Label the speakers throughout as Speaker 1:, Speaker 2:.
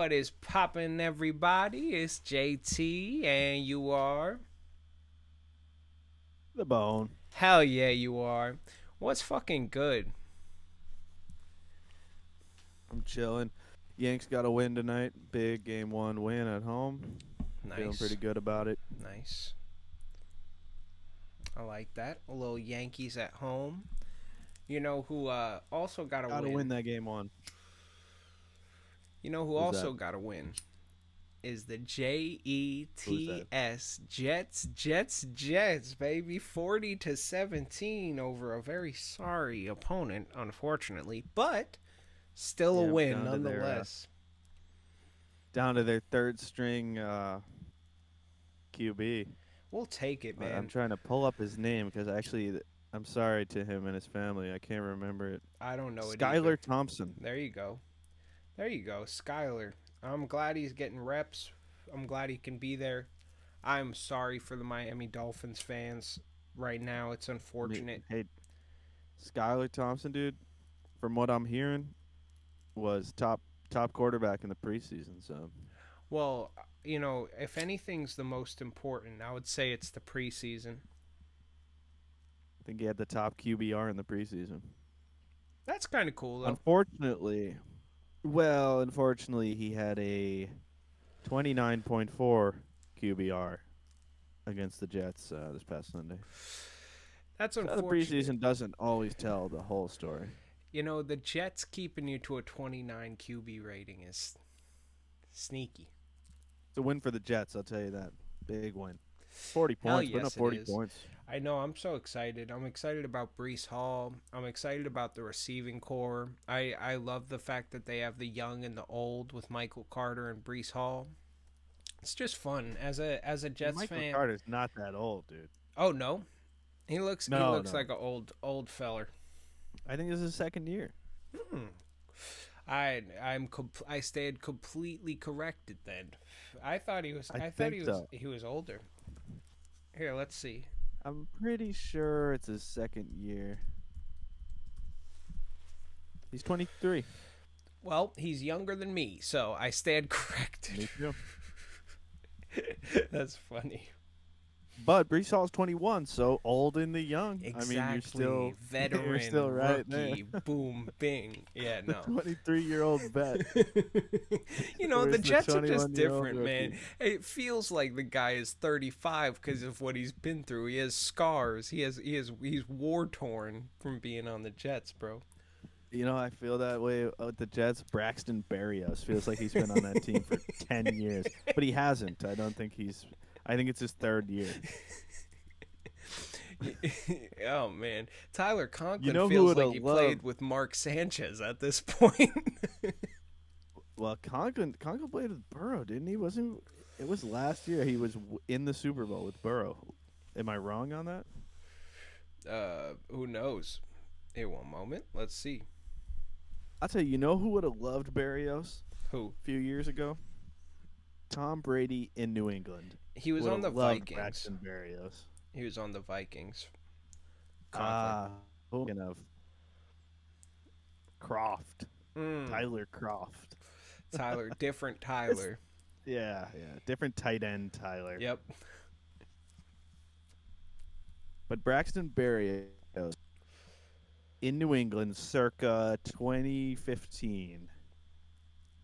Speaker 1: What is poppin', everybody? It's JT, and you are.
Speaker 2: The bone.
Speaker 1: Hell yeah, you are. What's fucking good?
Speaker 2: I'm chilling. Yanks got a win tonight. Big game one win at home. Feeling
Speaker 1: Nice,
Speaker 2: pretty good about it.
Speaker 1: nice. I like that. A little Yankees at home. You know who also got a
Speaker 2: Got to win
Speaker 1: win?
Speaker 2: that game one.
Speaker 1: You know who
Speaker 2: Who's that?
Speaker 1: also got a win? Is the Jets
Speaker 2: Who's that?
Speaker 1: Jets, baby. 40-17 over a very sorry opponent, unfortunately. But still a
Speaker 2: Yeah,
Speaker 1: win nonetheless.
Speaker 2: down to their third string QB.
Speaker 1: We'll take it,
Speaker 2: I'm
Speaker 1: man.
Speaker 2: trying to pull up his name because actually, I'm sorry to him and his family. I can't remember it.
Speaker 1: I don't know it either.
Speaker 2: Skylar Thompson.
Speaker 1: There you go. There you go. Skyler. I'm glad he's getting reps. I'm glad he can be there. I'm sorry for the Miami Dolphins fans right now. It's unfortunate.
Speaker 2: Hey, Skylar Thompson, dude. From what I'm hearing, was top quarterback in the preseason. So
Speaker 1: Well, if anything's the most important, I would say it's the preseason.
Speaker 2: I think he had the top QBR in the preseason.
Speaker 1: That's kind of cool, though.
Speaker 2: Unfortunately, he had a 29.4 QBR against the Jets this past Sunday.
Speaker 1: That's
Speaker 2: So the
Speaker 1: unfortunate.
Speaker 2: preseason doesn't always tell the whole story.
Speaker 1: The Jets keeping you to a 29 QB rating is sneaky.
Speaker 2: It's a win for the Jets, I'll tell you that. Big win. 40
Speaker 1: Hell
Speaker 2: points, putting up
Speaker 1: yes, it
Speaker 2: 40
Speaker 1: is.
Speaker 2: points.
Speaker 1: I know. I'm so excited. I'm excited about Brees Hall. I'm excited about the receiving core. I love the fact that they have the young and the old with Michael Carter and Brees Hall. It's just fun as a Jets
Speaker 2: Michael
Speaker 1: fan.
Speaker 2: Carter's not that old, dude.
Speaker 1: Oh no, he
Speaker 2: No,
Speaker 1: looks
Speaker 2: no.
Speaker 1: like an old feller.
Speaker 2: I think this is his second year.
Speaker 1: Hmm. I stayed completely corrected then.
Speaker 2: I
Speaker 1: I thought
Speaker 2: think so.
Speaker 1: he was older. Here, let's see.
Speaker 2: I'm pretty sure it's his second year. He's 23.
Speaker 1: Well, he's younger than me, so I stand
Speaker 2: Me
Speaker 1: corrected.
Speaker 2: too.
Speaker 1: That's funny.
Speaker 2: But Brees Hall's 21, so old in the young. I mean,
Speaker 1: Exactly.
Speaker 2: you're still you're
Speaker 1: Veteran,
Speaker 2: still right there.
Speaker 1: rookie, boom, bing. Yeah,
Speaker 2: The
Speaker 1: no.
Speaker 2: 23-year-old vet
Speaker 1: The
Speaker 2: versus the
Speaker 1: Jets are just
Speaker 2: 21-year-old
Speaker 1: different, man.
Speaker 2: rookie.
Speaker 1: It feels like the guy is 35 because of what he's been through. He has scars. He's war torn from being on the Jets, bro.
Speaker 2: I feel that way with the Jets. Braxton Berrios feels like he's been on that team for 10 years, but he hasn't. I don't think he's. I think it's his third year.
Speaker 1: Oh man, Tyler
Speaker 2: You
Speaker 1: Conklin
Speaker 2: know who
Speaker 1: feels
Speaker 2: would
Speaker 1: like
Speaker 2: have
Speaker 1: he
Speaker 2: loved?
Speaker 1: played with Mark Sanchez at this point.
Speaker 2: Well, Conklin played with Burrow, didn't he? Wasn't it was last year? He was in the Super Bowl with Burrow. Am I wrong on that?
Speaker 1: Who knows? Here, one moment. Let's see.
Speaker 2: I'll tell you. You know who would have loved Berrios
Speaker 1: Who?
Speaker 2: a few years ago? Tom Brady in New England
Speaker 1: He was
Speaker 2: would
Speaker 1: on
Speaker 2: have
Speaker 1: the
Speaker 2: loved
Speaker 1: Vikings.
Speaker 2: Braxton Berrios.
Speaker 1: He was on the Vikings. Conklin.
Speaker 2: Ah, speaking of Croft,
Speaker 1: Mm,
Speaker 2: Tyler Croft.
Speaker 1: Tyler, different
Speaker 2: It's,
Speaker 1: Tyler.
Speaker 2: yeah, different tight end Tyler.
Speaker 1: Yep.
Speaker 2: But Braxton Berrios in New England circa 2015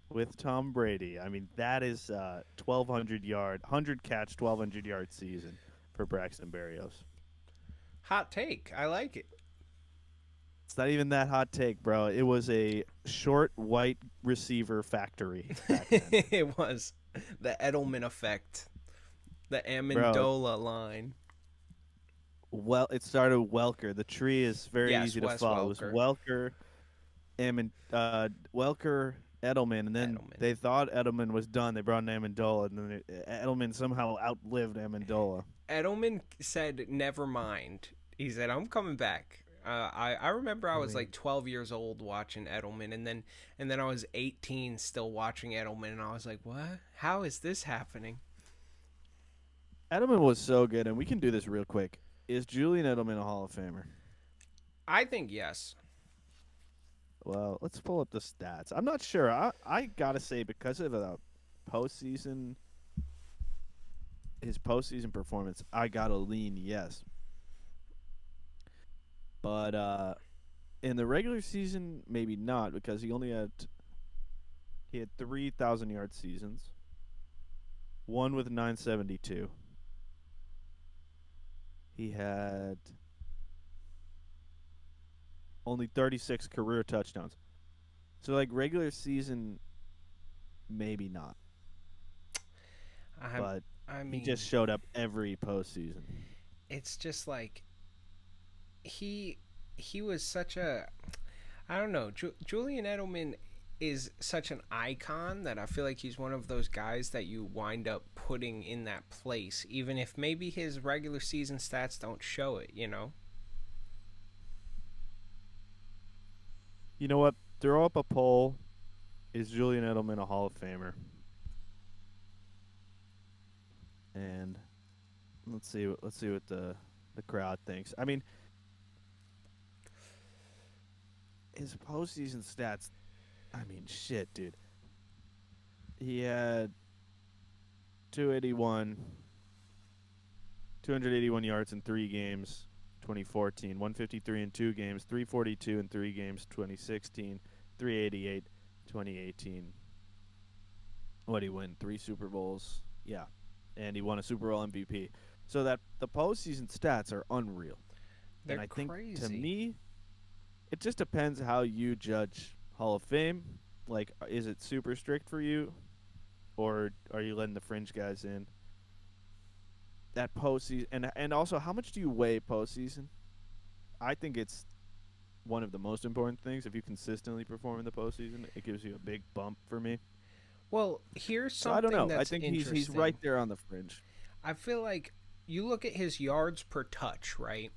Speaker 2: with Tom Brady. I mean, that is 1,200 catch, 1,200 yard season for Braxton Berrios.
Speaker 1: Hot take. I like it.
Speaker 2: It's not even that hot take, bro. It was a short white receiver factory back then.
Speaker 1: It was the Edelman effect, the
Speaker 2: Bro,
Speaker 1: Amendola line.
Speaker 2: well, it started with Welker. The tree is very
Speaker 1: Yes,
Speaker 2: easy to
Speaker 1: Wes
Speaker 2: follow. It was
Speaker 1: Welker.
Speaker 2: Welker, Edelman, and then
Speaker 1: Edelman.
Speaker 2: they thought Edelman was done. They brought in Amendola, and then Edelman somehow outlived Amendola.
Speaker 1: Edelman said, "Never mind." He said, "I'm coming back." I remember I
Speaker 2: I
Speaker 1: was
Speaker 2: mean,
Speaker 1: like 12 years old watching Edelman, and then I was 18 still watching Edelman, and I was like, "What? How is this happening?"
Speaker 2: Edelman was so good, and we can do this real quick. Is Julian Edelman a Hall of Famer?
Speaker 1: I think yes.
Speaker 2: Well, let's pull up the stats. I'm not sure. I gotta say, because of the postseason, his postseason performance, I gotta lean yes. But in the regular season, maybe not, because he had 3,000-yard seasons, one with 972. He had only 36 career touchdowns. So like regular season, maybe not,
Speaker 1: I
Speaker 2: but
Speaker 1: I
Speaker 2: he just
Speaker 1: mean,
Speaker 2: showed up every postseason.
Speaker 1: it's just like he he was such a, I don't know. Julian Edelman is such an icon that I feel like he's one of those guys that you wind up putting in that place, even if maybe his regular season stats don't show it, you know?
Speaker 2: You know what? Throw up a poll. Is Julian Edelman a Hall of Famer? And let's see what the crowd thinks. I mean, his postseason stats. I mean, shit, dude. He had 281, 281 yards in 3 games, 2014. 153 in 2 games. 342 in 3 games, 2016. 388, 2018. What did he win? 3 Super Bowls. Yeah, and he won a Super Bowl MVP. So that the postseason stats are unreal. And
Speaker 1: They're
Speaker 2: I think to
Speaker 1: crazy.
Speaker 2: me, it just depends how you judge Hall of Fame. Like, is it super strict for you, or are you letting the fringe guys in? That postseason, and also, how much do you weigh postseason? I think it's one of the most important things. If you consistently perform in the postseason, it gives you a big bump for me.
Speaker 1: Well, here's
Speaker 2: So I don't
Speaker 1: something
Speaker 2: know. I
Speaker 1: that's
Speaker 2: think he's right
Speaker 1: interesting.
Speaker 2: there on the fringe.
Speaker 1: I feel like you look at his yards per touch, right?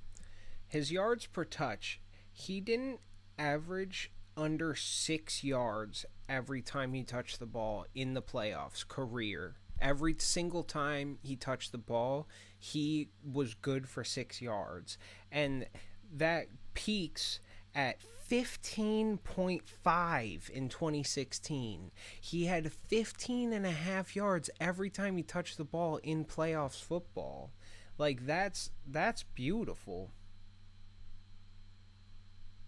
Speaker 1: His yards per touch, he didn't average under 6 yards every time he touched the ball in the playoffs, career. Every single time he touched the ball, he was good for 6 yards. And that peaks at 15.5 in 2016. He had 15 and a half yards every time he touched the ball in playoffs football. Like that's beautiful.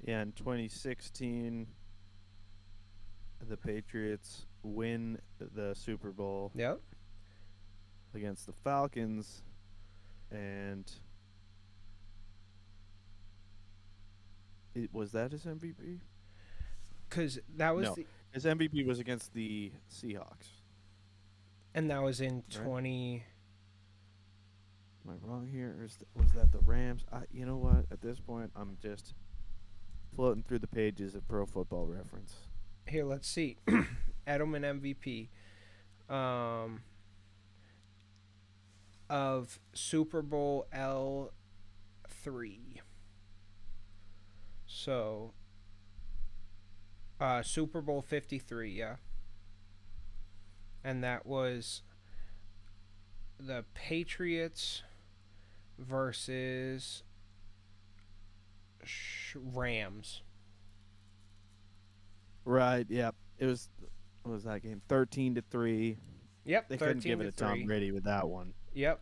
Speaker 2: Yeah, in 2016, the Patriots win the Super Bowl
Speaker 1: Yep.
Speaker 2: against the Falcons, and was that his MVP?
Speaker 1: Cuz that was
Speaker 2: No,
Speaker 1: the
Speaker 2: his MVP was against the Seahawks.
Speaker 1: and that was in
Speaker 2: Right?
Speaker 1: 20.
Speaker 2: Am I wrong here? Or was that the Rams? You know what? At this point, I'm just floating through the pages of Pro Football Reference.
Speaker 1: Here, let's see. Edelman MVP um of Super Bowl L3. So, Super Bowl 53, yeah. And that was the Patriots versus Rams.
Speaker 2: Right. Yeah. It was. What was that game? 13-3.
Speaker 1: Yep,
Speaker 2: They couldn't
Speaker 1: 13
Speaker 2: give it
Speaker 1: to
Speaker 2: to Tom
Speaker 1: 3.
Speaker 2: Brady with that one.
Speaker 1: Yep.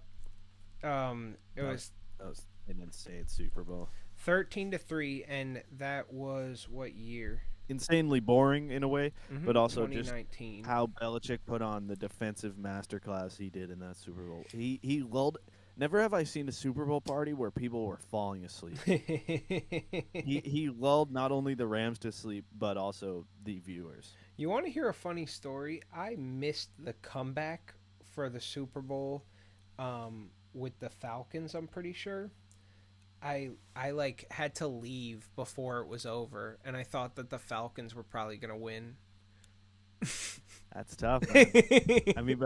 Speaker 1: It
Speaker 2: That was
Speaker 1: was
Speaker 2: that was an insane Super Bowl.
Speaker 1: 13 to 3, and that was what year?
Speaker 2: Insanely boring in a way, but also just
Speaker 1: 2019.
Speaker 2: how Belichick put on the defensive masterclass he did in that Super Bowl. He lulled. Never have I seen a Super Bowl party where people were falling asleep. He lulled not only the Rams to sleep, but also the viewers.
Speaker 1: You want to hear a funny story? I missed the comeback for the Super Bowl with the Falcons, I'm pretty sure. I like had to leave before it was over, and I thought that the Falcons were probably gonna win.
Speaker 2: That's tough, man. I mean,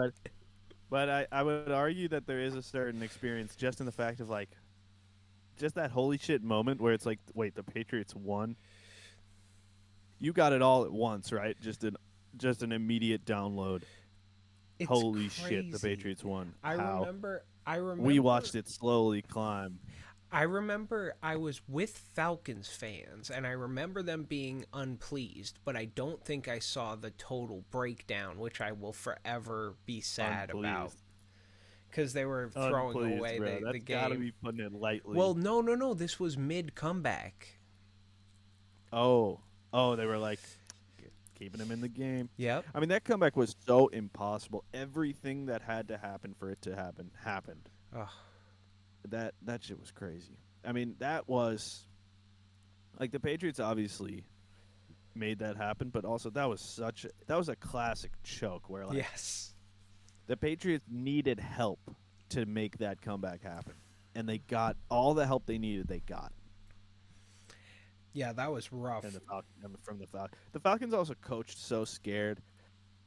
Speaker 2: but I would argue that there is a certain experience just in the fact of like just that holy shit moment where it's like, wait, the Patriots won. You got it all at once, right? Just an immediate download.
Speaker 1: It's
Speaker 2: Holy shit, the
Speaker 1: crazy.
Speaker 2: Patriots won.
Speaker 1: I
Speaker 2: How?
Speaker 1: remember. I
Speaker 2: We
Speaker 1: remember.
Speaker 2: watched it slowly climb.
Speaker 1: I remember I was with Falcons fans, and I remember them being unpleased, but I don't think I saw the total breakdown, which I will forever be sad about.
Speaker 2: Unpleased.
Speaker 1: Because they were throwing
Speaker 2: Unpleased,
Speaker 1: away
Speaker 2: bro.
Speaker 1: the
Speaker 2: That's got to
Speaker 1: game.
Speaker 2: be putting it lightly.
Speaker 1: Well, no, no, no. This was mid comeback.
Speaker 2: Oh. Oh, they were like keeping him in the game.
Speaker 1: Yep.
Speaker 2: I mean, that comeback was so impossible. Everything that had to happen for it to happen happened.
Speaker 1: Ugh.
Speaker 2: That shit was crazy. I mean, that was like the Patriots obviously made that happen, but also that was a classic choke where like
Speaker 1: Yes.
Speaker 2: the Patriots needed help to make that comeback happen, and they got all the help they needed. They got.
Speaker 1: Yeah, that was rough.
Speaker 2: And from the Falcons. The Falcons also coached so scared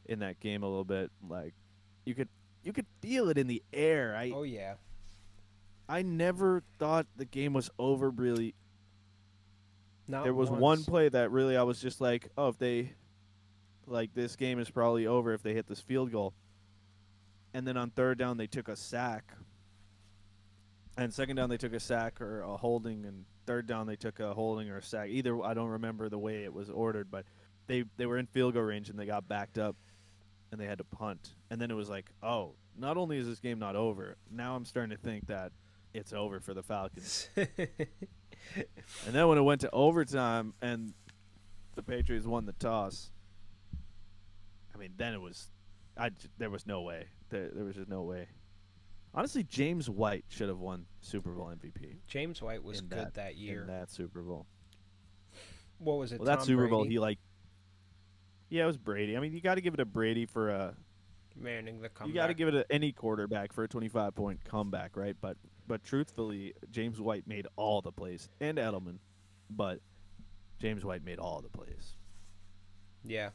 Speaker 2: in that game a little bit. Like you could feel it in the air.
Speaker 1: Oh, yeah.
Speaker 2: I never thought the game was over. Really,
Speaker 1: Not
Speaker 2: there was
Speaker 1: once.
Speaker 2: one play that really I was just like, oh, if they like this game is probably over if they hit this field goal. And then on third down they took a sack. And second down they took a sack or a holding, and third down they took a holding or a sack. Either I don't remember the way it was ordered, but they were in field goal range and they got backed up and they had to punt. And then it was like, oh, not only is this game not over, now I'm starting to think that it's over for the Falcons. And then when it went to overtime and the Patriots won the toss, I mean, then it was there was no way. There was just no way. Honestly, James White should have won Super Bowl MVP.
Speaker 1: James White was good that year.
Speaker 2: In that Super Bowl.
Speaker 1: What was it?
Speaker 2: Well, that Super Bowl,
Speaker 1: Brady?
Speaker 2: Yeah, it was Brady. I mean, you got to give it to Brady for a
Speaker 1: Manning the comeback.
Speaker 2: You got to give it to any quarterback for a 25-point comeback, right? But truthfully, James White made all the plays, and Edelman, but James White made all the plays.
Speaker 1: Yeah.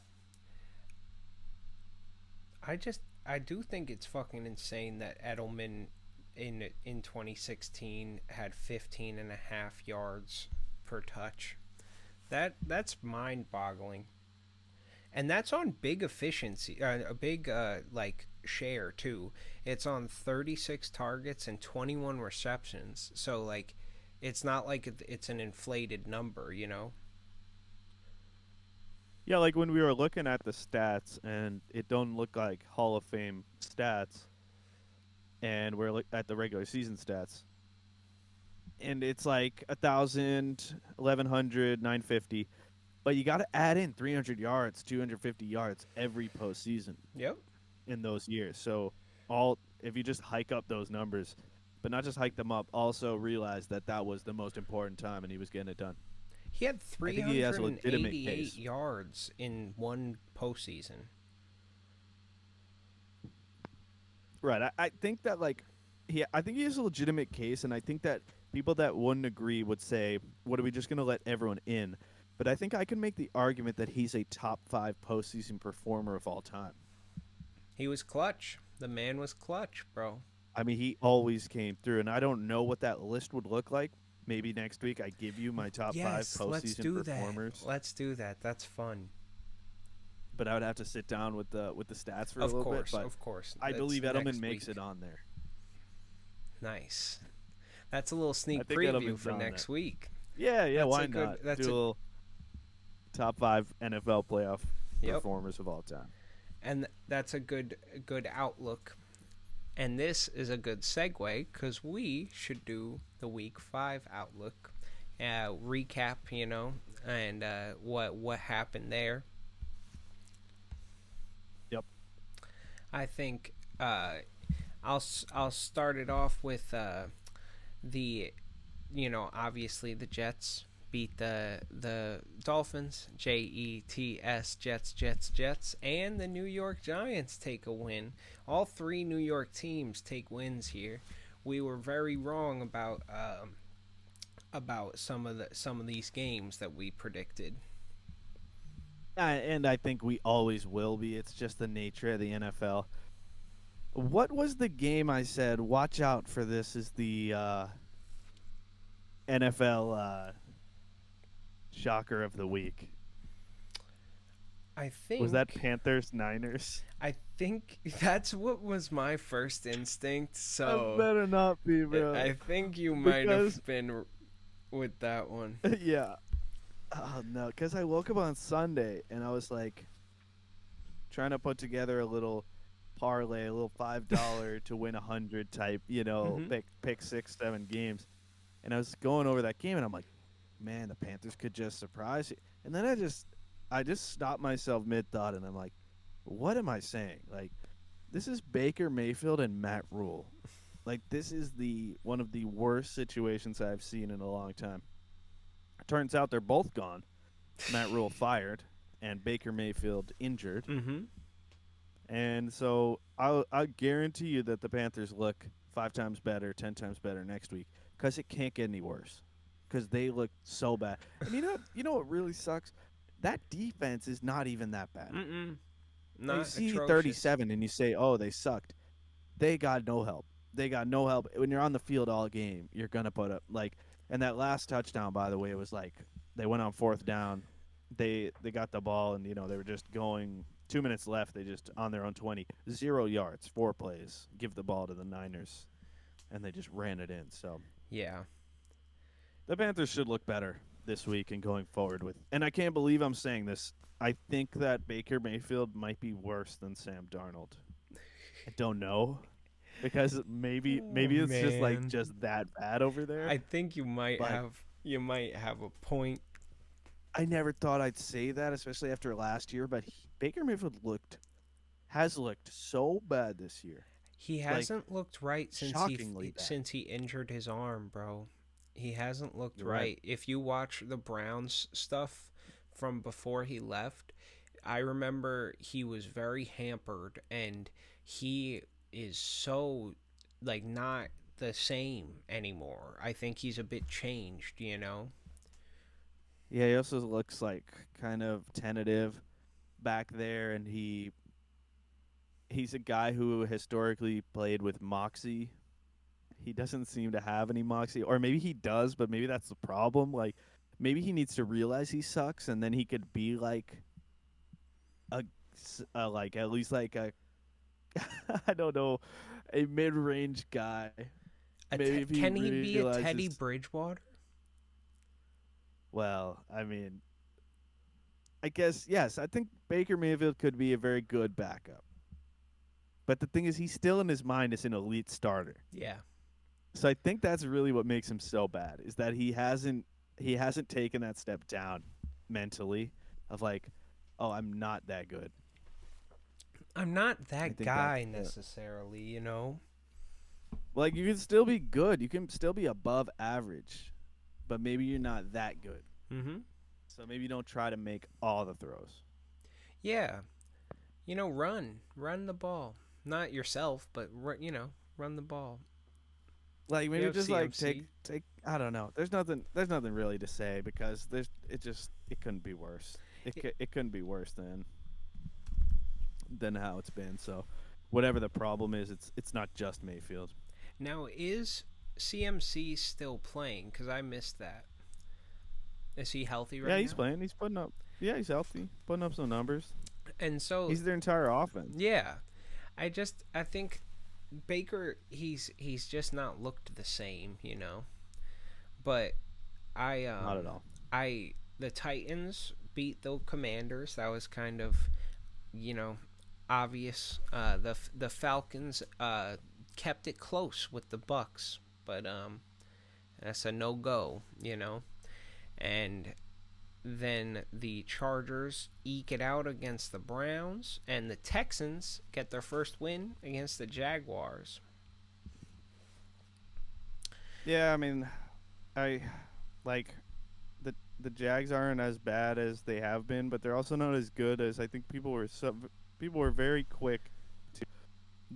Speaker 1: I do think it's fucking insane that Edelman in 2016 had 15 and a half yards per touch. That's mind-boggling. And that's on big efficiency, a big like share too. It's on 36 targets and 21 receptions. So like it's not like it's an inflated number, you know.
Speaker 2: Yeah, like when we were looking at the stats, and it don't look like Hall of Fame stats, and we're at the regular season stats, and it's like 1,000, 1,100, 950, but you got to add in 300 yards, 250 yards every postseason.
Speaker 1: Yep.
Speaker 2: In those years, so if you just hike up those numbers, but not just hike them up, also realize that was the most important time, and he was getting it done.
Speaker 1: He had 388 yards in one postseason.
Speaker 2: Right. I think that I think he has a legitimate case, and I think that people that wouldn't agree would say, "What are we just going to let everyone in?" But I think I can make the argument that he's a top 5 postseason performer of all time.
Speaker 1: He was clutch. The man was clutch, bro.
Speaker 2: I mean, he always came through, and I don't know what that list would look like. Maybe next week I give you my top 5 postseason performers.
Speaker 1: Let's do that. That's fun.
Speaker 2: But I would have to sit down with the stats for a little bit.
Speaker 1: Of course.
Speaker 2: I believe Edelman makes it on there.
Speaker 1: Nice. That's a little sneak preview for next week.
Speaker 2: Yeah. Why not? Do a little top 5 NFL playoff performers of all time.
Speaker 1: And that's a good outlook. And this is a good segue because we should do the Week 5 outlook, recap, and what happened there.
Speaker 2: Yep.
Speaker 1: I think I'll start it off with obviously the Jets beat the Dolphins, Jets, Jets, and the New York Giants take a win. All 3 New York teams take wins here. We were very wrong about some of these games that we predicted.
Speaker 2: And I think we always will be. It's just the nature of the NFL. What was the game I said? Watch out for this. Is the NFL shocker of the week?
Speaker 1: I
Speaker 2: Was that
Speaker 1: think
Speaker 2: Panthers Niners?
Speaker 1: I think that's what was my first instinct.
Speaker 2: I
Speaker 1: So
Speaker 2: better not be,
Speaker 1: I
Speaker 2: bro.
Speaker 1: think you might
Speaker 2: Because
Speaker 1: have been with that one.
Speaker 2: yeah. Oh no, because I woke up on Sunday and I was like trying to put together a little parlay, a little $5 to win 100 type,
Speaker 1: Hmm.
Speaker 2: pick 6, 7 games. And I was going over that game and I'm like, man, the Panthers could just surprise you. And then I just stopped myself mid thought and I'm like, what am I saying? Like, this is Baker Mayfield and Matt Rule. Like, this is the one of the worst situations I've seen in a long time. Turns out they're both gone. Matt Rule fired and Baker Mayfield injured.
Speaker 1: Hmm.
Speaker 2: And so I guarantee you that the Panthers look 5 times better, 10 times better next week because it can't get any worse. Because they look so bad. And you know what really sucks? That defense is not even that bad.
Speaker 1: Mm-mm.
Speaker 2: Now you
Speaker 1: Not
Speaker 2: see
Speaker 1: atrocious.
Speaker 2: 37 and you say, "Oh, they sucked." They got no help. They got no help. When you're on the field all game, you're gonna put up like. And that last touchdown, by the way, was like they went on fourth down. They got the ball and they were just going. 2 minutes left. They just on their own 20, 0 yards, 4 plays. Give the ball to the Niners, and they just ran it in. So
Speaker 1: Yeah.
Speaker 2: the Panthers should look better this week and going forward with. And I can't believe I'm saying this. I think that Baker Mayfield might be worse than Sam Darnold. I don't know because
Speaker 1: Oh
Speaker 2: maybe it's just like
Speaker 1: man.
Speaker 2: just that bad over there.
Speaker 1: I think
Speaker 2: But
Speaker 1: you might have a point.
Speaker 2: I never thought I'd say that, especially after last year. But Baker Mayfield has looked so bad this year,
Speaker 1: He
Speaker 2: like
Speaker 1: hasn't looked right
Speaker 2: shockingly bad.
Speaker 1: since he injured his arm, bro. He hasn't looked
Speaker 2: You're right.
Speaker 1: right. If you watch the Browns stuff from before he left, I remember he was very hampered and he is so like not the same anymore. I think he's a bit changed, you know.
Speaker 2: Yeah, he also looks like kind of tentative back there, and he's a guy who historically played with moxie. He doesn't seem to have any moxie, or maybe he does, but maybe that's the problem. Like, maybe he needs to realize he sucks, and then he could be like like at least like a I don't know, a mid-range guy. Maybe if he
Speaker 1: Can he be a Teddy
Speaker 2: realizes,
Speaker 1: Bridgewater?
Speaker 2: well, I mean, I guess yes. I think Baker Mayfield could be a very good backup, but the thing is, he's still in his mind as an elite starter.
Speaker 1: Yeah.
Speaker 2: So I think that's really what makes him so bad is that he hasn't taken that step down mentally of like, oh, I'm not that good.
Speaker 1: I'm not
Speaker 2: I
Speaker 1: that
Speaker 2: think that's
Speaker 1: guy
Speaker 2: the
Speaker 1: necessarily, you know.
Speaker 2: like you can still be good. You can still be above average, but maybe you're not that good.
Speaker 1: Mhm.
Speaker 2: So maybe you don't try to make all the throws.
Speaker 1: Yeah. You know, run the ball. Not yourself, but run the ball.
Speaker 2: Like
Speaker 1: You
Speaker 2: maybe
Speaker 1: have
Speaker 2: just like take
Speaker 1: CMC.
Speaker 2: take I don't know. There's nothing really to say because it couldn't be worse. It couldn't be worse than how it's been. So whatever the problem is, it's not just Mayfield.
Speaker 1: Now is CMC still playing? Because I missed that. Is he healthy
Speaker 2: Yeah,
Speaker 1: right
Speaker 2: he's
Speaker 1: now?
Speaker 2: playing. He's putting up. Yeah, he's healthy, putting up some numbers.
Speaker 1: And so,
Speaker 2: He's their entire offense.
Speaker 1: yeah, I think Baker he's just not looked the same, you know. But I
Speaker 2: Not at all.
Speaker 1: I the Titans beat the Commanders. That was kind of you know obvious. The Falcons kept it close with the Bucks, but that's a no go, you know. And then the Chargers eke it out against the Browns, and the Texans get their first win against the Jaguars.
Speaker 2: Yeah, I mean, I like the Jags aren't as bad as they have been, but they're also not as good as I think people were very quick to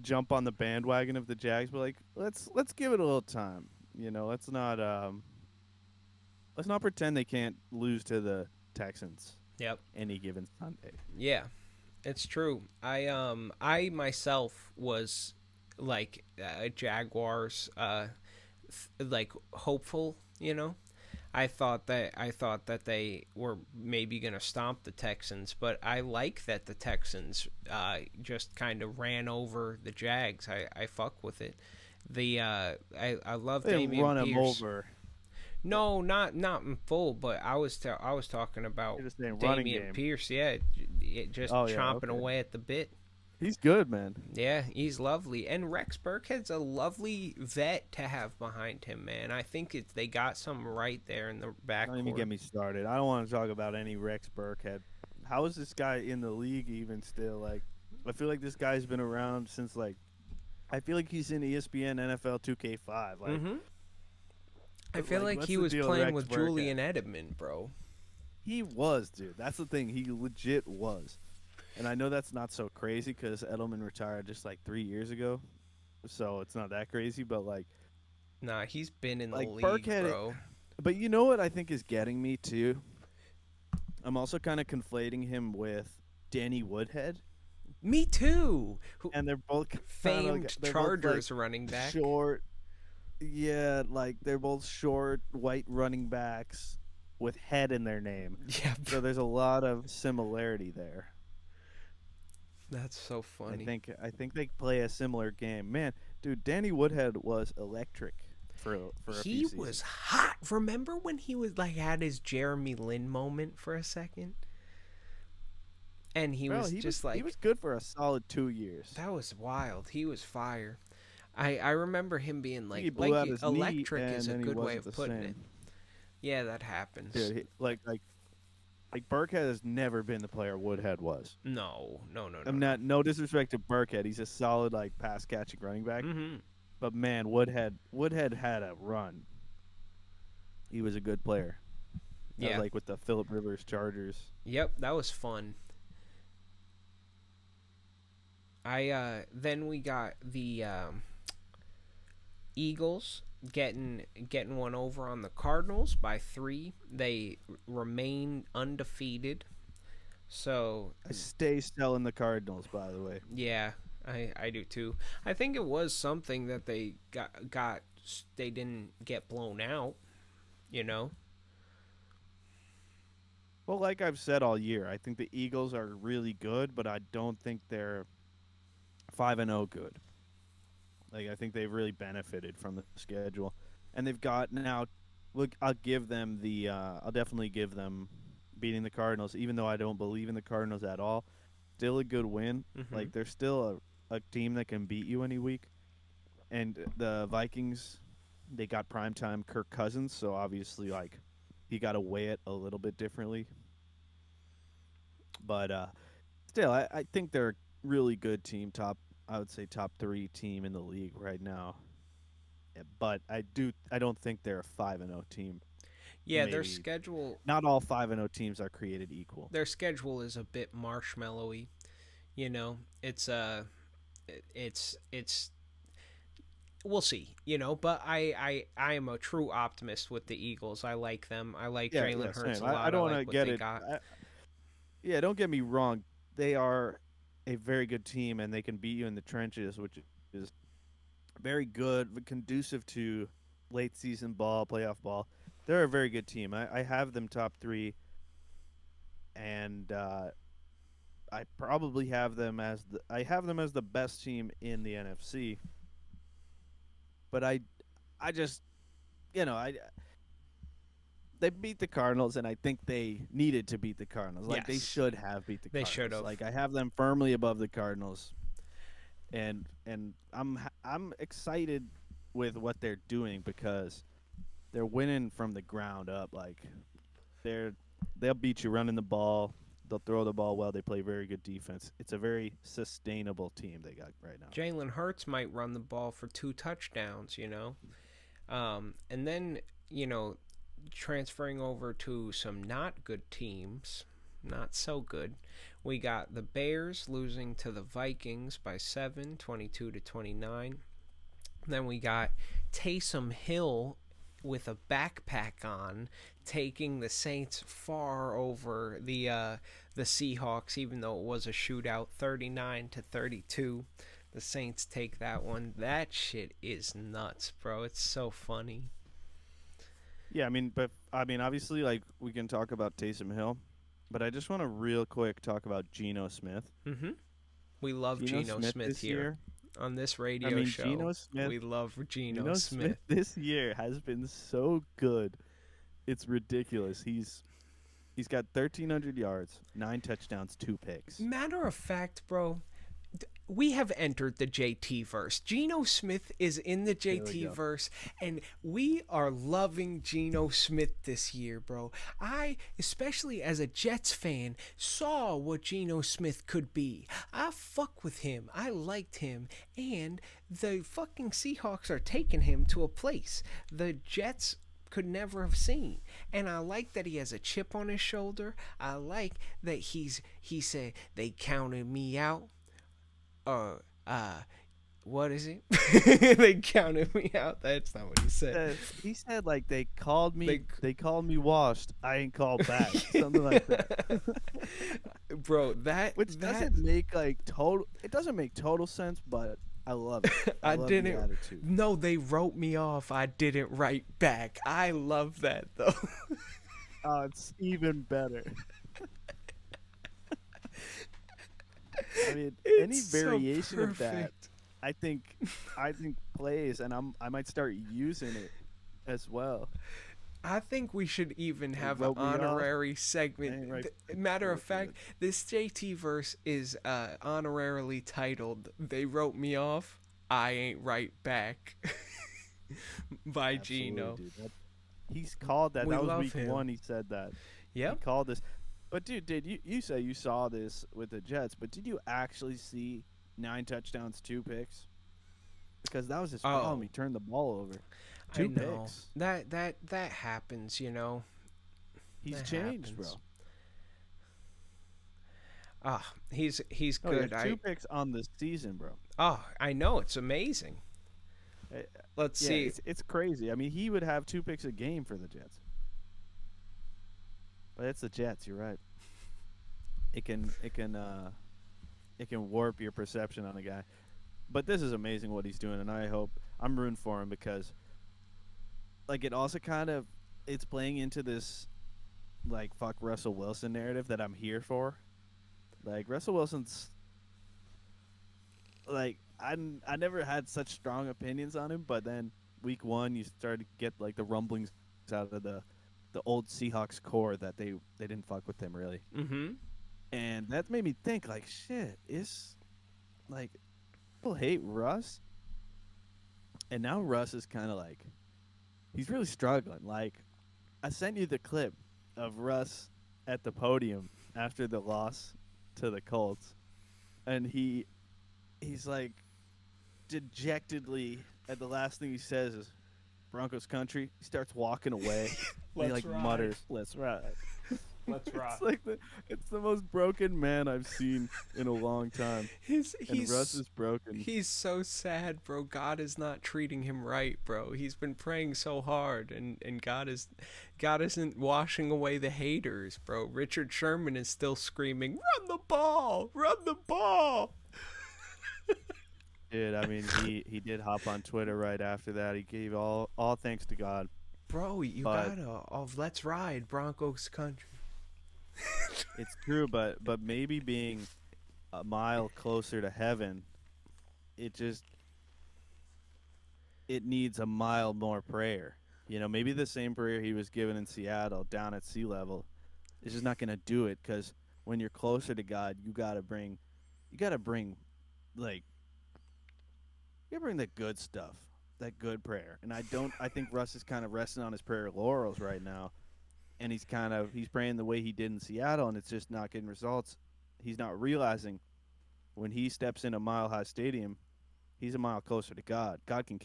Speaker 2: jump on the bandwagon of the Jags, but like let's give it a little time. Let's not pretend they can't lose to the Texans
Speaker 1: Yep.
Speaker 2: any given Sunday.
Speaker 1: Yeah, it's true. I myself was like Jaguars like hopeful, you know. I thought that they were maybe going to stomp the Texans, but I like that the Texans just kind of ran over the Jags. I fuck with it. I love
Speaker 2: They didn't
Speaker 1: Damian
Speaker 2: run him
Speaker 1: Pierce.
Speaker 2: over.
Speaker 1: No, not in full, but I was talking about
Speaker 2: You're just saying running
Speaker 1: Damian
Speaker 2: game.
Speaker 1: Pierce. Yeah, just
Speaker 2: Oh yeah,
Speaker 1: chomping
Speaker 2: okay.
Speaker 1: away at the bit.
Speaker 2: He's good, man.
Speaker 1: Yeah, he's lovely. And Rex Burkhead's a lovely vet to have behind him, man. I think they got something right there in the
Speaker 2: Don't even
Speaker 1: backcourt.
Speaker 2: get me started. I don't want to talk about any Rex Burkhead. How is this guy in the league even still? Like, I feel like this guy's been around since like, I feel like he's in ESPN NFL 2K5.
Speaker 1: Mm-hmm. I feel like
Speaker 2: what's
Speaker 1: he
Speaker 2: the
Speaker 1: was
Speaker 2: deal
Speaker 1: playing
Speaker 2: Rex
Speaker 1: with
Speaker 2: Burkhead?
Speaker 1: Julian Edelman, bro.
Speaker 2: He was, dude. That's the thing. He legit was. And I know that's not so crazy because Edelman retired just like 3 years ago, so it's not that crazy. But
Speaker 1: Nah, he's been in the
Speaker 2: like
Speaker 1: league,
Speaker 2: Burkhead.
Speaker 1: bro.
Speaker 2: But you know what I think is getting me too? I'm also kind of conflating him with Danny Woodhead,
Speaker 1: Me too.
Speaker 2: and they're both
Speaker 1: Famed
Speaker 2: they're
Speaker 1: Chargers
Speaker 2: both
Speaker 1: running back.
Speaker 2: short. Yeah, like they're both short white running backs with head in their name.
Speaker 1: Yeah,
Speaker 2: So there's a lot of similarity there.
Speaker 1: that's so funny.
Speaker 2: I think they play a similar game. Man, dude, Danny Woodhead was electric for a
Speaker 1: He
Speaker 2: few seasons.
Speaker 1: was hot. Remember when he was like had his Jeremy Lin moment for a second? And he
Speaker 2: Bro,
Speaker 1: was just like
Speaker 2: he was good for a solid 2 years.
Speaker 1: that was wild. He was fire. I remember him being
Speaker 2: He blew out his knee,
Speaker 1: electric is a
Speaker 2: and then he
Speaker 1: good way
Speaker 2: wasn't
Speaker 1: of
Speaker 2: the
Speaker 1: putting
Speaker 2: same.
Speaker 1: it. Yeah, that happens.
Speaker 2: Dude, like Burkhead has never been the player Woodhead was.
Speaker 1: No.
Speaker 2: I'm not no disrespect to Burkhead. He's a solid like pass catching running back.
Speaker 1: Mm-hmm.
Speaker 2: But man, Woodhead had a run. He was a good player.
Speaker 1: Yeah.
Speaker 2: Like with the Phillip Rivers Chargers.
Speaker 1: Yep, that was fun. Then we got the Eagles getting one over on the Cardinals by 3. They remain undefeated. So
Speaker 2: I stay selling the Cardinals, by the way.
Speaker 1: yeah, I do too. I think it was something that they got they didn't get blown out, you know.
Speaker 2: Well, like I've said all year, I think the Eagles are really good, but I don't think they're 5-0 good. Like I think they've really benefited from the schedule, and they've got now. Look, I'll give them the. I'll definitely give them beating the Cardinals, even though I don't believe in the Cardinals at all. Still a good win.
Speaker 1: Mm-hmm.
Speaker 2: Like they're still a team that can beat you any week. And the Vikings, they got primetime Kirk Cousins, so obviously like he got to weigh it a little bit differently. But still, I think they're a really good team. I would say top 3 team in the league right now. But I don't think they're a 5-0 team.
Speaker 1: Yeah,
Speaker 2: Maybe.
Speaker 1: their schedule.
Speaker 2: Not all 5-0 teams are created equal.
Speaker 1: Their schedule is a bit marshmallowy. You know, it's we'll see, you know, but I am a true optimist with the Eagles. I like them. I like Jalen Hurts a lot.
Speaker 2: I don't want to
Speaker 1: like
Speaker 2: get
Speaker 1: it.
Speaker 2: Yeah, don't get me wrong. They are a very good team, and they can beat you in the trenches, which is very good, but conducive to late season ball, playoff ball. They're a very good team. I have them top 3, and I probably have them as the best team in the NFC. But I just, they beat the Cardinals, and I think they needed to beat the Cardinals. Like, they should have beat the Cardinals.
Speaker 1: They should have.
Speaker 2: Like, I have them firmly above the Cardinals, and I'm excited with what they're doing because they're winning from the ground up. Like, they'll beat you running the ball. They'll throw the ball well. They play very good defense. It's a very sustainable team they got right now.
Speaker 1: Jalen Hurts might run the ball for 2 touchdowns, you know. And then, you know, transferring over to some not good teams, not so good. We got the Bears losing to the Vikings by 7, 22-29. Then we got Taysom Hill with a backpack on, taking the Saints far over the Seahawks, even though it was a shootout, 39-32. The Saints take that one. That shit is nuts, bro. It's so funny.
Speaker 2: Yeah, obviously, like we can talk about Taysom Hill, but I just want to real quick talk about Geno Smith.
Speaker 1: Mm-hmm. We love
Speaker 2: Geno
Speaker 1: Geno
Speaker 2: Smith
Speaker 1: Smith
Speaker 2: this
Speaker 1: here
Speaker 2: year.
Speaker 1: on this
Speaker 2: I
Speaker 1: radio
Speaker 2: mean,
Speaker 1: show.
Speaker 2: Geno Smith.
Speaker 1: We love Geno
Speaker 2: Geno Smith
Speaker 1: Smith.
Speaker 2: this year has been so good. It's ridiculous. He's got 1,300 yards, 9 touchdowns, 2 picks.
Speaker 1: Matter of fact, bro, we have entered the JTVerse. Geno Smith is in the JTVerse, and we are loving Geno Smith this year, bro. I, especially as a Jets fan, saw what Geno Smith could be. I fuck with him. I liked him, and the fucking Seahawks are taking him to a place the Jets could never have seen. And I like that he has a chip on his shoulder. I like that he said they counted me out. What is it? They counted me out. That's not what he said.
Speaker 2: He said like they called me washed. I ain't called back. Something like that.
Speaker 1: Bro,
Speaker 2: which doesn't make it doesn't make total sense, but I love it. I love
Speaker 1: didn't.
Speaker 2: The attitude.
Speaker 1: No, they wrote me off. I didn't write back. I love that though.
Speaker 2: Oh, it's even better. I mean, any variation of that, I think plays, and I might start using it as well.
Speaker 1: I think we should even have an honorary segment. Matter of fact, this JTVerse is honorarily titled "They Wrote Me Off, I Ain't Right Back" by Geno.
Speaker 2: Dude. He's called that. That was week 1. He said that.
Speaker 1: Yeah.
Speaker 2: He called this. But dude, you say you saw this with the Jets, but did you actually see 9 touchdowns, 2 picks? Because that was his problem. He turned the ball over. 2 picks.
Speaker 1: That happens, you know.
Speaker 2: He's changed, bro.
Speaker 1: He's good.
Speaker 2: He has 2 picks on the season, bro.
Speaker 1: I know, it's amazing. Let's see.
Speaker 2: It's crazy. I mean, he would have 2 picks a game for the Jets. But it's the Jets. You're right. It can warp your perception on a guy. But this is amazing what he's doing, and I'm rooting for him because, like, it also it's playing into this, like, fuck Russell Wilson narrative that I'm here for. Like, Russell Wilson's, like, I never had such strong opinions on him, but then week 1 you started to get, like, the rumblings out of the old Seahawks core that they didn't fuck with him really.
Speaker 1: Mm-hmm.
Speaker 2: And that made me think, like, shit, is, like, people hate Russ? And now Russ is kind of like, he's really struggling. Like, I sent you the clip of Russ at the podium after the loss to the Colts. And he's like, dejectedly, and the last thing he says is, Broncos country. He starts walking away. He like
Speaker 1: ride.
Speaker 2: Mutters, "Let's ride."
Speaker 1: Let's ride.
Speaker 2: It's the most broken man I've seen in a long time.
Speaker 1: And
Speaker 2: Russ is broken.
Speaker 1: He's so sad, bro. God is not treating him right, bro. He's been praying so hard, and God isn't washing away the haters, bro. Richard Sherman is still screaming, "Run the ball! Run the ball!"
Speaker 2: Dude, I mean, he did hop on Twitter right after that. He gave all thanks to God.
Speaker 1: Bro, you gotta let's ride Broncos country.
Speaker 2: It's true, but maybe being a mile closer to heaven, it needs a mile more prayer. You know, maybe the same prayer he was given in Seattle down at sea level is just not gonna do it, because when you're closer to God, you gotta bring the good stuff, that good prayer. And I think Russ is kind of resting on his prayer laurels right now, and he's praying the way he did in Seattle, and it's just not getting results. He's not realizing when he steps in a Mile High Stadium, he's a mile closer to God. God can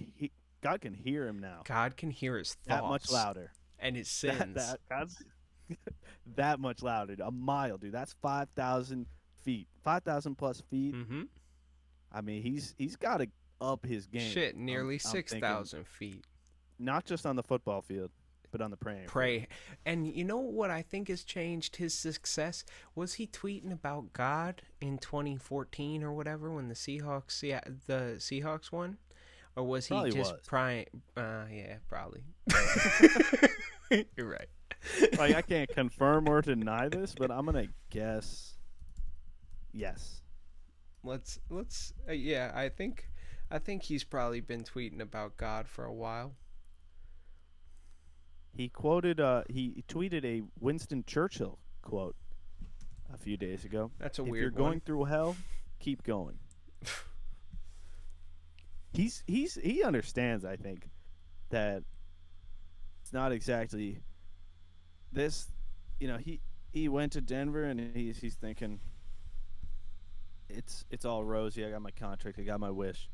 Speaker 2: hear him now.
Speaker 1: God can hear his thoughts
Speaker 2: that much louder,
Speaker 1: and his sins.
Speaker 2: God's that much louder. A mile, dude. That's 5,000 feet, 5,000 plus feet.
Speaker 1: Mm-hmm.
Speaker 2: I mean, he's got to up his game.
Speaker 1: Shit, nearly 6,000 feet.
Speaker 2: Not just on the football field, but on the praying.
Speaker 1: Pray. And you know what I think has changed his success? Was he tweeting about God in 2014 or whatever when the Seahawks won? Or was he
Speaker 2: probably
Speaker 1: just
Speaker 2: was.
Speaker 1: yeah, probably. You're right.
Speaker 2: Like, I can't confirm or deny this, but I'm gonna guess yes.
Speaker 1: Let's yeah, I think he's probably been tweeting about God for a while.
Speaker 2: He tweeted a Winston Churchill quote a few days ago.
Speaker 1: That's a
Speaker 2: If
Speaker 1: weird
Speaker 2: you're going
Speaker 1: one.
Speaker 2: through hell, keep going. He understands, I think, that it's not exactly this. He went to Denver and he's thinking it's all rosy. I got my contract, I got my wish.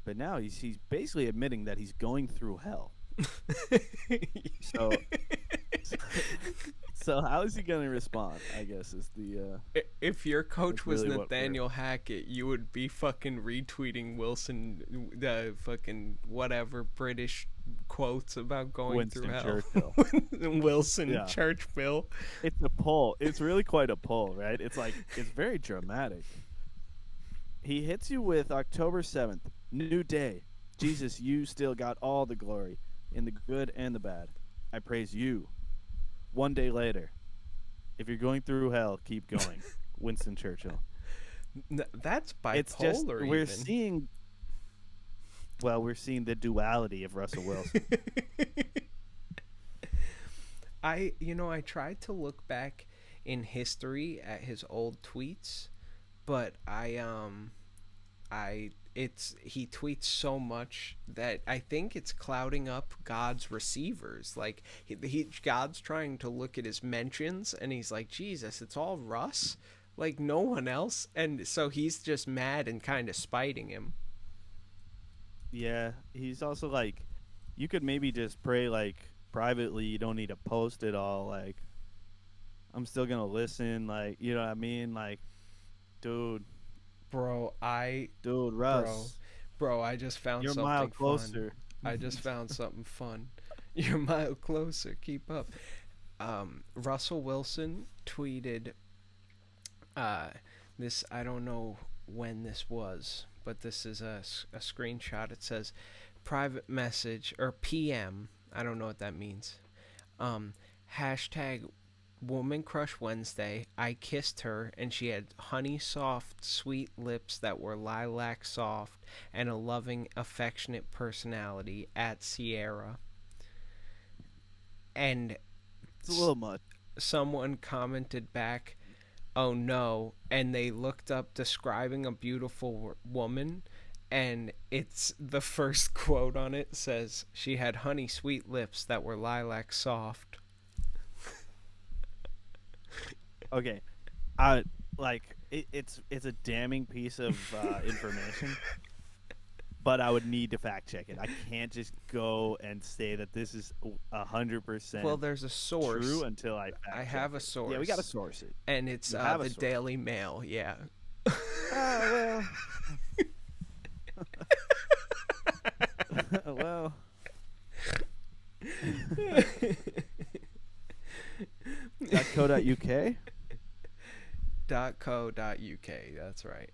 Speaker 2: But now he's basically admitting that he's going through hell. So so how is he going to respond? I guess is the
Speaker 1: If your coach was
Speaker 2: really
Speaker 1: Nathaniel Hackett, you would be fucking retweeting Wilson, the fucking whatever British quotes about going
Speaker 2: Winston
Speaker 1: through hell.
Speaker 2: Churchill.
Speaker 1: Wilson
Speaker 2: Yeah.
Speaker 1: Churchill.
Speaker 2: It's a pull. It's really quite a pull, right? It's very dramatic. He hits you with October 7th, new day. Jesus, you still got all the glory in the good and the bad. I praise you. One day later, if you're going through hell, keep going. Winston Churchill.
Speaker 1: That's bipolar.
Speaker 2: It's just we're
Speaker 1: even.
Speaker 2: seeing the duality of Russell Wilson.
Speaker 1: I tried to look back in history at his old tweets, but he tweets so much that I think it's clouding up God's receivers. Like God's trying to look at his mentions and he's like, Jesus, it's all Russ, like no one else, and so he's just mad and kind of spiting him.
Speaker 2: Yeah, he's also like, you could maybe just pray like privately. You don't need to post it all. Like, I'm still gonna listen. Like, you know what I mean? Like, dude, Russ,
Speaker 1: bro, I just found
Speaker 2: you're a
Speaker 1: something
Speaker 2: mile closer.
Speaker 1: fun. I just found something fun. You're a mile closer. Keep up. Russell Wilson tweeted this. I don't know when this was, but this is a screenshot. It says private message or PM. I don't know what that means. Hashtag Woman Crush Wednesday. I kissed her and she had honey soft, sweet lips that were lilac soft and a loving, affectionate personality at Sierra. And
Speaker 2: It's a little much.
Speaker 1: someone commented back, oh no, and they looked up describing a beautiful woman, and it's the first quote on it says she had honey sweet lips that were lilac soft.
Speaker 2: Okay, it's a damning piece of information, but I would need to fact check it. I can't just go and say that this is 100%.
Speaker 1: Well, there's a source.
Speaker 2: True until I
Speaker 1: have a source.
Speaker 2: Yeah, we gotta source it.
Speaker 1: And it's the Daily Mail. Yeah.
Speaker 2: Well. Well. .co.uk?
Speaker 1: .co.uk. That's right.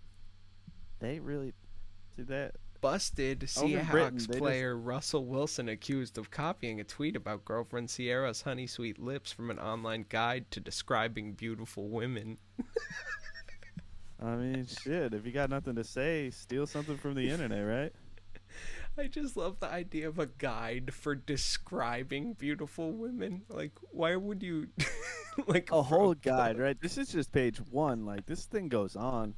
Speaker 2: They really see that.
Speaker 1: Busted Seahawks player Russell Wilson accused of copying a tweet about girlfriend Sierra's honey sweet lips from an online guide to describing beautiful women.
Speaker 2: I mean, shit, if you got nothing to say, steal something from the internet, right?
Speaker 1: I just love the idea of a guide for describing beautiful women. Like, why would you like
Speaker 2: a whole guide, right? This is just page 1. Like, this thing goes on.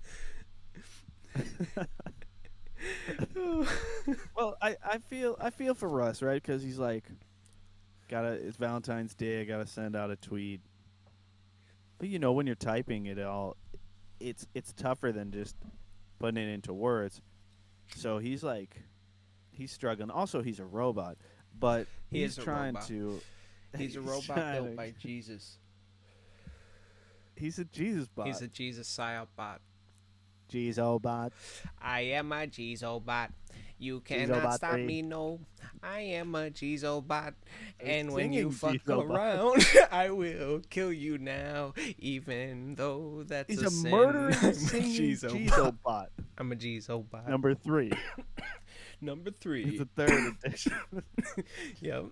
Speaker 2: Well, I feel for Russ, right? Because he's like, it's Valentine's Day. I gotta send out a tweet. But when you're typing it all, it's tougher than just putting it into words. So he's struggling. Also, he's a robot, but he's trying to.
Speaker 1: He's a robot built by Jesus.
Speaker 2: He's a Jesus bot.
Speaker 1: He's a Jesus psyop bot.
Speaker 2: Jesus-bot.
Speaker 1: I am a Jesus-bot. You cannot stop me, no. I am a Jesus-bot. And when you fuck around, I will kill you now, even though that's
Speaker 2: He's
Speaker 1: a
Speaker 2: a
Speaker 1: sin.
Speaker 2: murdering Jesus-bot.
Speaker 1: I'm a Jesus-bot.
Speaker 2: Number 3.
Speaker 1: Number 3.
Speaker 2: It's the 3rd edition.
Speaker 1: Yep.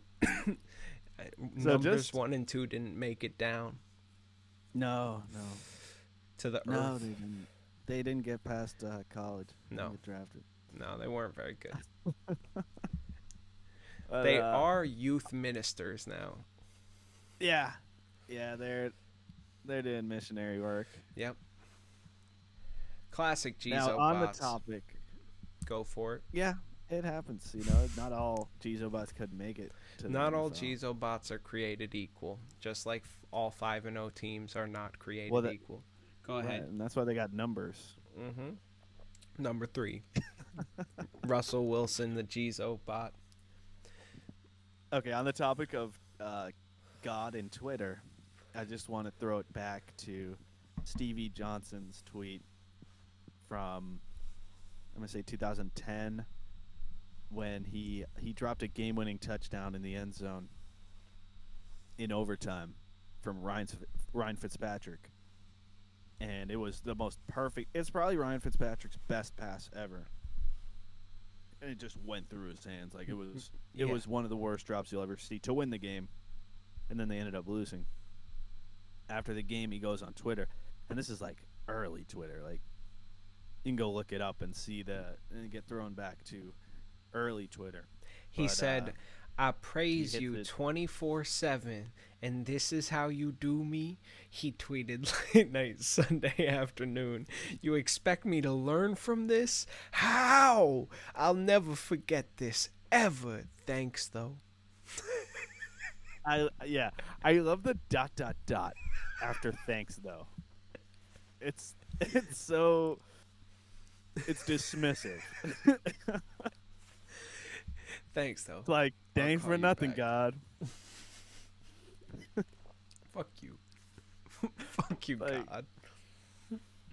Speaker 2: So
Speaker 1: Numbers
Speaker 2: just
Speaker 1: 1 and 2 didn't make it down
Speaker 2: no,
Speaker 1: to the
Speaker 2: no,
Speaker 1: earth.
Speaker 2: they didn't get past college. They didn't
Speaker 1: No,
Speaker 2: get drafted.
Speaker 1: no, they weren't very good.
Speaker 2: But,
Speaker 1: They are youth ministers now.
Speaker 2: yeah, yeah, they're doing missionary work.
Speaker 1: Yep. Classic
Speaker 2: Now
Speaker 1: Jizo
Speaker 2: on the
Speaker 1: bots.
Speaker 2: topic,
Speaker 1: Go for it.
Speaker 2: yeah, it happens. You know, not all Jizo could make it to the
Speaker 1: Not all
Speaker 2: NFL.
Speaker 1: Jizo bots are created equal, just like all 5-0 teams are not created
Speaker 2: Well,
Speaker 1: equal. Go
Speaker 2: right,
Speaker 1: ahead.
Speaker 2: and that's why they got numbers.
Speaker 1: Mm-hmm. Number 3, Russell Wilson, the Jizo bot.
Speaker 2: Okay, on the topic of God and Twitter, I just want to throw it back to Stevie Johnson's tweet from I'm gonna say 2010 when he dropped a game-winning touchdown in the end zone in overtime from Ryan Fitzpatrick, and it was the most perfect. It's probably Ryan Fitzpatrick's best pass ever, and it just went through his hands like it was.
Speaker 1: Yeah.
Speaker 2: It was one of the worst drops you'll ever see to win the game, and then they ended up losing. After the game, he goes on Twitter, and this is like early Twitter. Like you can go look it up and see and get thrown back to early Twitter.
Speaker 1: He said, I
Speaker 2: he
Speaker 1: praise
Speaker 2: hit
Speaker 1: you
Speaker 2: the-
Speaker 1: 24/7, and this is how you do me? He tweeted late night Sunday afternoon. You expect me to learn from this? How? I'll never forget this, ever. Thanks, though.
Speaker 2: I love the ... after thanks though. It's so it's dismissive.
Speaker 1: Thanks, though.
Speaker 2: It's like
Speaker 1: I'll
Speaker 2: thanks
Speaker 1: call
Speaker 2: for
Speaker 1: you
Speaker 2: nothing,
Speaker 1: back.
Speaker 2: God.
Speaker 1: Fuck you. Fuck you,
Speaker 2: Like-
Speaker 1: God.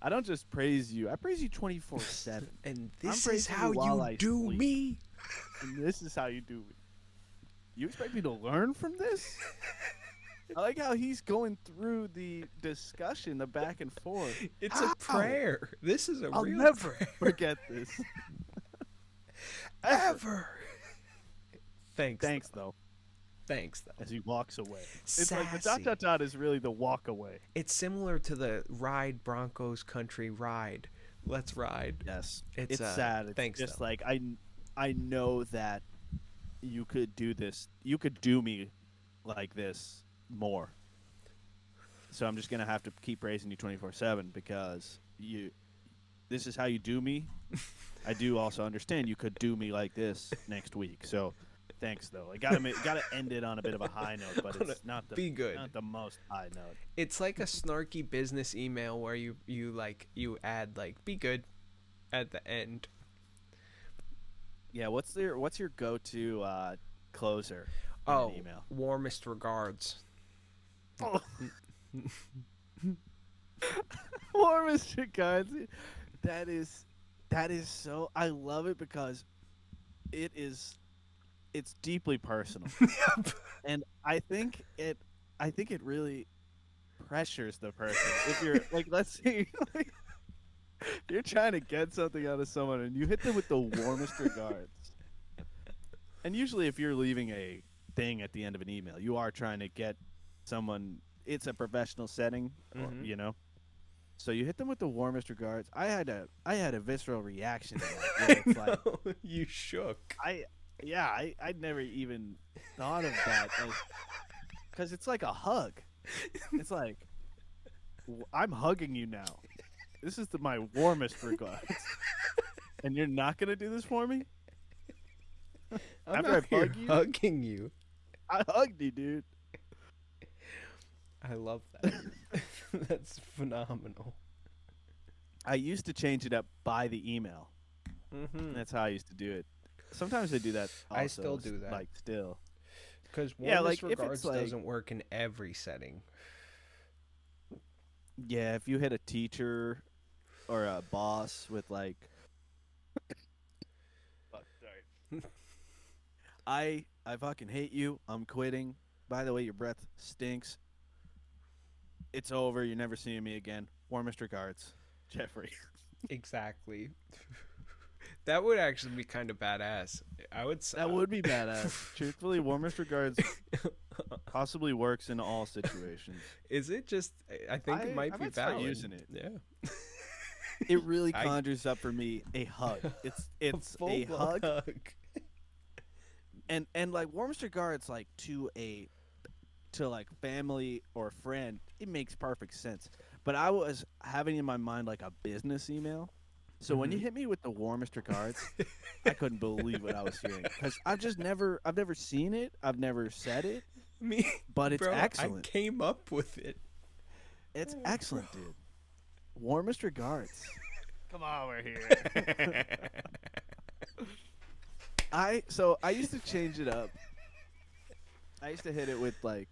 Speaker 2: I don't just praise you. I praise you 24/7.
Speaker 1: And this is
Speaker 2: praising
Speaker 1: how
Speaker 2: you while
Speaker 1: you
Speaker 2: I
Speaker 1: do
Speaker 2: sleep.
Speaker 1: me?
Speaker 2: And this is how you do it. You expect me to learn from this? I like how he's going through the discussion, the back and forth.
Speaker 1: It's
Speaker 2: How?
Speaker 1: a prayer. This is a
Speaker 2: I'll
Speaker 1: real
Speaker 2: never
Speaker 1: prayer.
Speaker 2: forget this.
Speaker 1: Ever. Thanks.
Speaker 2: Thanks, though,
Speaker 1: Thanks, though.
Speaker 2: as he walks away. It's like
Speaker 1: Sassy.
Speaker 2: the ... is really the walk away.
Speaker 1: It's similar to the ride Broncos country ride. Let's ride.
Speaker 2: Yes.
Speaker 1: It's,
Speaker 2: It's sad. It's
Speaker 1: thanks,
Speaker 2: just
Speaker 1: though.
Speaker 2: like I know that you could do this. You could do me like this more. So I'm just gonna have to keep praising you 24/7 because this is how you do me. I do also understand you could do me like this next week. So thanks though. I gotta end it on a bit of a high note, but
Speaker 1: On a-
Speaker 2: it's not
Speaker 1: be good.
Speaker 2: not the most high note.
Speaker 1: It's like a snarky business email where you add like be good at the end.
Speaker 2: Yeah, what's your go-to closer in
Speaker 1: Oh,
Speaker 2: an email?
Speaker 1: warmest regards.
Speaker 2: Warmest regards. That is so. I love it because it's deeply personal, and I think it really pressures the person. If you're like, let's say, like, you're trying to get something out of someone, and you hit them with the warmest regards. And usually, if you're leaving a thing at the end of an email, you are trying to get someone. It's a professional setting,
Speaker 1: Mhm.
Speaker 2: you know. So you hit them with the warmest regards. I had a visceral reaction to that. Where it's like
Speaker 1: You shook.
Speaker 2: I'd never even thought of that because it's like a hug. It's like I'm hugging you now. This is my warmest regards, and you're not gonna do this for me.
Speaker 1: I'm
Speaker 2: After I
Speaker 1: out here
Speaker 2: bug you?
Speaker 1: hugging you.
Speaker 2: I hugged you, dude.
Speaker 1: I love that. That's phenomenal.
Speaker 2: I used to change it up by the email.
Speaker 1: Mm-hmm.
Speaker 2: That's how I used to do it. Sometimes I do that. Also,
Speaker 1: I still do that.
Speaker 2: Like still.
Speaker 1: Because
Speaker 2: Yeah,
Speaker 1: warmest
Speaker 2: like, if it's
Speaker 1: regards
Speaker 2: like-
Speaker 1: doesn't work in every setting.
Speaker 2: Yeah, if you hit a teacher or a boss with like, fuck, sorry. I fucking hate you. I'm quitting. By the way, your breath stinks. It's over. You're never seeing me again. Warmest regards, Jeffrey.
Speaker 1: Exactly. That would actually be kind of badass. I would say
Speaker 2: That would be badass. Truthfully, warmest regards possibly works in all situations.
Speaker 1: Is it just? I think it
Speaker 2: I
Speaker 1: might be
Speaker 2: might start
Speaker 1: valid.
Speaker 2: using it.
Speaker 1: Yeah.
Speaker 2: It really
Speaker 1: I
Speaker 2: conjures up for me a hug. It's a
Speaker 1: full-blown
Speaker 2: hug, and like warmest regards, like to like family or friend, it makes perfect sense. But I was having in my mind like a business email. So when you hit me with the warmest regards, I couldn't believe what I was hearing because I've never seen it, I've never said it,
Speaker 1: Me,
Speaker 2: but it's
Speaker 1: bro,
Speaker 2: excellent.
Speaker 1: I came up with it.
Speaker 2: It's excellent, dude. Warmest regards. Come over here. I used to change it up. I used to hit it with like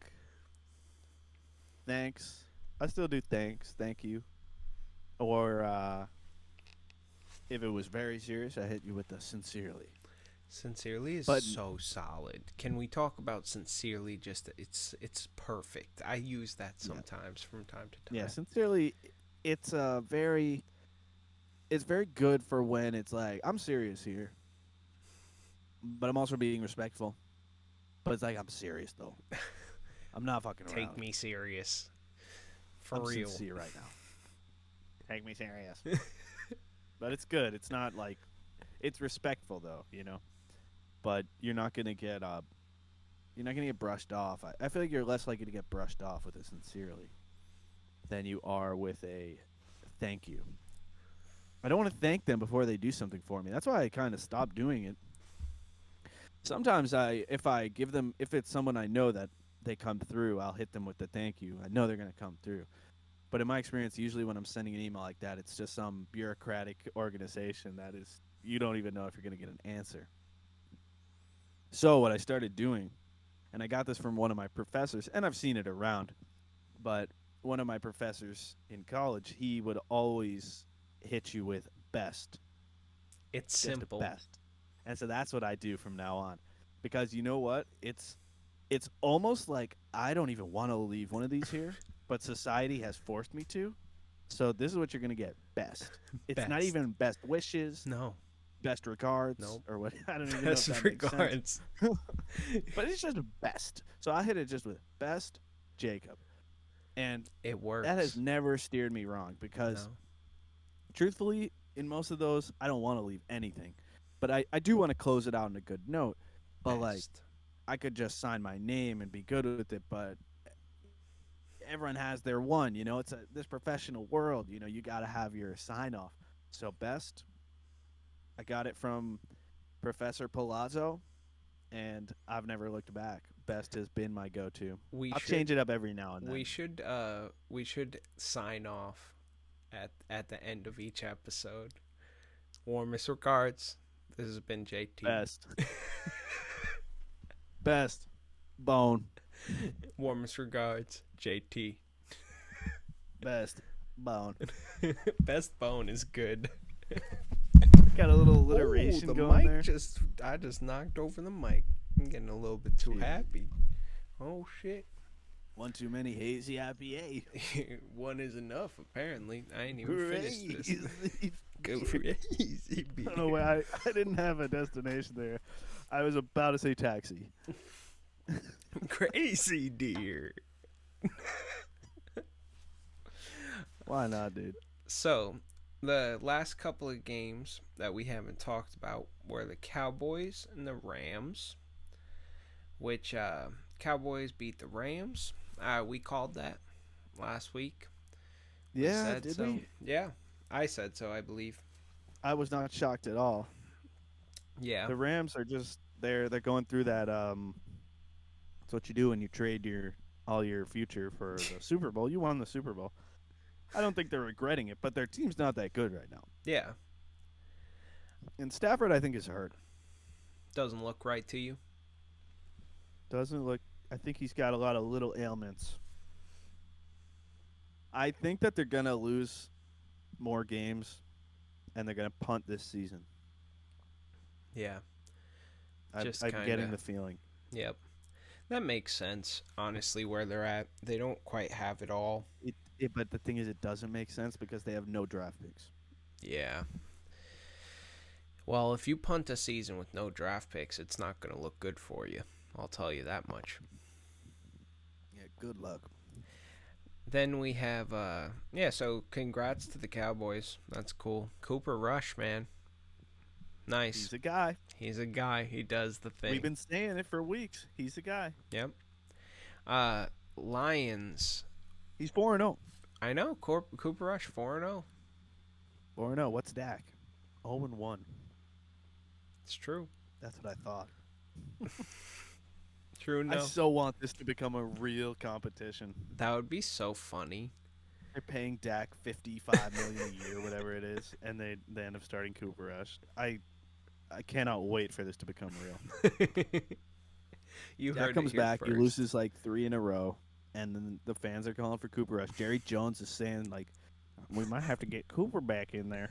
Speaker 2: thanks. I still do thanks, thank you. Or if it was very serious, I hit you with the sincerely.
Speaker 1: Sincerely is
Speaker 2: But
Speaker 1: so solid. Can we talk about sincerely? Just it's perfect. I use that sometimes from time to time.
Speaker 2: yeah, sincerely, it's it's very good for when it's like I'm serious here, but I'm also being respectful. But it's like I'm serious though. I'm not fucking around.
Speaker 1: Take me serious. For
Speaker 2: I'm
Speaker 1: real.
Speaker 2: sincere right now. Take me serious. But it's good. It's not like it's respectful though, you know. But you're not gonna get brushed off. I feel like you're less likely to get brushed off with a sincerely than you are with a thank you. I don't want to thank them before they do something for me. That's why I kind of stopped doing it. Sometimes if it's someone I know that they come through, I'll hit them with the thank you. I know they're gonna come through. But in my experience, usually when I'm sending an email like that, it's just some bureaucratic organization that is you don't even know if you're gonna get an answer. So what I started doing, and I got this from one of my professors, and I've seen it around, but one of my professors in college, he would always hit you with best.
Speaker 1: It's
Speaker 2: Just
Speaker 1: simple.
Speaker 2: best. And so that's what I do from now on. Because you know what? It's almost like I don't even want to leave one of these here, but society has forced me to. So this is what you're going to get. Best. It's not
Speaker 1: Best.
Speaker 2: even best wishes.
Speaker 1: No.
Speaker 2: Best regards,
Speaker 1: Nope.
Speaker 2: or what? I don't even
Speaker 1: Best
Speaker 2: know if that makes
Speaker 1: regards.
Speaker 2: sense. But it's just best. So I hit it just with best Jacob, and
Speaker 1: It works.
Speaker 2: that has never steered me wrong. Because
Speaker 1: No.
Speaker 2: truthfully, in most of those, I don't want to leave anything, but I do want to close it out on a good note. But like,
Speaker 1: Best.
Speaker 2: I could just sign my name and be good with it, but everyone has their one. You know, it's this professional world. You know, you got to have your sign off. So best. I got it from Professor Palazzo, and I've never looked back. Best has been my go-to. I'll change it up every now and then.
Speaker 1: We should sign off at the end of each episode. Warmest regards. This has been JT.
Speaker 2: Best. Best. Bone.
Speaker 1: Warmest regards, JT.
Speaker 2: Best. Bone.
Speaker 1: Best bone is good.
Speaker 2: Got a little alliteration
Speaker 1: the
Speaker 2: going
Speaker 1: mic
Speaker 2: there.
Speaker 1: I just knocked over the mic. I'm getting a little bit too happy. Oh shit.
Speaker 2: One too many hazy IPA.
Speaker 1: One is enough, apparently. I ain't even finished this. Go crazy,
Speaker 2: I don't know why I didn't have a destination there. I was about to say taxi.
Speaker 1: Crazy deer.
Speaker 2: Why not, dude?
Speaker 1: So, the last couple of games that we haven't talked about were the Cowboys and the Rams, which Cowboys beat the Rams. We called that last week.
Speaker 2: Yeah, did we?
Speaker 1: Yeah, I said so, I believe.
Speaker 2: I was not shocked at all.
Speaker 1: Yeah.
Speaker 2: The Rams are just they're going through that it's what you do when you trade all your future for the Super Bowl. You won the Super Bowl. I don't think they're regretting it, but their team's not that good right now.
Speaker 1: Yeah.
Speaker 2: And Stafford, I think, is hurt.
Speaker 1: Doesn't look right to you?
Speaker 2: Doesn't look. I think he's got a lot of little ailments. I think that they're gonna lose more games, and they're gonna punt this season.
Speaker 1: Yeah.
Speaker 2: I'm
Speaker 1: kinda,
Speaker 2: getting the feeling.
Speaker 1: Yep. That makes sense, honestly, where they're at. They don't quite have it all.
Speaker 2: But the thing is, it doesn't make sense because they have no draft picks.
Speaker 1: Yeah. Well, if you punt a season with no draft picks, it's not going to look good for you. I'll tell you that much.
Speaker 2: Yeah, good luck.
Speaker 1: Then we have, so congrats to the Cowboys. That's cool. Cooper Rush, man. Nice.
Speaker 2: He's a guy.
Speaker 1: He's a guy. He does the thing.
Speaker 2: We've been saying it for weeks. He's a guy.
Speaker 1: Yep. Lions.
Speaker 2: He's 4-0.
Speaker 1: I know. Cooper Rush, 4-0.
Speaker 2: 4-0. What's Dak? 0-1.
Speaker 1: It's true.
Speaker 2: That's what I thought.
Speaker 1: True, no.
Speaker 2: I so want this to become a real competition.
Speaker 1: That would be so funny.
Speaker 2: They're paying Dak $55 million a year, whatever it is, and they end up starting Cooper Rush. I cannot wait for this to become real.
Speaker 1: You
Speaker 2: Dak
Speaker 1: heard
Speaker 2: comes
Speaker 1: it here
Speaker 2: back,
Speaker 1: first.
Speaker 2: he loses like 3 in a row, and then the fans are calling for Cooper Rush. Jerry Jones is saying like, we might have to get Cooper back in there,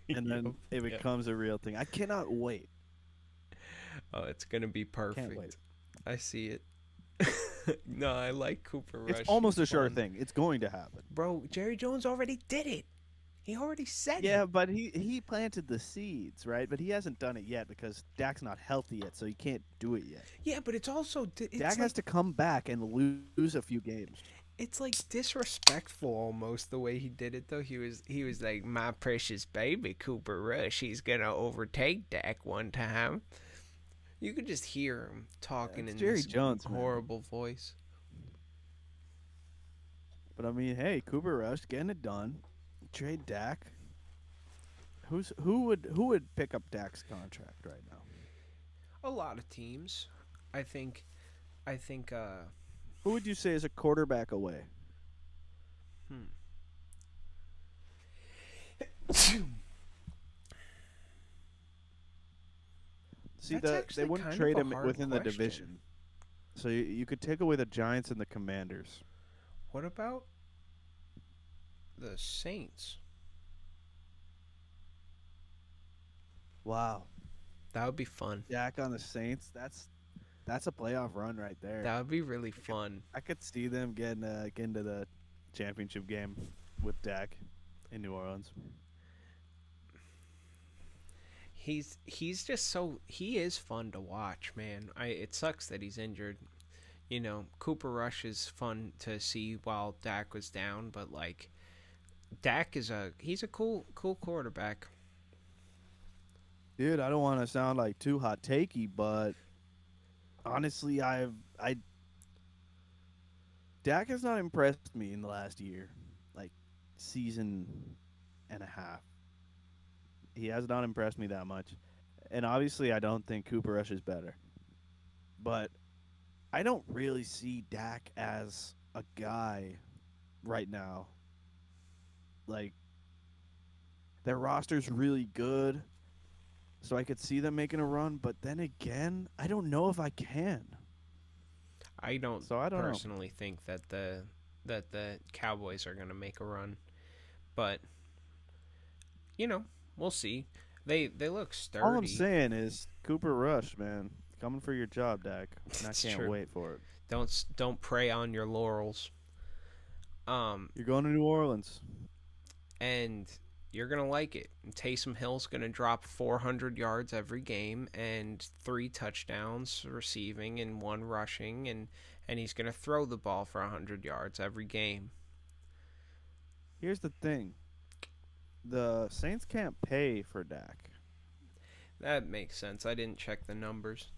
Speaker 2: and then it becomes a real thing. I cannot wait.
Speaker 1: Oh, it's gonna be perfect.
Speaker 2: Can't wait.
Speaker 1: I see it. No, I like Cooper Rush.
Speaker 2: It's almost
Speaker 1: He's
Speaker 2: a sure
Speaker 1: fun.
Speaker 2: thing. It's going to happen.
Speaker 1: Bro, Jerry Jones already did it. He already said
Speaker 2: Yeah,
Speaker 1: it.
Speaker 2: but he planted the seeds, right? But he hasn't done it yet because Dak's not healthy yet, so he can't do it yet.
Speaker 1: Yeah, but it's also
Speaker 2: Dak has to come back and lose a few games.
Speaker 1: It's like disrespectful almost the way he did it though. He was like, my precious baby Cooper Rush. He's gonna overtake Dak one time. You could just hear him talking in
Speaker 2: Jerry
Speaker 1: this
Speaker 2: Jones, man.
Speaker 1: horrible voice.
Speaker 2: But I mean, hey, Cooper Rush getting it done. Trade Dak. Who would pick up Dak's contract right now?
Speaker 1: A lot of teams. I think
Speaker 2: Who would you say is a quarterback away? See,
Speaker 1: That's
Speaker 2: they
Speaker 1: actually
Speaker 2: wouldn't
Speaker 1: kind
Speaker 2: trade
Speaker 1: of a
Speaker 2: him
Speaker 1: hard
Speaker 2: within the
Speaker 1: question.
Speaker 2: division. So you could take away the Giants and the Commanders.
Speaker 1: What about the Saints?
Speaker 2: Wow.
Speaker 1: That would be fun.
Speaker 2: Dak on the Saints, that's a playoff run right there.
Speaker 1: That would be really fun.
Speaker 2: I could see them getting to the championship game with Dak in New Orleans.
Speaker 1: He's just so he is fun to watch, man. It sucks that he's injured. You know, Cooper Rush is fun to see while Dak was down, but like Dak he's a cool quarterback.
Speaker 2: Dude, I don't want to sound like too hot takey, but honestly, Dak has not impressed me in the last year, like season and a half. He has not impressed me that much. And obviously, I don't think Cooper Rush is better. But I don't really see Dak as a guy right now. Like, their roster's really good, so I could see them making a run. But then again, I don't know if I can.
Speaker 1: I don't
Speaker 2: know.
Speaker 1: personally think that the Cowboys are going to make a run, but you know, we'll see. They look sturdy.
Speaker 2: All I'm saying is Cooper Rush, man, coming for your job, Dak. And I can't wait for it.
Speaker 1: Don't prey on your laurels.
Speaker 2: You're going to New Orleans,
Speaker 1: and you're gonna like it. Taysom Hill's gonna drop 400 yards every game and 3 touchdowns receiving and 1 rushing, and he's gonna throw the ball for 100 yards every game.
Speaker 2: Here's the thing. The Saints can't pay for Dak.
Speaker 1: That makes sense. I didn't check the numbers.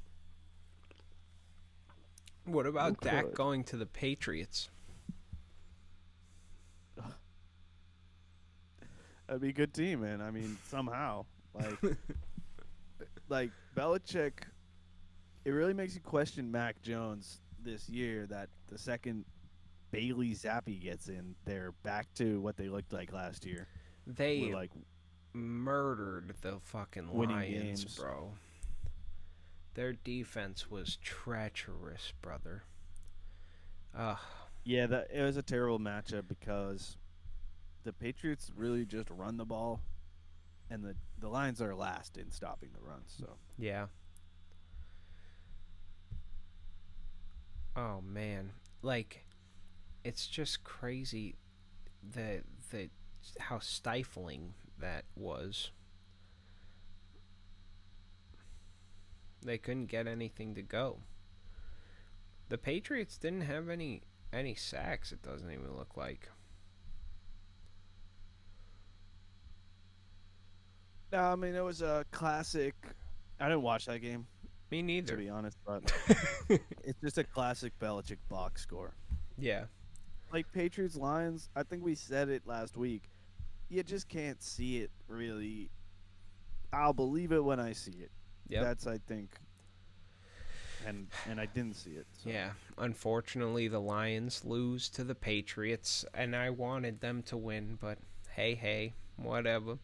Speaker 1: What about Dak going to the Patriots?
Speaker 2: That'd be a good team, man. I mean, somehow. Like Belichick, it really makes you question Mac Jones this year that the second Bailey Zappi gets in, they're back to what they looked like last year.
Speaker 1: They
Speaker 2: like
Speaker 1: murdered the fucking Lions, bro. Their defense was treacherous, brother.
Speaker 2: Yeah, it was a terrible matchup because the Patriots really just run the ball, and the Lions are last in stopping the run. So
Speaker 1: yeah. Oh man, like it's just crazy the how stifling that was. They couldn't get anything to go. The Patriots didn't have any sacks. It doesn't even look like.
Speaker 2: No, I mean it was a classic. I didn't watch that game
Speaker 1: Me
Speaker 2: to
Speaker 1: neither.
Speaker 2: be honest, but it's just a classic Belichick box score.
Speaker 1: Yeah.
Speaker 2: Like Patriots Lions, I think we said it last week. You just can't see it really. I'll believe it when I see it.
Speaker 1: Yep.
Speaker 2: That's I think, and I didn't see it. So.
Speaker 1: Yeah. Unfortunately, the Lions lose to the Patriots, and I wanted them to win, but hey, whatever.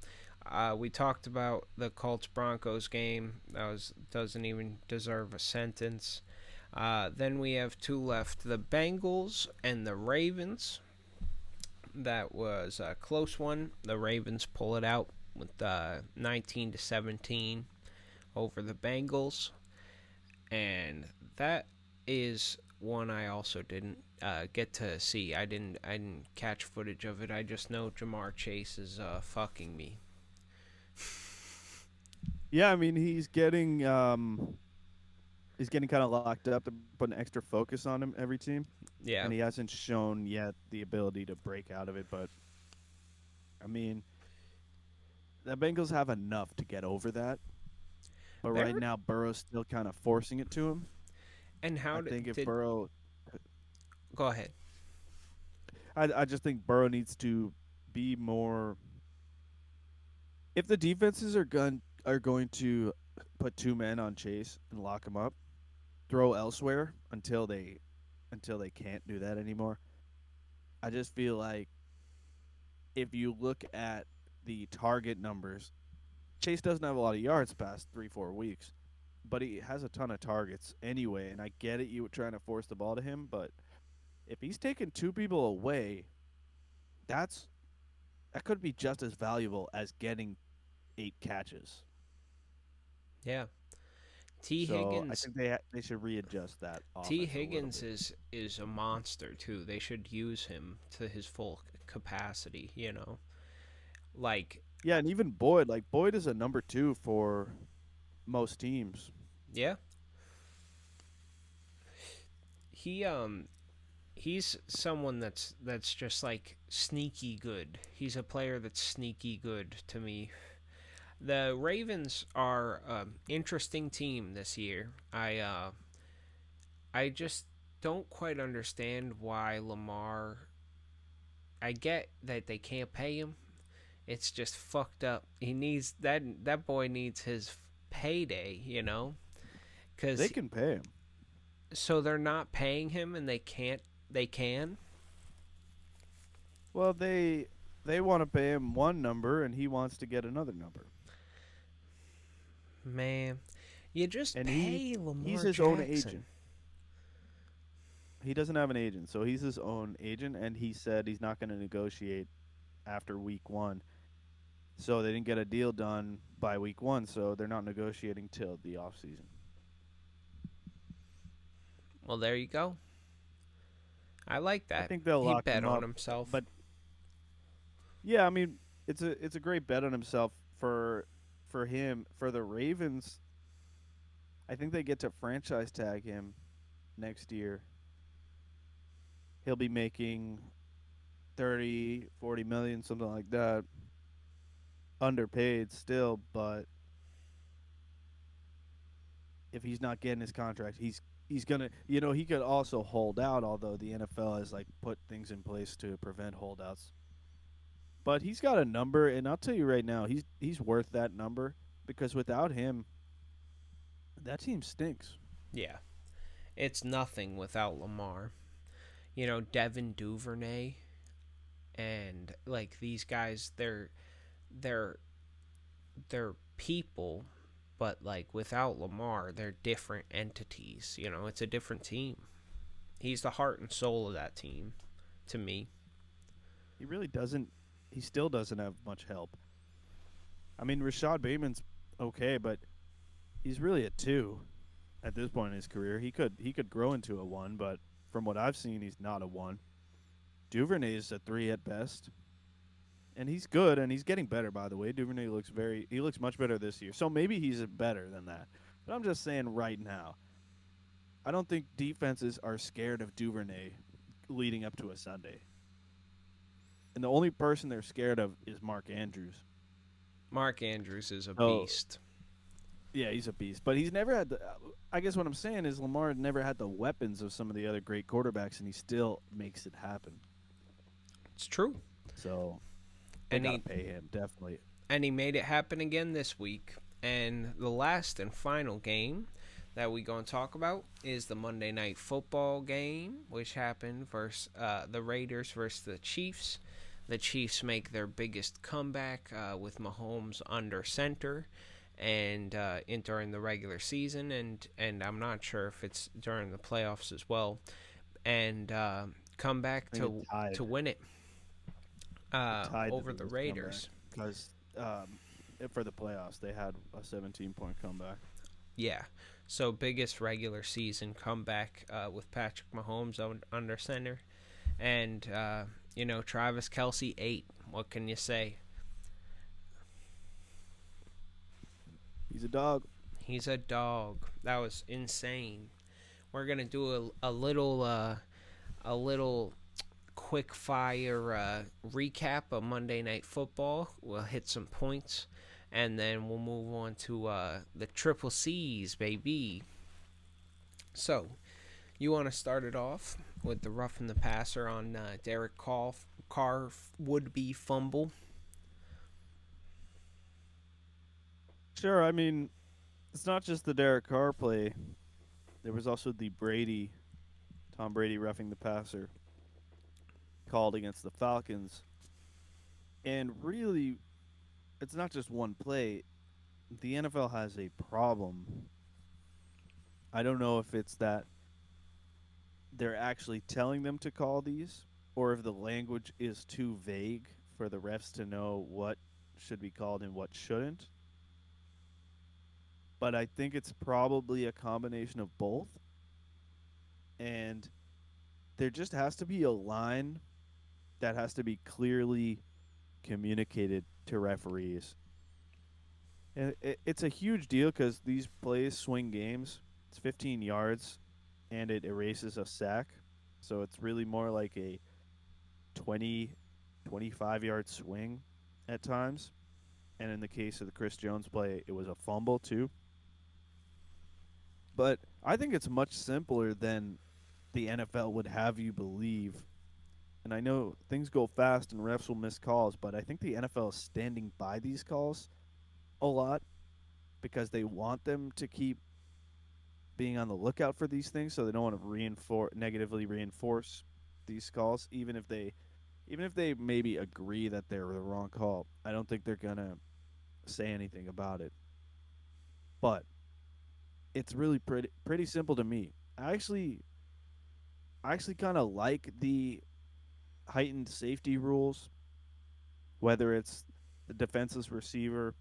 Speaker 1: We talked about the Colts Broncos game. That was doesn't even deserve a sentence. Then we have two left: the Bengals and the Ravens. That was a close one. The Ravens pull it out with 19-17 over the Bengals, and that is one I also didn't get to see. I didn't catch footage of it. I just know Jamar Chase is fucking me.
Speaker 2: Yeah, I mean he's getting kind of locked up. They're putting extra focus on him every team,
Speaker 1: Yeah,
Speaker 2: and he hasn't shown yet the ability to break out of it. But I mean, the Bengals have enough to get over that. But right
Speaker 1: there.
Speaker 2: now, Burrow's still kind of forcing it to him.
Speaker 1: And how
Speaker 2: I think if
Speaker 1: did
Speaker 2: Burrow,
Speaker 1: go ahead?
Speaker 2: I just think Burrow needs to be more. If the defenses are going to put two men on Chase and lock him up, throw elsewhere until they can't do that anymore. I just feel like if you look at the target numbers, Chase doesn't have a lot of yards past 3-4 weeks, but he has a ton of targets anyway. And I get it, you were trying to force the ball to him, but if he's taking two people away, that's that could be just as valuable as getting 8 catches.
Speaker 1: Yeah, T
Speaker 2: So I
Speaker 1: Higgins.
Speaker 2: think they should readjust that
Speaker 1: T
Speaker 2: offense a little
Speaker 1: Higgins
Speaker 2: bit.
Speaker 1: is a monster too. They should use him to his full capacity. Like
Speaker 2: Yeah, and even Boyd, like Boyd is a number 2 for most teams.
Speaker 1: yeah, he he's someone that's just like sneaky good. He's a player that's sneaky good to me. The Ravens are an interesting team this year. I just don't quite understand why Lamar. I get that they can't pay him. It's just fucked up. He needs that boy needs his payday,
Speaker 2: They
Speaker 1: cuz
Speaker 2: can pay him.
Speaker 1: so they're not paying him and they can.
Speaker 2: Well, they want to pay him one number and he wants to get another number.
Speaker 1: Man, you just
Speaker 2: And
Speaker 1: pay
Speaker 2: he's
Speaker 1: Lamar
Speaker 2: his own
Speaker 1: Jackson.
Speaker 2: agent. He doesn't have an agent, so he's his own agent and he said he's not going to negotiate after week 1. So they didn't get a deal done by week 1, so they're not negotiating till the off season.
Speaker 1: Well, there you go. I like
Speaker 2: I
Speaker 1: that.
Speaker 2: think they'll
Speaker 1: He
Speaker 2: lock
Speaker 1: bet
Speaker 2: him
Speaker 1: on
Speaker 2: up,
Speaker 1: himself.
Speaker 2: but yeah, I mean, it's a great bet on himself for him for the Ravens. I think they get to franchise tag him next year. He'll be making 30, 40 million, something like that. Underpaid still, but if he's not getting his contract, he's gonna he could also hold out, although the NFL has like put things in place to prevent holdouts. But he's got a number, and I'll tell you right now, he's worth that number because without him, that team stinks.
Speaker 1: Yeah, it's nothing without Lamar. Devin Duvernay and like these guys, they're they're people, but like without Lamar, they're different entities. It's a different team. He's the heart and soul of that team, to me.
Speaker 2: He really doesn't. He still doesn't have much help. I mean, Rashad Bateman's okay, but he's really a 2 at this point in his career. He could grow into a 1, but from what I've seen, he's not a 1. Duvernay is a 3 at best, and he's good, and he's getting better. By the way, Duvernay looks much better this year. So maybe he's better than that. But I'm just saying right now, I don't think defenses are scared of Duvernay leading up to a Sunday. And the only person they're scared of is Mark Andrews.
Speaker 1: Mark Andrews is a
Speaker 2: So
Speaker 1: beast.
Speaker 2: yeah, he's a beast, but he's never had the. I guess what I'm saying is Lamar never had the weapons of some of the other great quarterbacks, and he still makes it happen.
Speaker 1: It's true.
Speaker 2: So they
Speaker 1: And
Speaker 2: gotta
Speaker 1: he
Speaker 2: pay him definitely.
Speaker 1: and he made it happen again this week. And the last and final game that we going to talk about is the Monday Night Football game, which happened versus the Raiders versus the Chiefs. The Chiefs make their biggest comeback with Mahomes under center, and during the regular season, and I'm not sure if it's during the playoffs as well, and come back to win it over the Raiders.
Speaker 2: Because for the playoffs they had a 17-point comeback.
Speaker 1: Yeah. So biggest regular season comeback with Patrick Mahomes under center, and Travis Kelce 8. What can you say?
Speaker 2: He's a dog.
Speaker 1: He's a dog. That was insane. We're gonna do a little quick fire recap of Monday Night Football. We'll hit some points, and then we'll move on to the Triple C's, baby. So, you want to start it off with the roughing the passer on Derek Carr would-be fumble?
Speaker 2: Sure. I mean, it's not just the Derek Carr play. There was also the Tom Brady roughing the passer called against the Falcons. And really, it's not just one play. The NFL has a problem. I don't know if it's that they're actually telling them to call these, or if the language is too vague for the refs to know what should be called and what shouldn't. But I think it's probably a combination of both. And there just has to be a line that has to be clearly communicated to referees. And it's a huge deal because these plays swing games. It's 15 yards, and it erases a sack. So it's really more like a 20, 25-yard swing at times. And in the case of the Chris Jones play, it was a fumble too. But I think it's much simpler than the NFL would have you believe. And I know things go fast and refs will miss calls, but I think the NFL is standing by these calls a lot because they want them to keep being on the lookout for these things, so they don't want to negatively reinforce these calls, even if they maybe agree that they're the wrong call. I don't think they're gonna say anything about it. But it's really pretty simple to me. I actually kind of like the heightened safety rules, whether it's the defenseless receiver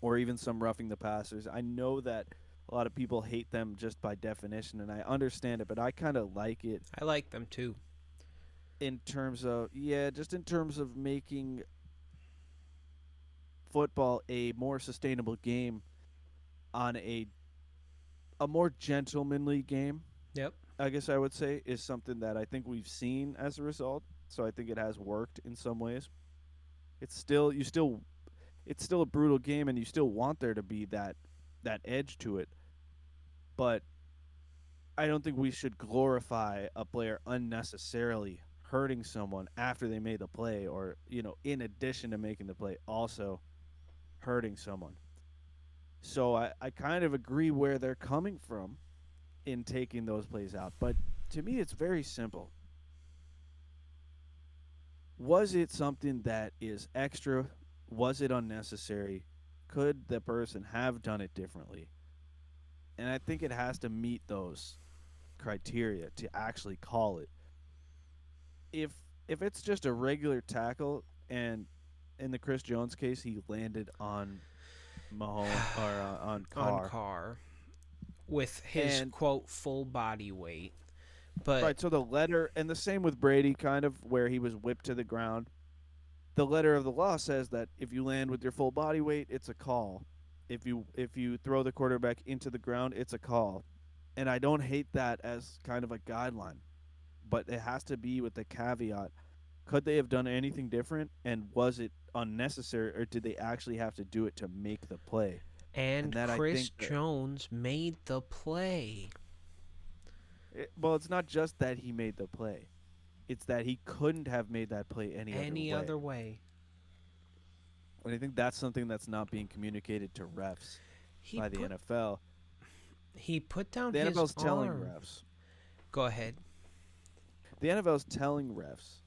Speaker 2: or even some roughing the passers. I know that a lot of people hate them just by definition, and I understand it, but I kind of like it.
Speaker 1: I like them too.
Speaker 2: In terms of making football a more sustainable game on a more gentlemanly game.
Speaker 1: Yep.
Speaker 2: I guess I would say is something that I think we've seen as a result. So I think it has worked in some ways. It's still a brutal game, and you still want there to be that edge to it. But I don't think we should glorify a player unnecessarily hurting someone after they made the play, or in addition to making the play, also hurting someone. So I kind of agree where they're coming from in taking those plays out. But to me, it's very simple. Was it something that is extra? Was it unnecessary? Could the person have done it differently? And I think it has to meet those criteria to actually call it. If it's just a regular tackle, and in the Chris Jones case, he landed on Mahomes or on
Speaker 1: Carr with his quote full body weight. But
Speaker 2: right, so the letter, and the same with Brady, kind of where he was whipped to the ground. The letter of the law says that if you land with your full body weight, it's a call. If you throw the quarterback into the ground, it's a call. And I don't hate that as kind of a guideline, but it has to be with the caveat. Could they have done anything different, and was it unnecessary, or did they actually have to do it to make the play? And
Speaker 1: And
Speaker 2: that I
Speaker 1: Chris
Speaker 2: think that
Speaker 1: Jones made the play
Speaker 2: well, it's not just that he made the play; it's that he couldn't have made that play any other
Speaker 1: any
Speaker 2: way.
Speaker 1: other way.
Speaker 2: And I think that's something that's not being communicated to refs
Speaker 1: He
Speaker 2: by the
Speaker 1: put
Speaker 2: NFL.
Speaker 1: he put down
Speaker 2: The
Speaker 1: his
Speaker 2: NFL's telling
Speaker 1: arm.
Speaker 2: refs.
Speaker 1: Go ahead.
Speaker 2: The NFL's telling refs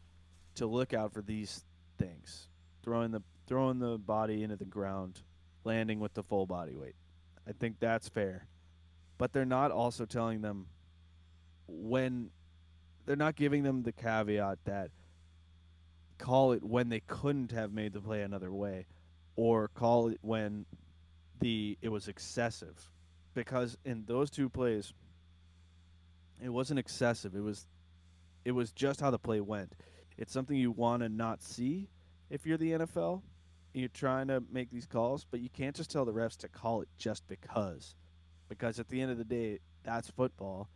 Speaker 2: to look out for these things: throwing the body into the ground, landing with the full body weight. I think that's fair. But they're not also telling them when they're not giving them the caveat that call it when they couldn't have made the play another way, or call it when the it was excessive, because in those two plays it wasn't excessive. It was just how the play went. It's something you want to not see if you're the NFL. You're trying to make these calls, but you can't just tell the refs to call it just because. Because at the end of the day, that's football.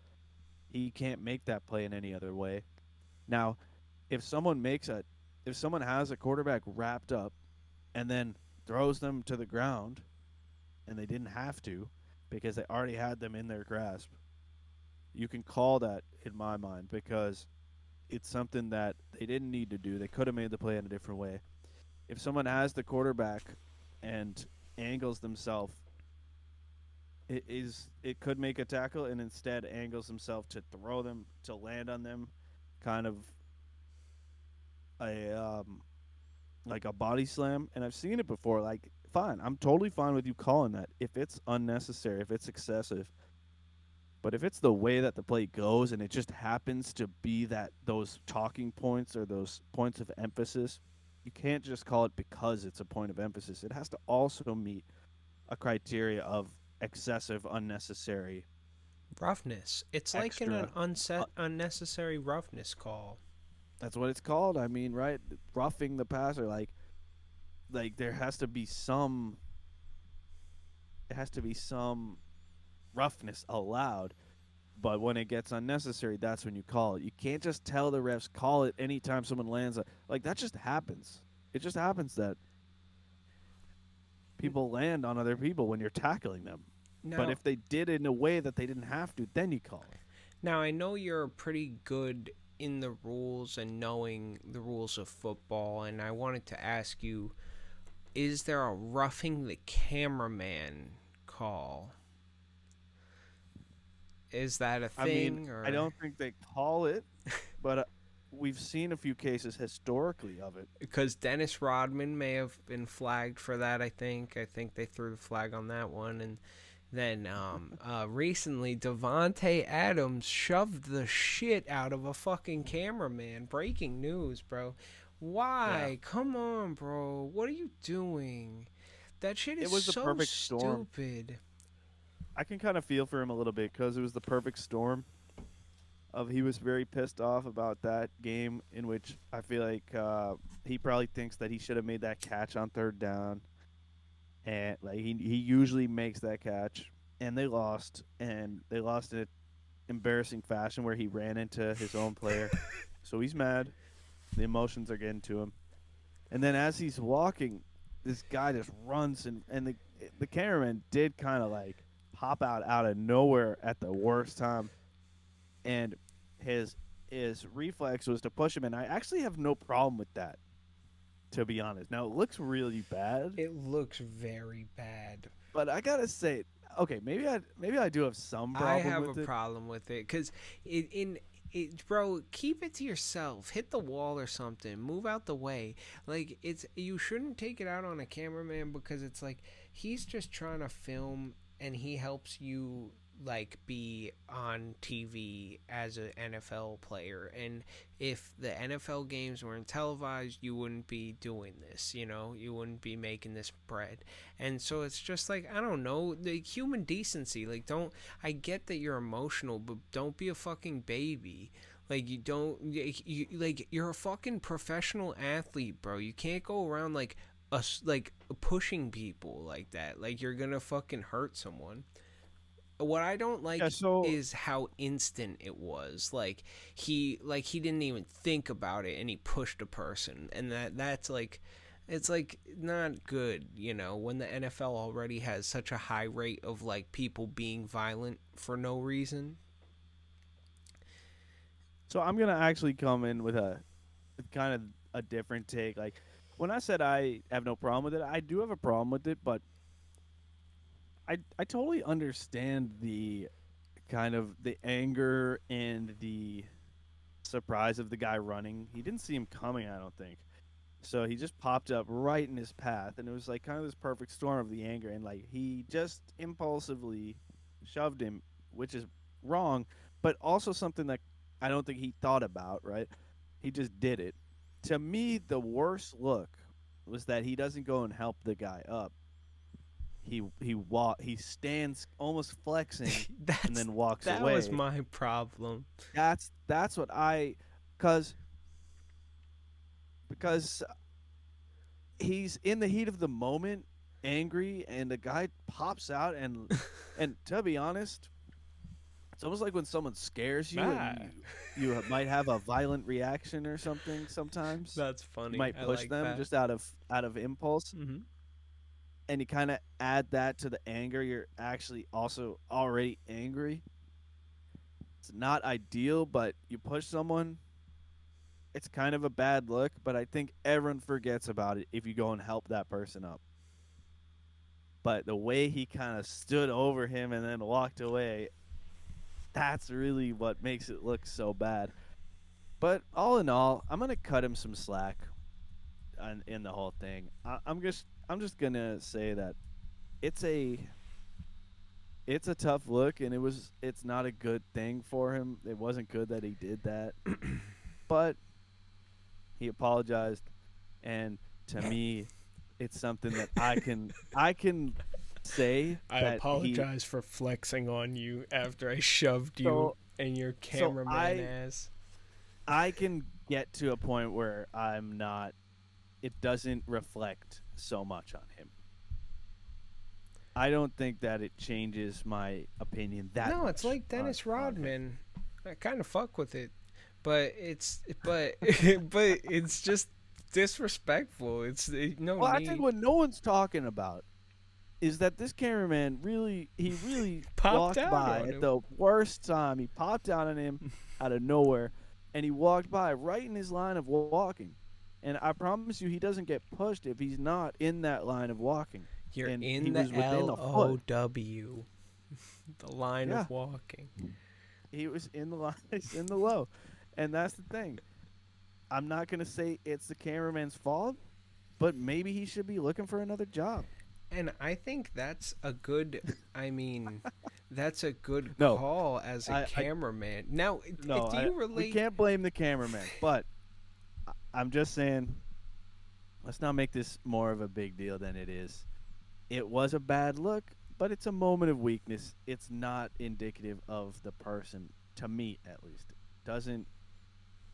Speaker 2: He can't make that play in any other way. Now, if someone makes a if someone has a quarterback wrapped up and then throws them to the ground and they didn't have to because they already had them in their grasp, you can call that in my mind because it's something that they didn't need to do. They could have made the play in a different way. If someone has the quarterback and angles themselves, it could make a tackle and instead angles himself to throw them to land on them, kind of a like a body slam. And I've seen it before. Like, fine, I'm totally fine with you calling that if it's unnecessary, if it's excessive. But if it's the way that the play goes and it just happens to be that those talking points or those points of emphasis, you can't just call it because it's a point of emphasis. It has to also meet a criteria of excessive, unnecessary,
Speaker 1: Roughness. It's like an
Speaker 2: extra.
Speaker 1: unnecessary roughness call.
Speaker 2: That's what it's called. I mean, right? Roughing the passer, like there has to be some. It has to be some roughness allowed. But when it gets unnecessary, that's when you call it. You can't just tell the refs call it anytime someone lands. Like that just happens. It just happens that people land on other people when you're tackling them. But
Speaker 1: Now,
Speaker 2: if they did it in a way that they didn't have to, then you call it.
Speaker 1: now I know you're pretty good in the rules and knowing the rules of football, and I wanted to ask you: is there a roughing the cameraman call? Is that a
Speaker 2: I mean,
Speaker 1: thing,
Speaker 2: I
Speaker 1: or
Speaker 2: don't think they call it, but we've seen a few cases historically of it.
Speaker 1: because Dennis Rodman may have been flagged for that? I think they threw the flag on that one, and then recently Davante Adams shoved the shit out of a fucking cameraman. Breaking news, bro.
Speaker 2: Yeah.
Speaker 1: Why? Come on, bro. What are you doing? That shit
Speaker 2: It
Speaker 1: is
Speaker 2: was the
Speaker 1: so
Speaker 2: perfect storm.
Speaker 1: stupid.
Speaker 2: I can kind of feel for him a little bit because it was the perfect storm of he was very pissed off about that game in which I feel like he probably thinks that he should have made that catch on third down, and like he usually makes that catch, and they lost in an embarrassing fashion where he ran into his own player, so he's mad. The emotions are getting to him, and then as he's walking, this guy just runs and the cameraman did kind of like pop out of nowhere at the worst time, and his his reflex was to push him, and I actually have no problem with that, to be honest. Now it looks really bad,
Speaker 1: It looks very bad.
Speaker 2: but I gotta say, okay, maybe I do have some
Speaker 1: I
Speaker 2: problem
Speaker 1: have a
Speaker 2: with it.
Speaker 1: problem with it because bro, keep it to yourself. Hit the wall or something. Move out the way. Like you shouldn't take it out on a cameraman because it's like he's just trying to film and he helps you like be on TV as an NFL player. And if the NFL games weren't televised, you wouldn't be doing this, you wouldn't be making this bread. And so it's just like, I don't know, the human decency. Like, don't, I get that you're emotional, but don't be a fucking baby. Like, you don't, like, you're a fucking professional athlete, bro. You can't go around like, like pushing people like that. Like you're gonna fucking hurt someone. What I don't
Speaker 2: Yeah,
Speaker 1: like
Speaker 2: so
Speaker 1: is how instant it was. Like he didn't even think about it and he pushed a person, and that's like it's like not good, when the NFL already has such a high rate of like people being violent for no reason.
Speaker 2: so I'm gonna actually come in with a kind of a different take. Like when I said I have no problem with it, I do have a problem with it, but I totally understand the kind of the anger and the surprise of the guy running. He didn't see him coming, I don't think. So he just popped up right in his path, and it was like kind of this perfect storm of the anger, and like he just impulsively shoved him, which is wrong, but also something that I don't think he thought about. Right? He just did it. To me, the worst look was that he doesn't go and help the guy up. He stands almost flexing and
Speaker 1: that's
Speaker 2: then walks
Speaker 1: that was
Speaker 2: away.
Speaker 1: my problem.
Speaker 2: That's what I cuz because he's in the heat of the moment, angry, and the guy pops out and to be honest, it's almost like when someone scares you
Speaker 1: Ah,
Speaker 2: and you might have a violent reaction or something sometimes.
Speaker 1: that's
Speaker 2: You
Speaker 1: funny.
Speaker 2: might
Speaker 1: I
Speaker 2: push
Speaker 1: like
Speaker 2: them
Speaker 1: that.
Speaker 2: just out of impulse,
Speaker 1: Hmm.
Speaker 2: and you kind of add that to the anger. You're actually also already angry. It's not ideal, but you push someone, it's kind of a bad look, but I think everyone forgets about it if you go and help that person up. But the way he kind of stood over him and then walked away, that's really what makes it look so bad. But all in all, I'm gonna cut him some slack in the whole thing. I'm just gonna say that it's a it's a tough look, and it's not a good thing for him. It wasn't good that he did that, but he apologized, and to me, it's something that I can say
Speaker 1: I
Speaker 2: that he
Speaker 1: apologize for flexing on you after I shoved you
Speaker 2: so
Speaker 1: and your
Speaker 2: so
Speaker 1: cameraman
Speaker 2: I
Speaker 1: ass.
Speaker 2: I can get to a point where I'm not. It doesn't reflect so much on him. I don't think that it changes my opinion that
Speaker 1: No, it's
Speaker 2: much
Speaker 1: like
Speaker 2: on
Speaker 1: Dennis
Speaker 2: him.
Speaker 1: Rodman. I kind of fuck with it, but but it's just disrespectful. It's no
Speaker 2: Well, I think
Speaker 1: need.
Speaker 2: what no one's talking about is that this cameraman he really
Speaker 1: Popped
Speaker 2: walked
Speaker 1: out
Speaker 2: by
Speaker 1: on
Speaker 2: at
Speaker 1: him.
Speaker 2: the worst time. He popped out on him out of nowhere, and he walked by right in his line of walking. And I promise you, he doesn't get pushed if he's not in that line of walking.
Speaker 1: You're
Speaker 2: And he
Speaker 1: in the
Speaker 2: was within a foot.
Speaker 1: LOW, the line
Speaker 2: Yeah,
Speaker 1: of walking.
Speaker 2: he was in the line. He's in the low, and that's the thing. I'm not gonna say it's the cameraman's fault, but maybe he should be looking for another job.
Speaker 1: And I think that's a good. I mean, that's a good
Speaker 2: No,
Speaker 1: call as a
Speaker 2: I
Speaker 1: cameraman. Now,
Speaker 2: no,
Speaker 1: do you
Speaker 2: we
Speaker 1: relate?
Speaker 2: can't blame the cameraman, but I'm just saying, let's not make this more of a big deal than it is. It was a bad look, but it's a moment of weakness. It's not indicative of the person, to me at least. Doesn't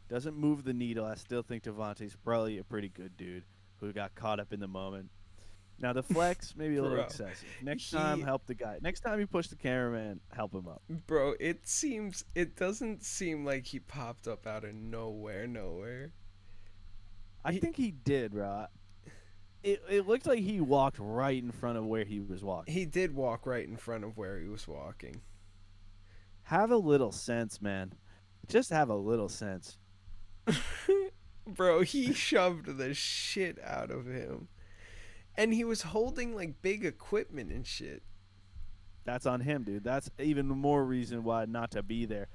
Speaker 2: doesn't move the needle. I still think Davante's probably a pretty good dude who got caught up in the moment. Now the flex maybe a little
Speaker 1: Bro,
Speaker 2: excessive. Next time,
Speaker 1: he
Speaker 2: help the guy. Next time you push the cameraman, help him up.
Speaker 1: Bro, it doesn't seem like he popped up out of nowhere.
Speaker 2: I
Speaker 1: He
Speaker 2: think he did, bro. It looked like he walked right in front of where he was walking.
Speaker 1: he did walk right in front of where he was walking.
Speaker 2: Have a little sense, man. Just have a little sense.
Speaker 1: Bro, he shoved the shit out of him. And he was holding like big equipment and shit.
Speaker 2: That's on him, dude. That's even more reason why not to be there.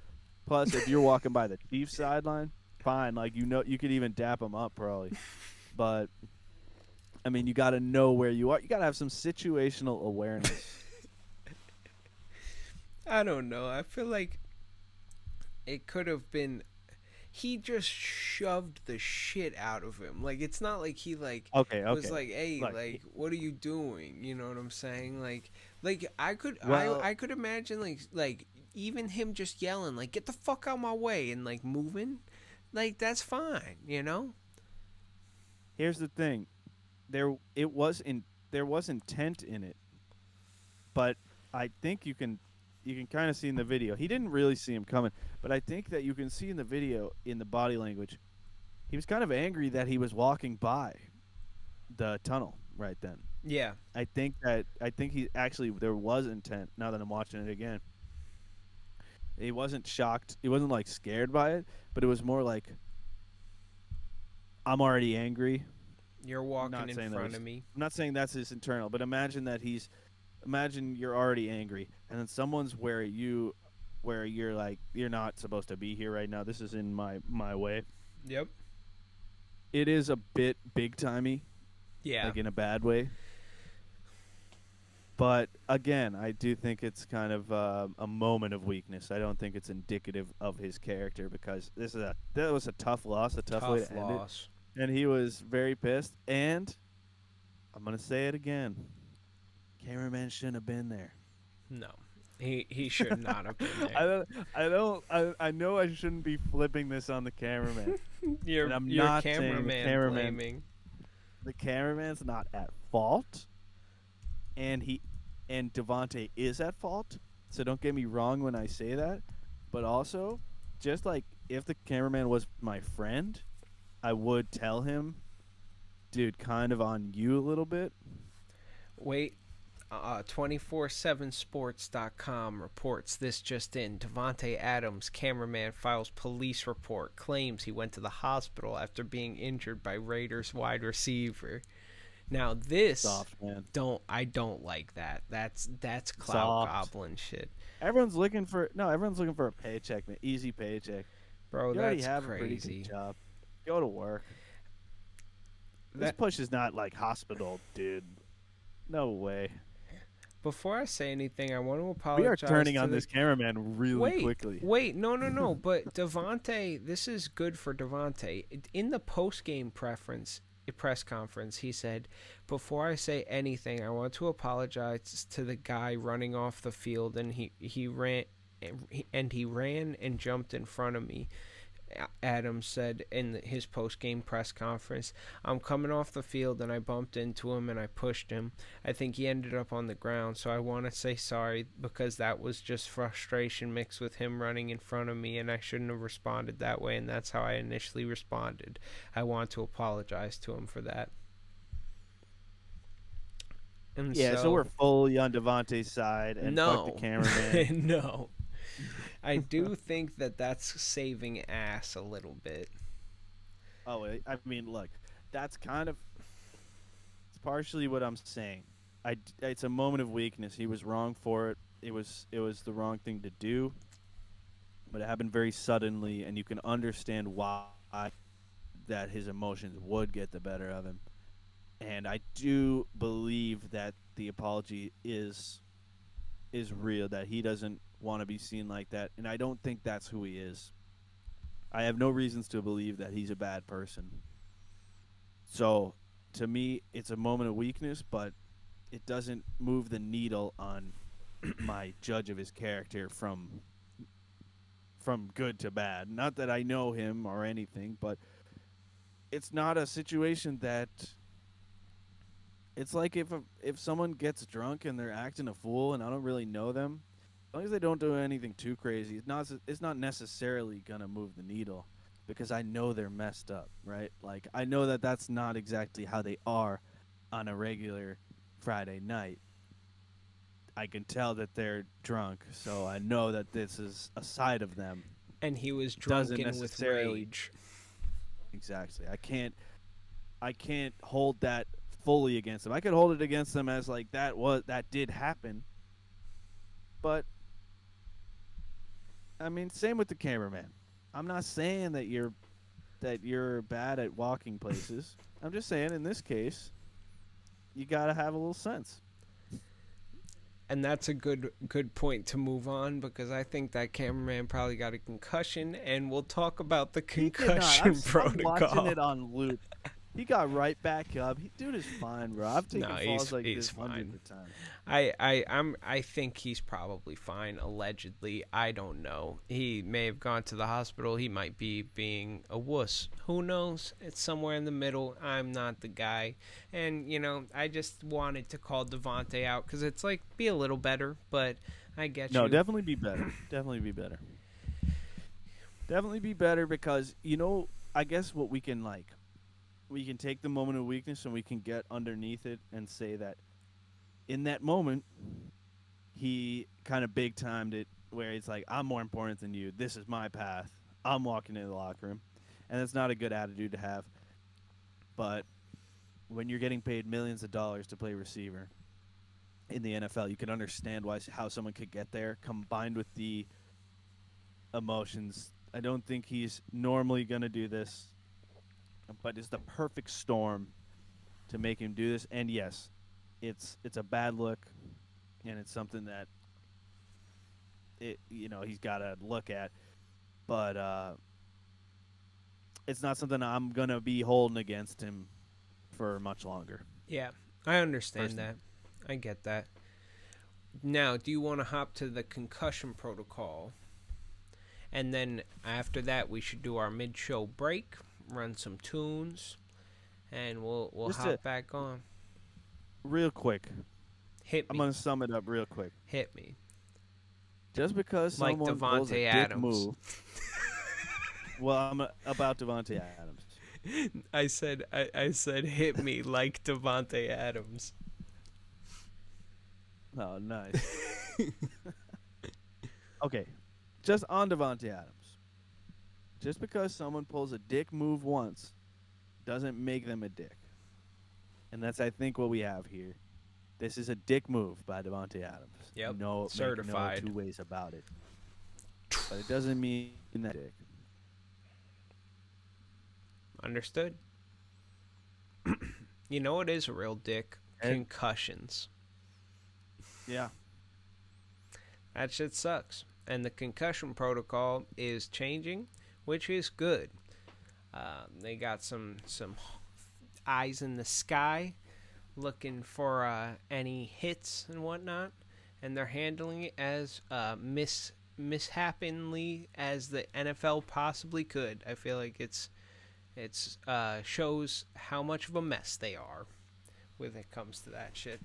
Speaker 2: Plus, if you're walking by the Chiefs sideline, fine. Like you could even dap him up probably. But I mean, you got to know where you are. You got to have some situational awareness.
Speaker 1: I don't know. I feel like it could have been he just shoved the shit out of him. Like it's not like he like
Speaker 2: Okay,
Speaker 1: was
Speaker 2: okay.
Speaker 1: like, "Hey,
Speaker 2: Like,
Speaker 1: like what are you doing?" You know what I'm saying? Like I could
Speaker 2: well,
Speaker 1: I could imagine like even him just yelling like, "Get the fuck out my way," and like moving. Like that's fine, you know?
Speaker 2: here's the thing. there was intent in it, but I think you can kind of see in the video. He didn't really see him coming, but I think that you can see in the video in the body language. He was kind of angry that he was walking by the tunnel right then.
Speaker 1: Yeah.
Speaker 2: I think he actually there was intent. Now that I'm watching it again, he wasn't shocked. He wasn't like scared by it, but it was more like, I'm already angry.
Speaker 1: You're walking in front of me.
Speaker 2: I'm not saying that's his internal, but imagine you're already angry, and then someone's where you're like, you're not supposed to be here right now. This is in my way.
Speaker 1: Yep.
Speaker 2: It is a bit big timey.
Speaker 1: Yeah.
Speaker 2: Like in a bad way. But again, I do think it's kind of a moment of weakness. I don't think it's indicative of his character, because that was a tough loss, a tough way to end it. And he was very pissed. And I'm gonna say it again: Cameraman shouldn't have been there.
Speaker 1: No, he should not have been there.
Speaker 2: I know I shouldn't be flipping this on the cameraman.
Speaker 1: you're
Speaker 2: not
Speaker 1: cameraman blaming.
Speaker 2: The cameraman's not at fault, and Davante is at fault. So don't get me wrong when I say that. But also, just like if the cameraman was my friend, I would tell him, dude, kind of on you a little bit.
Speaker 1: Wait, 247sports.com reports this just in. Davante Adams, cameraman, files police report, claims he went to the hospital after being injured by Raiders wide receiver. Now this
Speaker 2: soft, man.
Speaker 1: I don't like that. That's clout goblin shit.
Speaker 2: Everyone's looking for a paycheck, man. Easy paycheck.
Speaker 1: Bro,
Speaker 2: you
Speaker 1: that's
Speaker 2: already have
Speaker 1: crazy.
Speaker 2: A pretty good job. Go to work. This push is not like hospital, dude. No way.
Speaker 1: Before I say anything, I want to apologize.
Speaker 2: We are turning on this cameraman really quickly.
Speaker 1: Wait, no. But Davante, this is good for Davante. In the post-game press conference, he said, "Before I say anything, I want to apologize to the guy running off the field, and he ran and jumped in front of me." Adams said in his post-game press conference, "I'm coming off the field and I bumped into him and I pushed him. I think he ended up on the ground, so I want to say sorry because that was just frustration mixed with him running in front of me, and I shouldn't have responded that way, and that's how I initially responded. I want to apologize to him for that." And
Speaker 2: so we're fully on Davante's side and fuck the cameraman.
Speaker 1: No. I do think that's saving ass a little bit.
Speaker 2: Oh, I mean, look, that's it's partially what I'm saying. It's a moment of weakness. He was wrong for it. It was the wrong thing to do, but it happened very suddenly, and you can understand why that his emotions would get the better of him. And I do believe that the apology is real, that he doesn't want to be seen like that, and I don't think that's who he is. I have no reasons to believe that he's a bad person. So, to me, it's a moment of weakness, but it doesn't move the needle on my judge of his character from good to bad. Not that I know him or anything, but it's not a situation that... It's like if someone gets drunk and they're acting a fool and I don't really know them, as long as they don't do anything too crazy, it's not necessarily going to move the needle, because I know they're messed up, right? Like, I know that that's not exactly how they are on a regular Friday night. I can tell that they're drunk, so I know that this is a side of them.
Speaker 1: And he was drunken with rage.
Speaker 2: Exactly. I can't hold that fully against them. I could hold it against them as like that did happen. But I mean, same with the cameraman. I'm not saying that you're bad at walking places. I'm just saying in this case, you got to have a little sense.
Speaker 1: And that's a good point to move on, because I think that cameraman probably got a concussion, and we'll talk about the concussion protocol.
Speaker 2: I'm watching it on loop. He got right back up. Dude is fine, bro. I've
Speaker 1: No,
Speaker 2: taken falls like
Speaker 1: he's
Speaker 2: this hundreds
Speaker 1: fine.
Speaker 2: of times.
Speaker 1: I think he's probably fine. Allegedly, I don't know. He may have gone to the hospital. He might be being a wuss. Who knows? It's somewhere in the middle. I'm not the guy. And I just wanted to call Davante out because it's like be a little better. But I get
Speaker 2: No,
Speaker 1: you.
Speaker 2: definitely be better. Definitely be better. Definitely be better because I guess what we can we can take the moment of weakness and we can get underneath it and say that in that moment he kind of big timed it where it's like, I'm more important than you. This is my path. I'm walking into the locker room. And that's not a good attitude to have. But when you're getting paid millions of dollars to play receiver in the NFL, you can understand how someone could get there combined with the emotions. I don't think he's normally going to do this, but it's the perfect storm to make him do this. And yes, it's a bad look, and it's something that he's got to look at. But it's not something I'm gonna be holding against him for much longer.
Speaker 1: Yeah, I understand that. I get that. Now, do you want to hop to the concussion protocol? And then after that, we should do our mid-show break, run some tunes, and we'll hop back on.
Speaker 2: Real quick.
Speaker 1: Hit me.
Speaker 2: I'm going to sum it up real quick.
Speaker 1: Hit me.
Speaker 2: Just because
Speaker 1: like
Speaker 2: someone
Speaker 1: Davante
Speaker 2: pulls a
Speaker 1: Adams.
Speaker 2: dick move. Well, I'm about Davante Adams.
Speaker 1: I said hit me like Davante Adams.
Speaker 2: Oh, nice. Okay. Just on Davante Adams. Just because someone pulls a dick move once doesn't make them a dick. And that's, I think, what we have here. This is a dick move by Davante Adams.
Speaker 1: Yep,
Speaker 2: certified. No two ways about it. But it doesn't mean that dick.
Speaker 1: Understood. You know what is a real dick? Concussions.
Speaker 2: Yeah.
Speaker 1: That shit sucks. And the concussion protocol is changing, which is good. They got some eyes in the sky looking for any hits and whatnot, and they're handling it as mishappenly as the NFL possibly could. I feel like it's shows how much of a mess they are when it comes to that shit.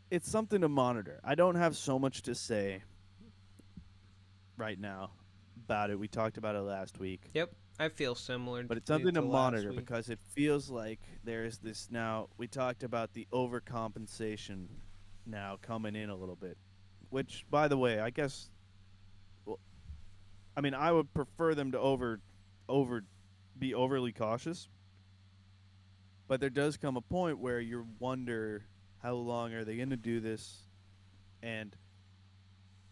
Speaker 2: It's something to monitor. I don't have so much to say right now about it. We talked about it last week.
Speaker 1: Yep, I feel similar.
Speaker 2: But it's something to monitor because it feels like there's this now. We talked about the overcompensation now coming in a little bit. Which, by the way, I guess, I would prefer them to be overly cautious. But there does come a point where you wonder how long are they going to do this, and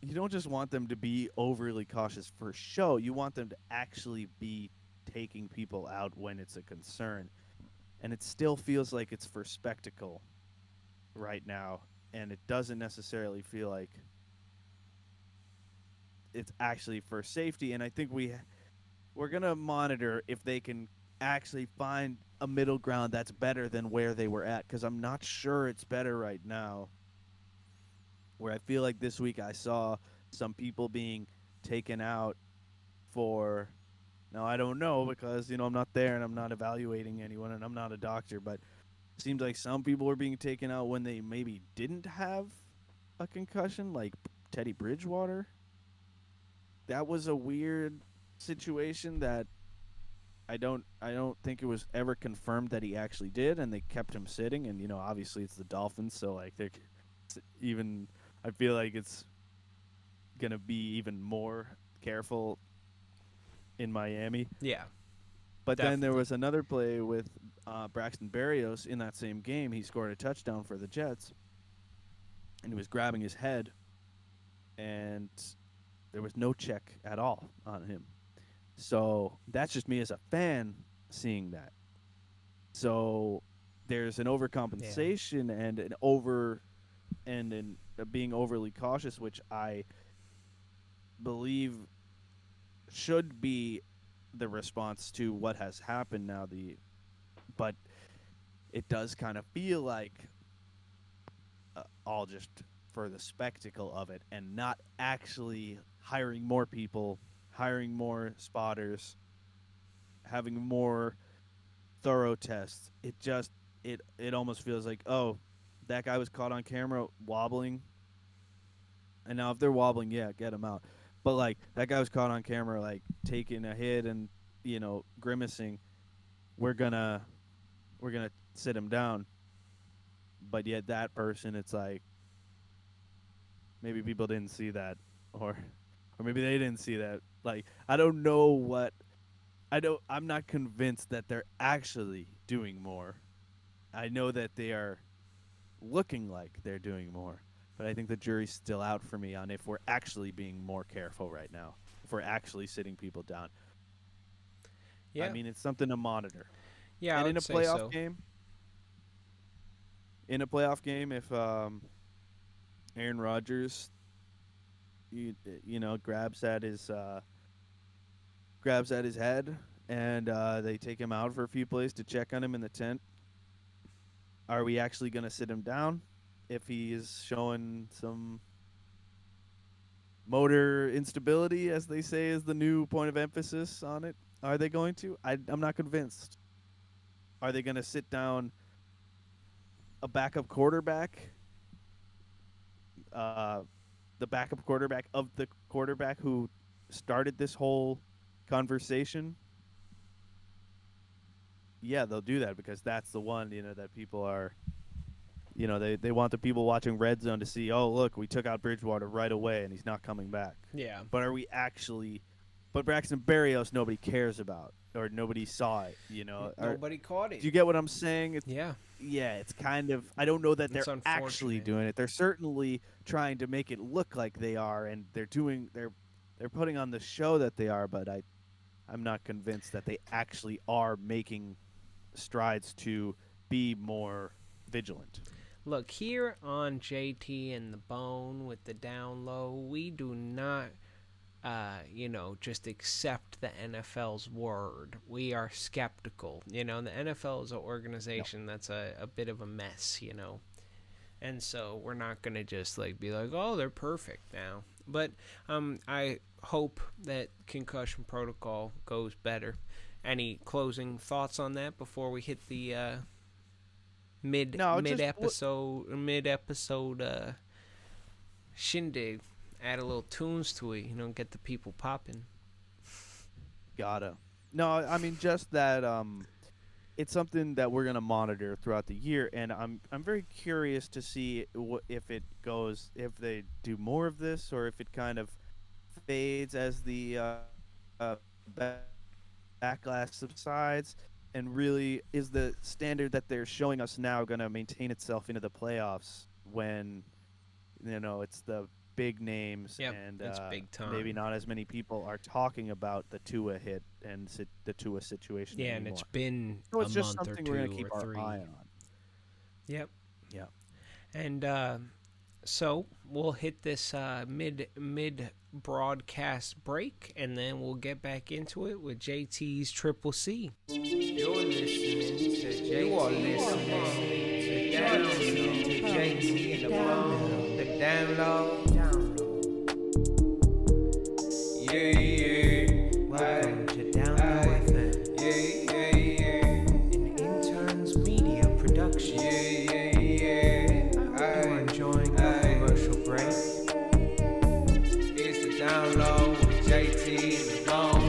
Speaker 2: you don't just want them to be overly cautious for show. You want them to actually be taking people out when it's a concern, and it still feels like it's for spectacle right now, and it doesn't necessarily feel like it's actually for safety. And I think we're gonna monitor if they can actually find a middle ground that's better than where they were at, because I'm not sure it's better right now. Where I feel like this week I saw some people being taken out for, now I don't know because I'm not there and I'm not evaluating anyone and I'm not a doctor, but it seems like some people were being taken out when they maybe didn't have a concussion, like Teddy Bridgewater. That was a weird situation that I don't think it was ever confirmed that he actually did, and they kept him sitting. And obviously it's the Dolphins, so like I feel like it's gonna be even more careful in Miami.
Speaker 1: Yeah.
Speaker 2: But definitely. Then there was another play with Braxton Berrios in that same game. He scored a touchdown for the Jets, and he was grabbing his head, and there was no check at all on him. So that's just me as a fan seeing that. So there's an overcompensation and an being overly cautious, which I believe should be the response to what has happened now. But it does kind of feel like all just for the spectacle of it and not actually hiring more people, hiring more spotters, having more thorough tests. It almost feels like, oh, that guy was caught on camera wobbling. And now if they're wobbling, yeah, get him out. But like that guy was caught on camera like taking a hit and, grimacing. We're gonna sit him down. But yet that person, it's like maybe people didn't see that, or maybe they didn't see that. Like I don't know what I'm not convinced that they're actually doing more. I know that they are looking like they're doing more, but I think the jury's still out for me on if we're actually being more careful right now. If we're actually sitting people down.
Speaker 1: Yeah.
Speaker 2: I mean, it's something to monitor.
Speaker 1: Yeah,
Speaker 2: and
Speaker 1: I
Speaker 2: in
Speaker 1: would
Speaker 2: a
Speaker 1: say
Speaker 2: playoff
Speaker 1: so.
Speaker 2: game, if Aaron Rodgers, grabs at his head and they take him out for a few plays to check on him in the tent, are we actually going to sit him down if he is showing some motor instability, as they say is the new point of emphasis on it? Are they going to? I'm not convinced. Are they going to sit down a backup quarterback, the backup quarterback of the quarterback who started this whole conversation? Yeah, they'll do that because that's the one, that people are, they want the people watching Red Zone to see, oh, look, we took out Bridgewater right away and he's not coming back.
Speaker 1: Yeah.
Speaker 2: But are we actually – but Braxton Berrios nobody cares about or nobody saw it,
Speaker 1: Nobody caught it.
Speaker 2: Do you get what I'm saying?
Speaker 1: Yeah.
Speaker 2: Yeah, it's kind of – I don't know that
Speaker 1: It's
Speaker 2: they're actually
Speaker 1: unfortunate.
Speaker 2: doing it. They're certainly trying to make it look like they are, and they're putting on the show that they are, but I'm not convinced that they actually are making strides to be more vigilant.
Speaker 1: Look, here on JT and the Bone with the down low, we do not, just accept the NFL's word. We are skeptical. The NFL is an organization that's a bit of a mess, And so we're not going to just be like, oh, they're perfect now. But I hope that Concussion Protocol goes better. Any closing thoughts on that before we hit the mid episode shindig? Add a little tunes to it, get the people popping.
Speaker 2: Gotta. No, I mean just that. It's something that we're gonna monitor throughout the year, and I'm very curious to see if they do more of this, or if it kind of fades as the backlash subsides. And really, is the standard that they're showing us now going to maintain itself into the playoffs when, it's the big names and
Speaker 1: it's big time.
Speaker 2: Maybe not as many people are talking about the Tua hit and the Tua situation anymore.
Speaker 1: And it's been
Speaker 2: so it's
Speaker 1: a
Speaker 2: just
Speaker 1: month
Speaker 2: something
Speaker 1: or
Speaker 2: we're
Speaker 1: two
Speaker 2: going to keep
Speaker 1: or
Speaker 2: our
Speaker 1: three.
Speaker 2: eye on.
Speaker 1: Yep.
Speaker 2: Yeah.
Speaker 1: And so we'll hit this mid broadcast break, and then we'll get back into it with JT's Triple C. You're listening to JT. You are listening to JT and the Bone, the download. Welcome to Download FM. An intern's media production. You're enjoying the commercial break. It's the download with JT and the Bone.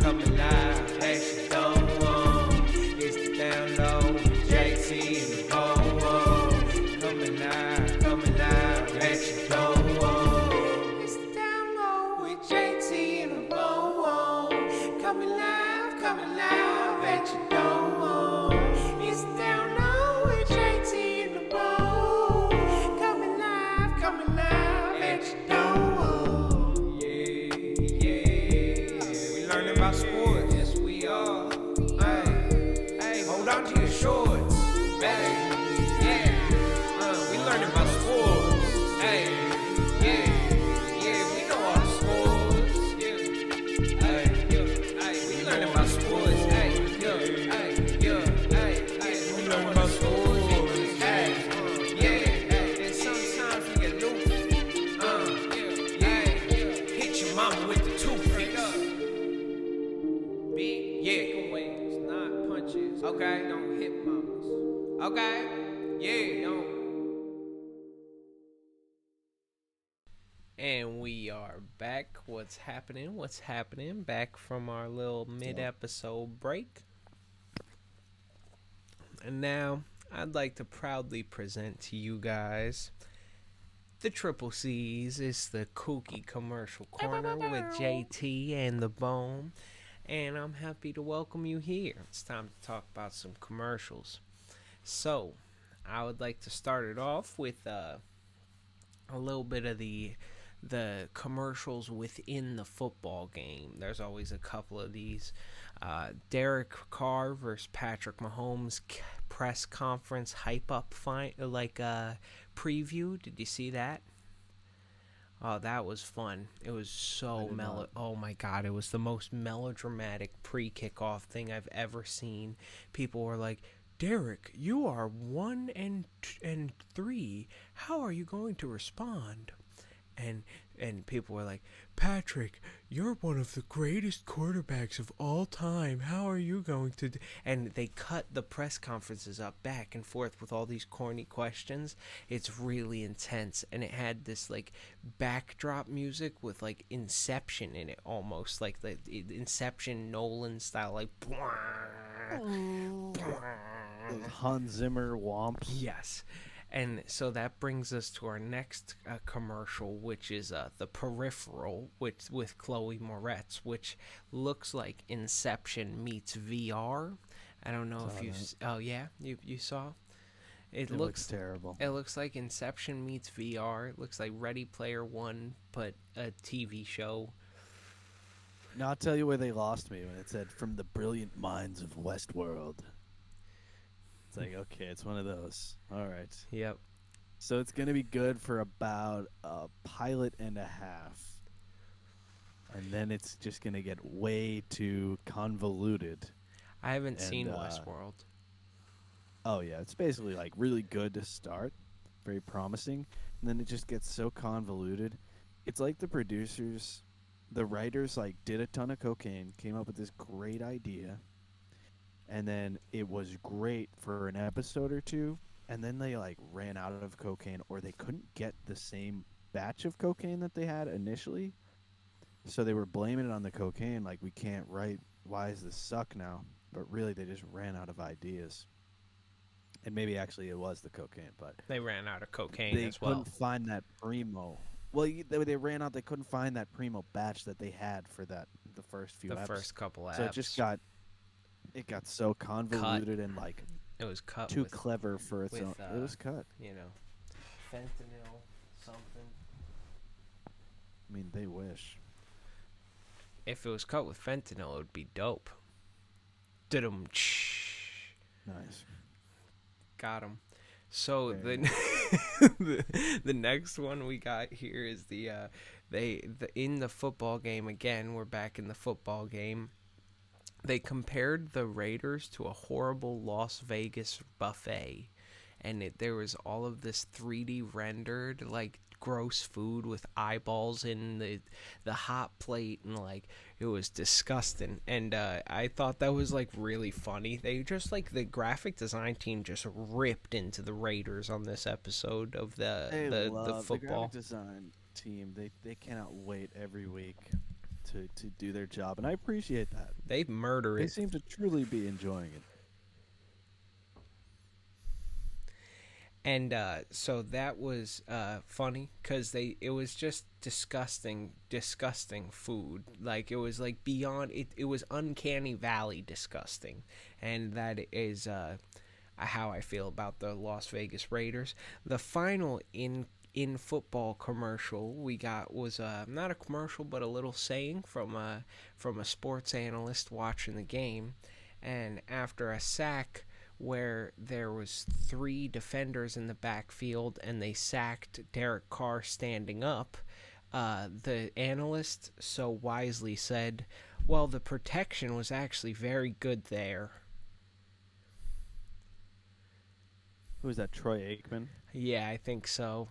Speaker 1: Coming live, action don't want. It's the download with JT and the Bone. Coming live, action don't want. It's the download with JT and the Bone. Coming live, action don't want. It's the download with JT and the Bone. Coming And we are back. What's happening? What's happening? Back from our little mid-episode break. And now, I'd like to proudly present to you guys the Triple C's. It's the Kooky Commercial Corner with JT and the Bone. And I'm happy to welcome you here. It's time to talk about some commercials. So, I would like to start it off with a little bit of the commercials within the football game. There's always a couple of these. Derek Carr versus Patrick Mahomes press conference hype up preview. Did you see that? Oh, that was fun. It was so mellow. Oh my God, it was the most melodramatic pre-kickoff thing I've ever seen. People were like, "Derek, you are 1-3. How are you going to respond?" And people were like, "Patrick, you're one of the greatest quarterbacks of all time. How are you going to do?" And they cut the press conferences up back and forth with all these corny questions. It's really intense, and it had this like backdrop music with like Inception in it, almost like the Inception Nolan style, like
Speaker 2: Hans Zimmer womps.
Speaker 1: Yes. And so that brings us to our next commercial, which is The Peripheral with Chloe Moretz, which looks like Inception meets VR. I don't know if you... Oh, yeah? You saw? It looks
Speaker 2: terrible.
Speaker 1: It looks like Inception meets VR. It looks like Ready Player One, but a TV show.
Speaker 2: Now, I'll tell you where they lost me when it said, "From the brilliant minds of Westworld." It's like, okay, it's one of those. All right.
Speaker 1: Yep.
Speaker 2: So it's going to be good for about a pilot and a half. And then it's just going to get way too convoluted.
Speaker 1: I haven't seen Westworld.
Speaker 2: Oh, yeah. It's basically like really good to start. Very promising. And then it just gets so convoluted. It's like the producers, the writers, like did a ton of cocaine, came up with this great idea. And then it was great for an episode or two, and then they like ran out of cocaine, or they couldn't get the same batch of cocaine that they had initially. So they were blaming it on the cocaine, like, we can't write, why does this suck now? But really they just ran out of ideas. And maybe actually it was the cocaine, but
Speaker 1: they ran out of cocaine as well.
Speaker 2: They couldn't find that primo. Well, they ran out, they couldn't find that primo batch that they had for the first few episodes.
Speaker 1: The first couple episodes.
Speaker 2: So it just got... It got so convoluted and like
Speaker 1: it was cut
Speaker 2: too clever for its own. It was cut.
Speaker 1: You know, fentanyl, something.
Speaker 2: I mean, they wish.
Speaker 1: If it was cut with fentanyl, it would be dope. Did-em.
Speaker 2: Nice.
Speaker 1: Got him. So the next one we got here is in the football game again. We're back in the football game. They compared the Raiders to a horrible Las Vegas buffet, and there was all of this 3D rendered, like, gross food with eyeballs in the hot plate, and, like, it was disgusting. And I thought that was, like, really funny. They just, like, the graphic design team just ripped into the Raiders on this episode of the football.
Speaker 2: The graphic design team. They cannot wait every week to do their job, and I appreciate that.
Speaker 1: They murder it.
Speaker 2: They seem to truly be enjoying it.
Speaker 1: And so that was funny because it was just disgusting food. Like, it was like beyond it was uncanny valley disgusting, and that is how I feel about the Las Vegas Raiders. The final in football commercial we got was not a commercial but a little saying from a sports analyst watching the game. And after a sack where there was 3 defenders in the backfield and they sacked Derek Carr standing up, the analyst so wisely said, "Well, the protection was actually very good there."
Speaker 2: Who is that, Troy Aikman?
Speaker 1: Yeah, I think so.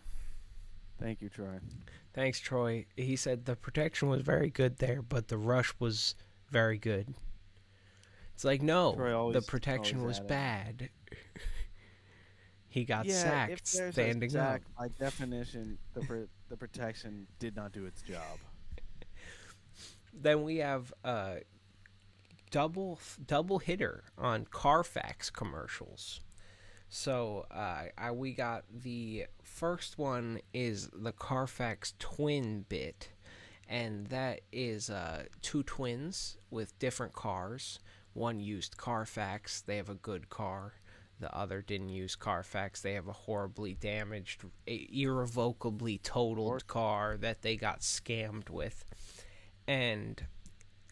Speaker 2: Thank you, Troy.
Speaker 1: Thanks, Troy. He said the protection was very good there, but the rush was very good. It's like, no, the protection was bad. He got
Speaker 2: Yeah, if
Speaker 1: sacked
Speaker 2: there's a
Speaker 1: standing up.
Speaker 2: sack, by definition, the protection did not do its job.
Speaker 1: Then we have double hitter on Carfax commercials. So we got the first one is the Carfax twin bit, and that is two twins with different cars. One used Carfax, they have a good car. The other didn't use Carfax, they have a horribly damaged, irrevocably totaled car that they got scammed with. And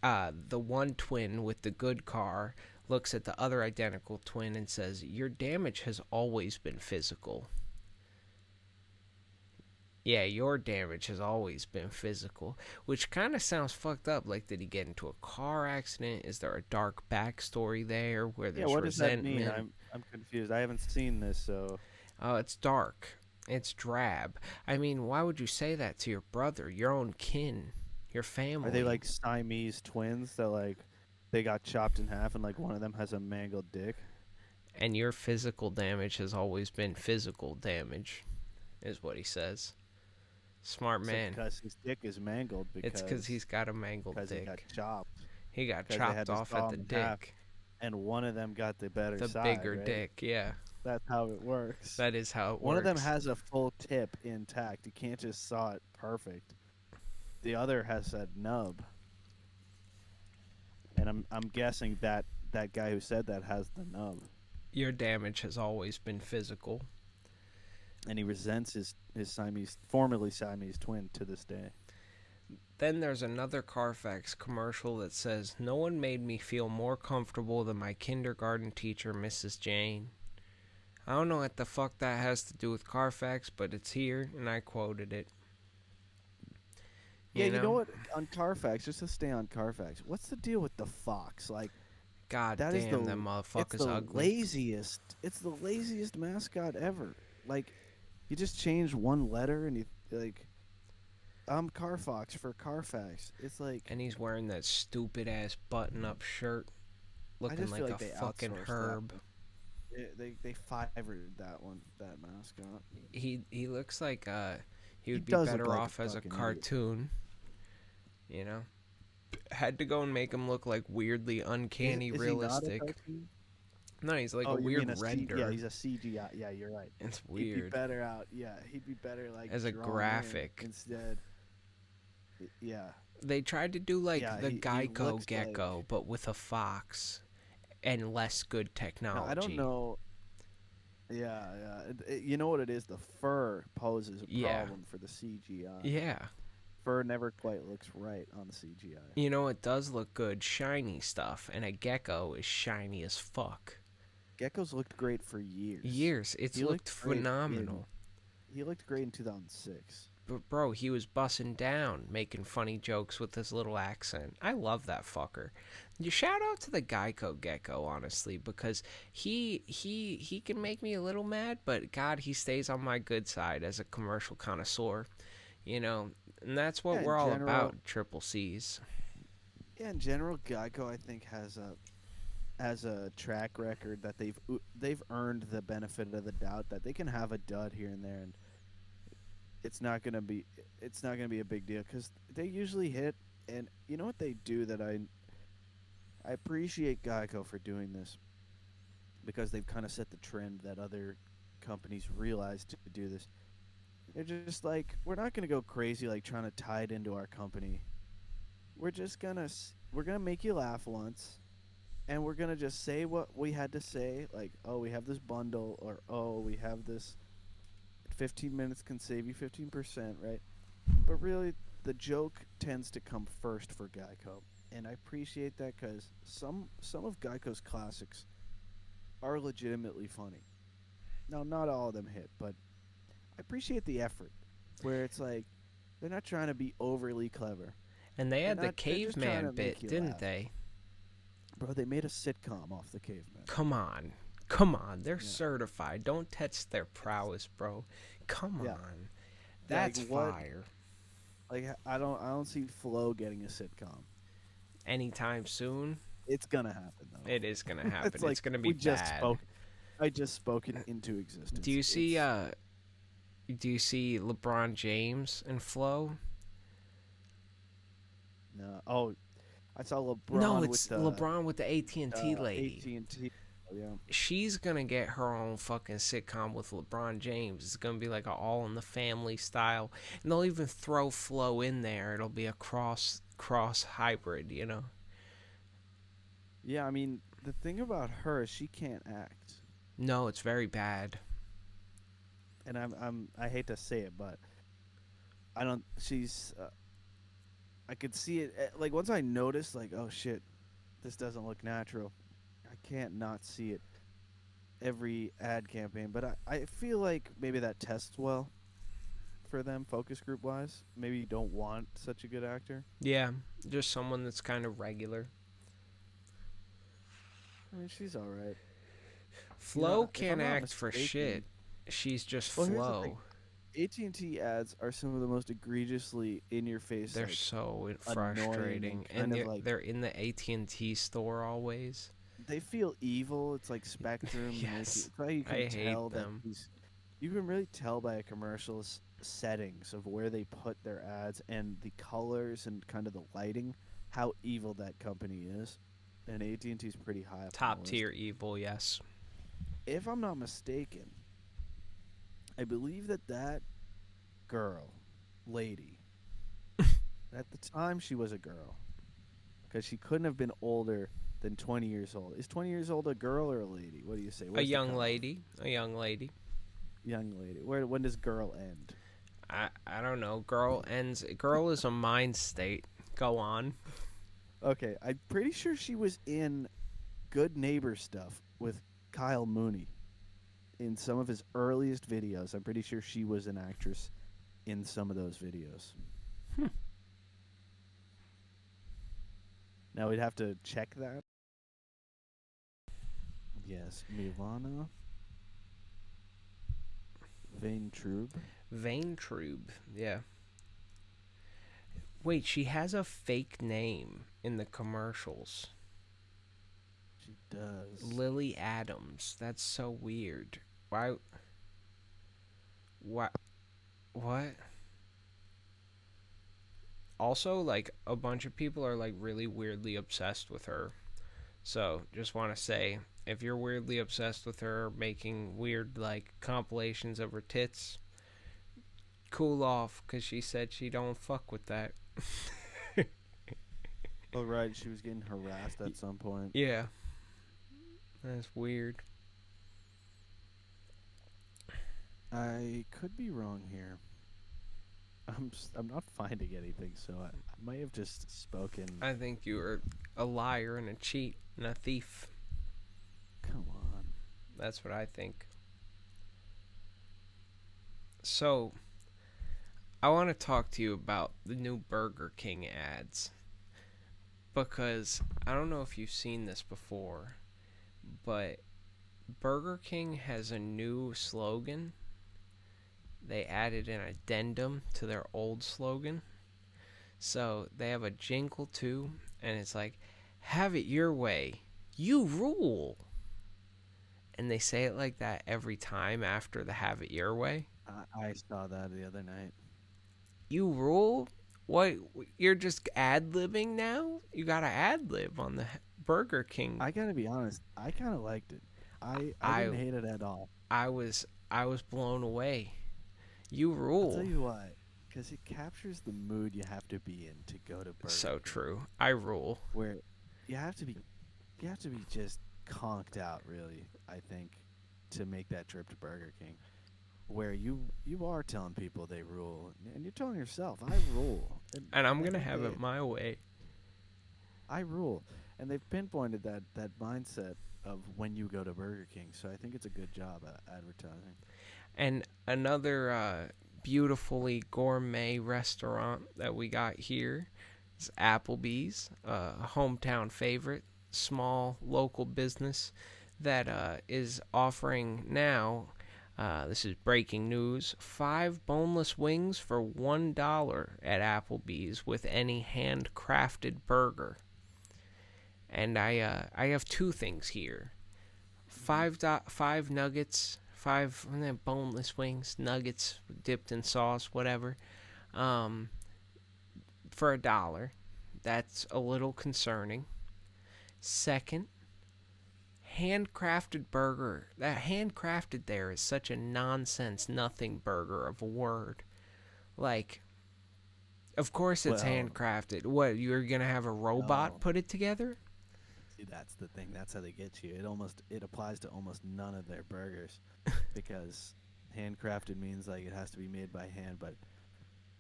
Speaker 1: the one twin with the good car looks at the other identical twin and says, "Your damage has always been physical." Yeah, your damage has always been physical, which kind of sounds fucked up. Like, did he get into a car accident? Is there a dark backstory there where there's
Speaker 2: what
Speaker 1: resentment?
Speaker 2: does that mean? I'm confused. I haven't seen this, so.
Speaker 1: Oh, it's dark. It's drab. I mean, why would you say that to your brother, your own kin, your family?
Speaker 2: Are they like Siamese twins that like they got chopped in half and like one of them has a mangled dick?
Speaker 1: And your physical damage has always been physical damage, is what he says. Smart man.
Speaker 2: Because his dick is mangled.
Speaker 1: It's because he's got a mangled dick.
Speaker 2: He got chopped.
Speaker 1: He got chopped off at the dick.
Speaker 2: And one of them got the better
Speaker 1: side. The bigger
Speaker 2: right?
Speaker 1: dick, yeah.
Speaker 2: That's how it works.
Speaker 1: That is how it works.
Speaker 2: One of them has a full tip intact. You can't just saw it perfect. The other has a nub. And I'm guessing that guy who said that has the nub.
Speaker 1: Your damage has always been physical.
Speaker 2: And he resents his formerly Siamese twin to this day.
Speaker 1: Then there's another Carfax commercial that says, "No one made me feel more comfortable than my kindergarten teacher, Mrs. Jane." I don't know what the fuck that has to do with Carfax, but it's here, and I quoted it.
Speaker 2: You know what? On Carfax, just to stay on Carfax, what's the deal with the fox? Like,
Speaker 1: God damn, that motherfucker's
Speaker 2: ugly. It's the laziest mascot ever. Like, you just change one letter and you like, I'm Carfax for Carfax. It's like,
Speaker 1: and he's wearing that stupid ass button-up shirt, looking like a fucking herb.
Speaker 2: They fivered that mascot.
Speaker 1: He looks like he would be better off as a cartoon. Idiot. You know, had to go and make him look like weirdly uncanny realistic.
Speaker 2: He not a cartoon?
Speaker 1: No, he's like a weird render.
Speaker 2: Yeah, he's a CGI. Yeah, you're right.
Speaker 1: It's weird.
Speaker 2: He'd be better out. Yeah, he'd be better like
Speaker 1: as a graphic
Speaker 2: instead. Yeah.
Speaker 1: They tried to do like the Geico gecko, like, but with a fox and less good technology.
Speaker 2: No, I don't know. Yeah. You know what it is? The fur poses a problem for the CGI.
Speaker 1: Yeah.
Speaker 2: Fur never quite looks right on the CGI.
Speaker 1: You know, it does look good, shiny stuff, and a gecko is shiny as fuck.
Speaker 2: Geckos looked great for years.
Speaker 1: It's looked phenomenal.
Speaker 2: He looked great in 2006.
Speaker 1: But bro, he was bussing down, making funny jokes with his little accent. I love that fucker. You shout out to the Geico gecko, honestly, because he can make me a little mad, but God, he stays on my good side as a commercial connoisseur. You know, and that's what we're all about, Triple C's.
Speaker 2: Yeah, in general, Geico I think has a track record that they've earned the benefit of the doubt that they can have a dud here and there, and it's not gonna be a big deal because they usually hit. And you know what they do that I appreciate Geico for doing this, because they've kind of set the trend that other companies realize to do this. They're just like, we're not gonna go crazy like trying to tie it into our company. We're gonna make you laugh once, and we're gonna just say what we had to say, like, oh, we have this bundle, or oh, we have this 15 minutes can save you 15%, right? But really, the joke tends to come first for Geico, and I appreciate that because some of Geico's classics are legitimately funny. Now, not all of them hit, but I appreciate the effort, where it's like they're not trying to be overly clever.
Speaker 1: And they had the caveman bit, didn't they?
Speaker 2: Bro, they made a sitcom off the caveman.
Speaker 1: Come on. They're certified. Don't test their prowess, bro. Come on. That's fire.
Speaker 2: Like, I don't see Flo getting a sitcom
Speaker 1: anytime soon.
Speaker 2: It's gonna happen though.
Speaker 1: It is gonna happen. It's gonna be bad.
Speaker 2: I just spoke it into existence.
Speaker 1: Do you see LeBron James and Flo?
Speaker 2: No. Oh, I saw
Speaker 1: No,
Speaker 2: LeBron with
Speaker 1: it's
Speaker 2: the
Speaker 1: LeBron with the AT&T lady.
Speaker 2: AT&T. Oh, yeah.
Speaker 1: She's gonna get her own fucking sitcom with LeBron James. It's gonna be like a All in the Family style, and they'll even throw Flo in there. It'll be a cross hybrid, you know.
Speaker 2: Yeah, I mean, the thing about her is she can't act.
Speaker 1: No, it's very bad.
Speaker 2: And I hate to say it, but I don't she's I could see it like once I noticed like, oh shit, this doesn't look natural. I can't not see it every ad campaign, but I feel like maybe that tests well for them focus group wise. Maybe you don't want such a good actor.
Speaker 1: Yeah, just someone that's kind of regular.
Speaker 2: I mean, she's all right.
Speaker 1: Flo
Speaker 2: If I'm
Speaker 1: can't
Speaker 2: not
Speaker 1: act for shit.
Speaker 2: mistaken,
Speaker 1: She's just
Speaker 2: well, here's the thing.
Speaker 1: Flo.
Speaker 2: AT&T ads are some of the most egregiously in your face.
Speaker 1: They're
Speaker 2: like,
Speaker 1: so
Speaker 2: annoying
Speaker 1: frustrating,
Speaker 2: and
Speaker 1: and they're in the AT&T store always.
Speaker 2: they feel evil. It's like Spectrum.
Speaker 1: Yes,
Speaker 2: it's like you
Speaker 1: I
Speaker 2: can tell
Speaker 1: hate
Speaker 2: that
Speaker 1: them.
Speaker 2: you can really tell by a commercial's settings of where they put their ads and the colors and kind of the lighting, how evil that company is. And AT&T's pretty high up on
Speaker 1: Top
Speaker 2: the list.
Speaker 1: tier evil, yes.
Speaker 2: If I'm not mistaken, I believe that girl, lady, at the time she was a girl, because she couldn't have been older than 20 years old. Is 20 years old a girl or a lady? What do you say?
Speaker 1: A
Speaker 2: Where's the
Speaker 1: young
Speaker 2: cutoff?
Speaker 1: lady. A young lady.
Speaker 2: Young lady. When does girl end?
Speaker 1: I don't know. Girl ends. Girl is a mind state. Go on.
Speaker 2: Okay, I'm pretty sure she was in Good Neighbor stuff with Kyle Mooney in some of his earliest videos. I'm pretty sure she was an actress in some of those videos. Now we'd have to check that. Yes, Milana Vaintrube.
Speaker 1: Vaintrube. Yeah. Wait, she has a fake name in the commercials.
Speaker 2: She does.
Speaker 1: Lily Adams. That's so weird. Why? What? What? Also, like, a bunch of people are, like, really weirdly obsessed with her. So, just want to say, if you're weirdly obsessed with her, making weird, like, compilations of her tits, cool off, because she said she don't fuck with that.
Speaker 2: Oh, right. She was getting harassed at some point.
Speaker 1: Yeah. That's weird.
Speaker 2: I could be wrong here. I'm not finding anything, so I might have just spoken.
Speaker 1: I think you were a liar and a cheat and a thief.
Speaker 2: Come on.
Speaker 1: That's what I think. So, I want to talk to you about the new Burger King ads. Because I don't know if you've seen this before, but Burger King has a new slogan. They added an addendum to their old slogan. So they have a jingle too, and it's like, have it your way. You rule. And they say it like that every time after the have it your way.
Speaker 2: I saw that the other night.
Speaker 1: You rule? What? You're just ad-libbing now? You gotta ad-lib on the Burger King.
Speaker 2: I gotta be honest. I kind of liked it. I didn't hate it at all.
Speaker 1: I was blown away. You rule.
Speaker 2: I'll tell you what, because it captures the mood you have to be in to go to Burger
Speaker 1: So
Speaker 2: King.
Speaker 1: true. I rule.
Speaker 2: Where you have to be just conked out, really. I think, to make that trip to Burger King, where you are telling people they rule, and you're telling yourself, I rule,
Speaker 1: and I'm gonna have it my way.
Speaker 2: I rule, and they've pinpointed that mindset of when you go to Burger King. So I think it's a good job at advertising.
Speaker 1: And another beautifully gourmet restaurant that we got here is Applebee's, a hometown favorite, small local business that is offering now, this is breaking news, 5 boneless wings for $1 at Applebee's with any handcrafted burger. And I have 2 things here. five nuggets, five boneless wings, nuggets dipped in sauce, whatever, um, for $1. That's a little concerning. Second, handcrafted burger. That handcrafted there is such a nonsense nothing burger of a word. Like, of course it's handcrafted. What, you're going to have a robot put it together?
Speaker 2: See, that's the thing. That's how they get you. It applies to almost none of their burgers because handcrafted means like it has to be made by hand, but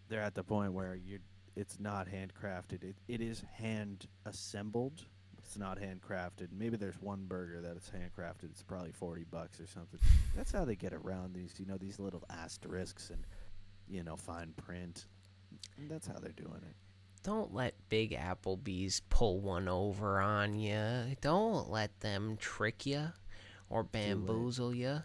Speaker 2: they're at the point where it's not handcrafted. It is hand assembled. It's not handcrafted. Maybe there's one burger that it's handcrafted. It's probably $40 or something. That's how they get around these little asterisks and fine print. And that's how they're doing it.
Speaker 1: Don't let Big Applebee's pull one over on you. Don't let them trick you or bamboozle you.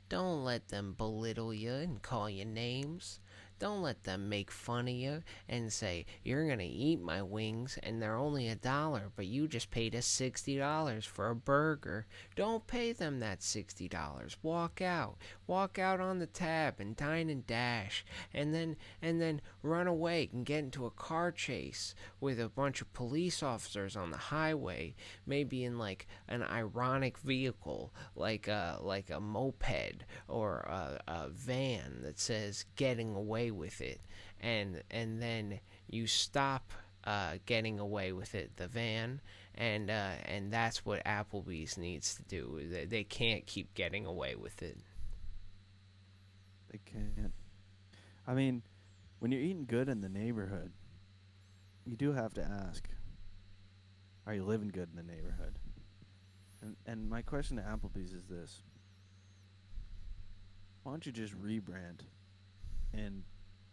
Speaker 1: Don't let them belittle you and call you names. Don't let them make fun of you and say, you're going to eat my wings and they're only $1, but you just paid us $60 for a burger. Don't pay them that $60. Walk out. Walk out on the tab and dine and dash. And then run away and get into a car chase with a bunch of police officers on the highway, maybe in like an ironic vehicle, like a moped or a van that says getting away with it, and then you stop getting away with it, the van, and that's what Applebee's needs to do. They can't keep getting away with it.
Speaker 2: They can't. I mean, when you're eating good in the neighborhood, you do have to ask, are you living good in the neighborhood? And my question to Applebee's is this: why don't you just rebrand and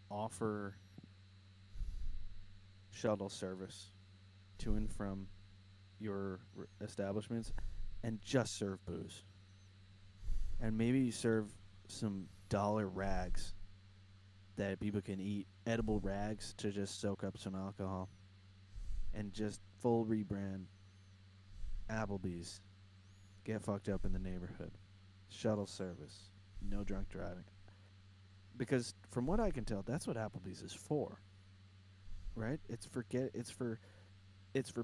Speaker 2: offer shuttle service to and from your establishments and just serve booze? And maybe you serve some dollar rags that people can eat, edible rags to just soak up some alcohol, and just full rebrand Applebee's. Get fucked up in the neighborhood. Shuttle service. No drunk driving. Because from what I can tell, that's what Applebee's is for. Right? It's for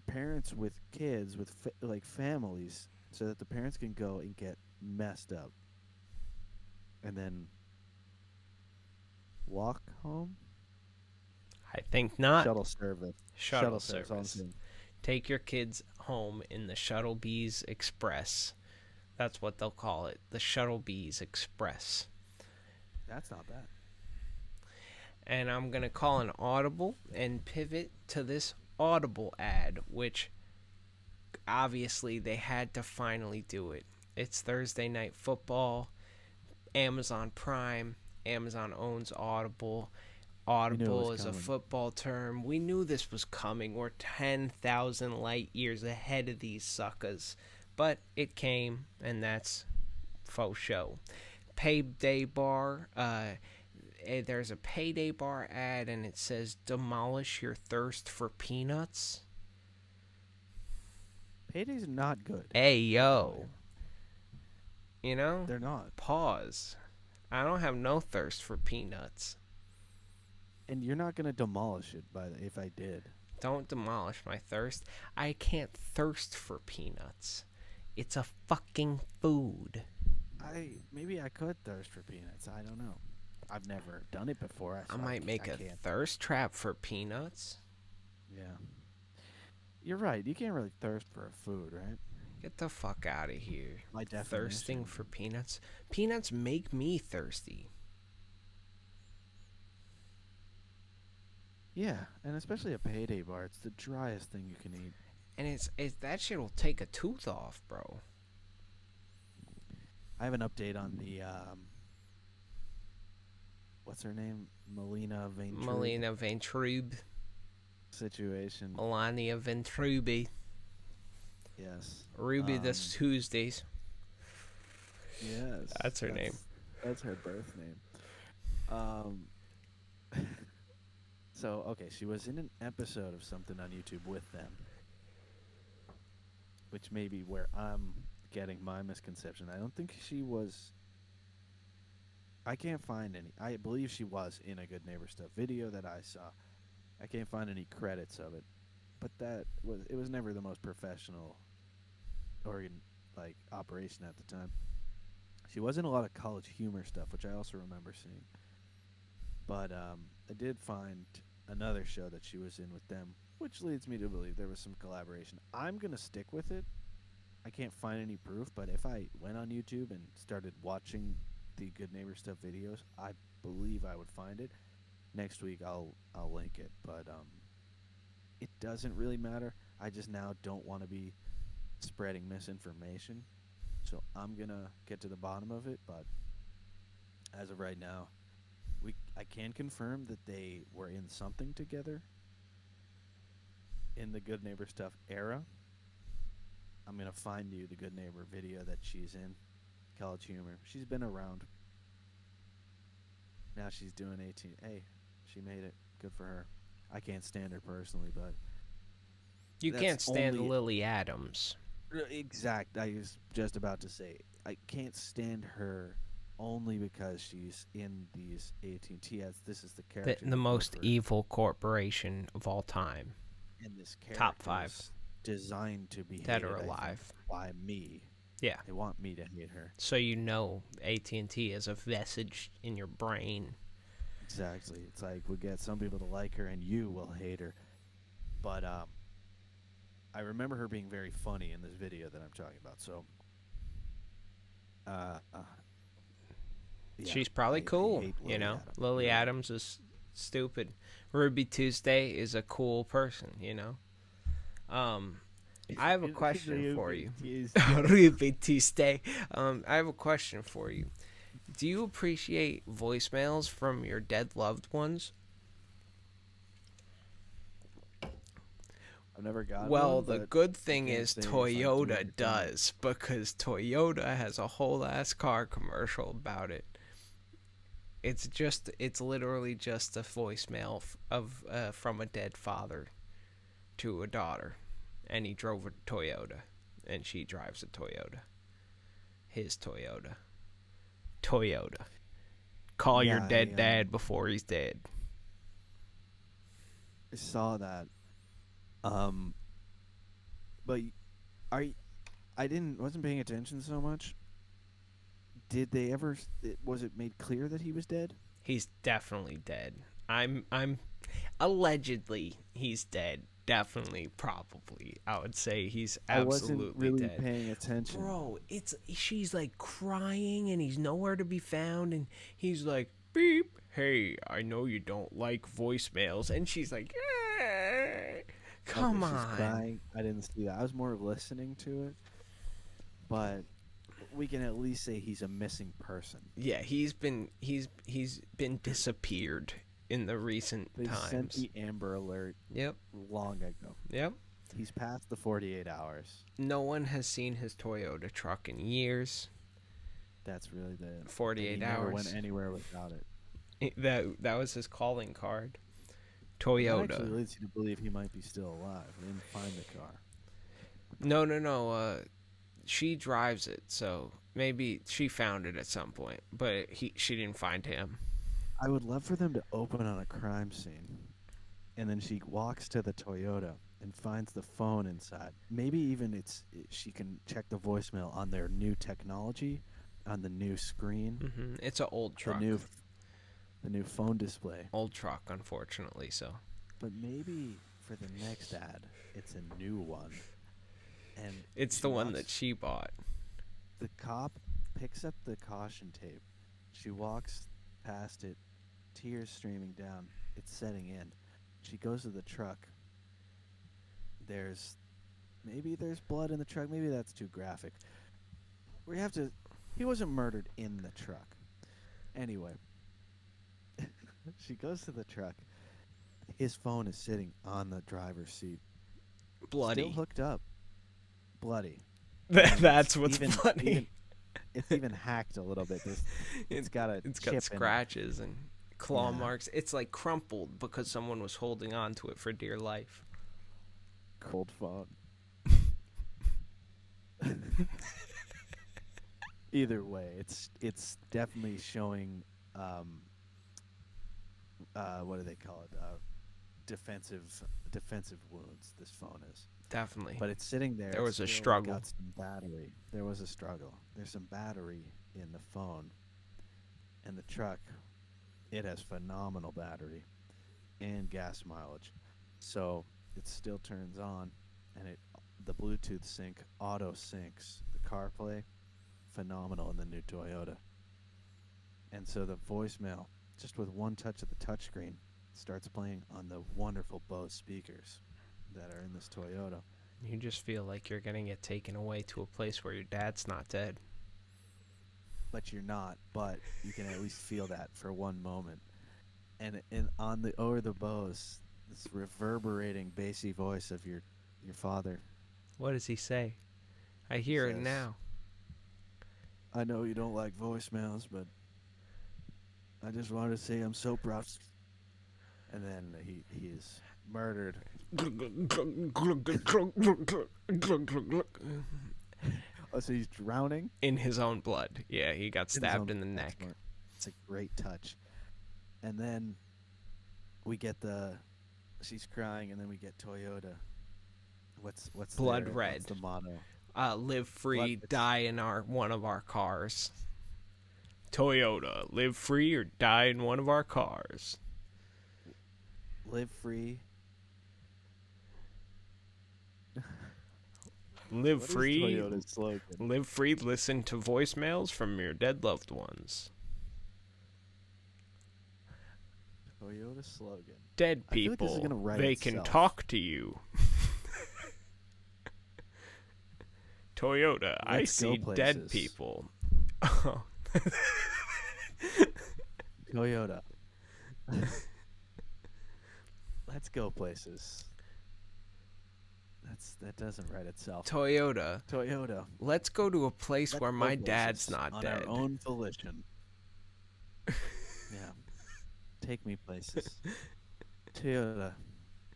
Speaker 2: parents with kids, with families, so that the parents can go and get messed up and then walk home.
Speaker 1: I think not.
Speaker 2: Shuttle service.
Speaker 1: Shuttle service. Take your kids home in the Shuttle Bees Express. That's what they'll call it, the Shuttle Bees Express.
Speaker 2: That's not bad.
Speaker 1: And I'm going to call an audible and pivot to this Audible ad, which obviously they had to finally do it. It's Thursday Night Football, Amazon Prime, Amazon owns Audible. Audible is a football term. We knew this was coming. We're 10,000 light years ahead of these suckers. But it came, and that's faux show. Payday Bar. There's a Payday Bar ad, and it says, demolish your thirst for peanuts.
Speaker 2: Payday's not good.
Speaker 1: Hey, yo. You know?
Speaker 2: They're not.
Speaker 1: Pause. I don't have no thirst for peanuts.
Speaker 2: And you're not going to demolish it if I did.
Speaker 1: Don't demolish my thirst. I can't thirst for peanuts. It's a fucking food.
Speaker 2: Maybe I could thirst for peanuts. I don't know. I've never done it before.
Speaker 1: I might make a thirst trap for peanuts.
Speaker 2: Yeah. You're right. You can't really thirst for a food, right?
Speaker 1: Get the fuck out of here.
Speaker 2: My definition.
Speaker 1: Thirsting for peanuts. Peanuts make me thirsty.
Speaker 2: Yeah, and especially a Payday Bar. It's the driest thing you can eat.
Speaker 1: And it's that shit will take a tooth off, bro.
Speaker 2: I have an update on the what's her name? Melina
Speaker 1: Ventrube
Speaker 2: situation.
Speaker 1: Melania Ventrube.
Speaker 2: Yes.
Speaker 1: Ruby this Tuesdays.
Speaker 2: Yes.
Speaker 1: That's her name.
Speaker 2: That's her birth name. So, okay, she was in an episode of something on YouTube with them, which may be where I'm getting my misconception. I don't think she was. I can't find any. I believe she was in a Good Neighbor Stuff video that I saw. I can't find any credits of it, but it was never the most professional operation at the time. She was in a lot of College Humor stuff, which I also remember seeing. But I did find another show that she was in with them, which leads me to believe there was some collaboration. I'm going to stick with it. I can't find any proof, but if I went on YouTube and started watching the Good Neighbor Stuff videos, I believe I would find it. Next week I'll link it, but it doesn't really matter. I just now don't want to be spreading misinformation. So I'm going to get to the bottom of it, but as of right now, I can confirm that they were in something together in the Good Neighbor Stuff era. I'm going to find you the Good Neighbor video that she's in, College Humor. She's been around. Now she's doing 18. Hey, she made it. Good for her. I can't stand her personally, but
Speaker 1: you can't stand Lily Adams.
Speaker 2: Exact. I was just about to say I can't stand her only because she's in these AT&T ads. This is the character.
Speaker 1: The most evil corporation of all time.
Speaker 2: And this character
Speaker 1: top 5
Speaker 2: designed to be
Speaker 1: dead
Speaker 2: hated,
Speaker 1: or alive
Speaker 2: by me.
Speaker 1: Yeah.
Speaker 2: They want me to hate her.
Speaker 1: So AT&T is a vestige in your brain.
Speaker 2: Exactly. It's like we get some people to like her and you will hate her. But I remember her being very funny in this video that I'm talking about. So yeah,
Speaker 1: she's probably cool, you know. Lily Adams is stupid. Ruby Tuesday is a cool person, you know. I have a question for you. Ruby Tuesday. I have a question for you. Do you appreciate voicemails from your dead loved ones?
Speaker 2: I've never gotten
Speaker 1: Well,
Speaker 2: one,
Speaker 1: the good thing is Toyota does, because Toyota has a whole ass car commercial about it. It's literally just a voicemail of from a dead father to a daughter, and he drove a Toyota, and she drives a Toyota. His Toyota. Toyota. Call your dead dad before he's dead.
Speaker 2: I saw that. But wasn't paying attention so much. Did they ever? Was it made clear that he was dead?
Speaker 1: He's definitely dead. I'm allegedly he's dead. Definitely, probably. I would say he's absolutely
Speaker 2: I wasn't really
Speaker 1: dead.
Speaker 2: Paying attention.
Speaker 1: Bro, she's like crying and he's nowhere to be found, and he's like, beep, hey, I know you don't like voicemails, and she's like, come on.
Speaker 2: She's crying. I didn't see that. I was more listening to it, but we can at least say he's a missing person.
Speaker 1: Yeah, he's been disappeared in the recent
Speaker 2: they
Speaker 1: times.
Speaker 2: Sent the Amber Alert.
Speaker 1: Yep.
Speaker 2: Long ago.
Speaker 1: Yep.
Speaker 2: He's past the 48 hours.
Speaker 1: No one has seen his Toyota truck in years.
Speaker 2: That's really the
Speaker 1: 48 hours.
Speaker 2: Never went anywhere without it.
Speaker 1: That was his calling card. Toyota.
Speaker 2: That actually leads you to believe he might be still alive. We didn't find the car.
Speaker 1: No. She drives it, so maybe she found it at some point, but she didn't find him.
Speaker 2: I would love for them to open on a crime scene, and then she walks to the Toyota and finds the phone inside. Maybe even she can check the voicemail on their new technology, on the new screen.
Speaker 1: Mm-hmm. It's an old truck.
Speaker 2: The new phone display.
Speaker 1: Old truck, unfortunately, so.
Speaker 2: But maybe for the next ad, it's a new one. And
Speaker 1: it's the one that she bought.
Speaker 2: The cop picks up the caution tape. She walks past it, tears streaming down. It's setting in. She goes to the truck. Maybe there's blood in the truck. Maybe that's too graphic. He wasn't murdered in the truck. Anyway, she goes to the truck. His phone is sitting on the driver's seat.
Speaker 1: Bloody.
Speaker 2: Still hooked up. Bloody.
Speaker 1: That's what's bloody.
Speaker 2: It's even hacked a little bit. It's got
Speaker 1: scratches and claw marks. It's like crumpled because someone was holding on to it for dear life.
Speaker 2: Cold phone. Either way, it's definitely showing what do they call it? Defensive wounds. This phone is,
Speaker 1: Definitely.
Speaker 2: but it's sitting there.
Speaker 1: There
Speaker 2: It's
Speaker 1: was a
Speaker 2: still
Speaker 1: struggle.
Speaker 2: got some battery. There was a struggle. There's some battery in the phone, and the truck. It has phenomenal battery and gas mileage, so it still turns on, and the Bluetooth sync auto syncs the CarPlay. Phenomenal in the new Toyota. And so the voicemail, just with one touch of the touchscreen, starts playing on the wonderful Bose speakers that are in this Toyota.
Speaker 1: You just feel like you're going to get taken away to a place where your dad's not dead.
Speaker 2: But you're not, but you can at least feel that for one moment. And on the over the Bose, this reverberating bassy voice of your father.
Speaker 1: What does he say? I hear it now.
Speaker 2: I know you don't like voicemails, but I just wanted to say I'm so proud. And then he is murdered. Oh, so he's drowning?
Speaker 1: In his own blood. Yeah, he got stabbed in the neck.
Speaker 2: Excellent. It's a great touch. And then we get she's crying, and then we get Toyota. What's
Speaker 1: Blood red.
Speaker 2: What's the motto?
Speaker 1: Live free, die in one of our cars. Toyota, live free or die in one of our cars.
Speaker 2: Live free.
Speaker 1: Live
Speaker 2: What
Speaker 1: free.
Speaker 2: is Toyota's slogan?
Speaker 1: Live free, listen to voicemails from your dead loved ones.
Speaker 2: Toyota slogan.
Speaker 1: Dead people,
Speaker 2: like
Speaker 1: they can talk to you. Toyota, I see dead people.
Speaker 2: Toyota. Let's go places. That doesn't write itself.
Speaker 1: Toyota. Let's go to a place where my dad's not dead.
Speaker 2: On our own volition. Yeah. Take me places. Toyota.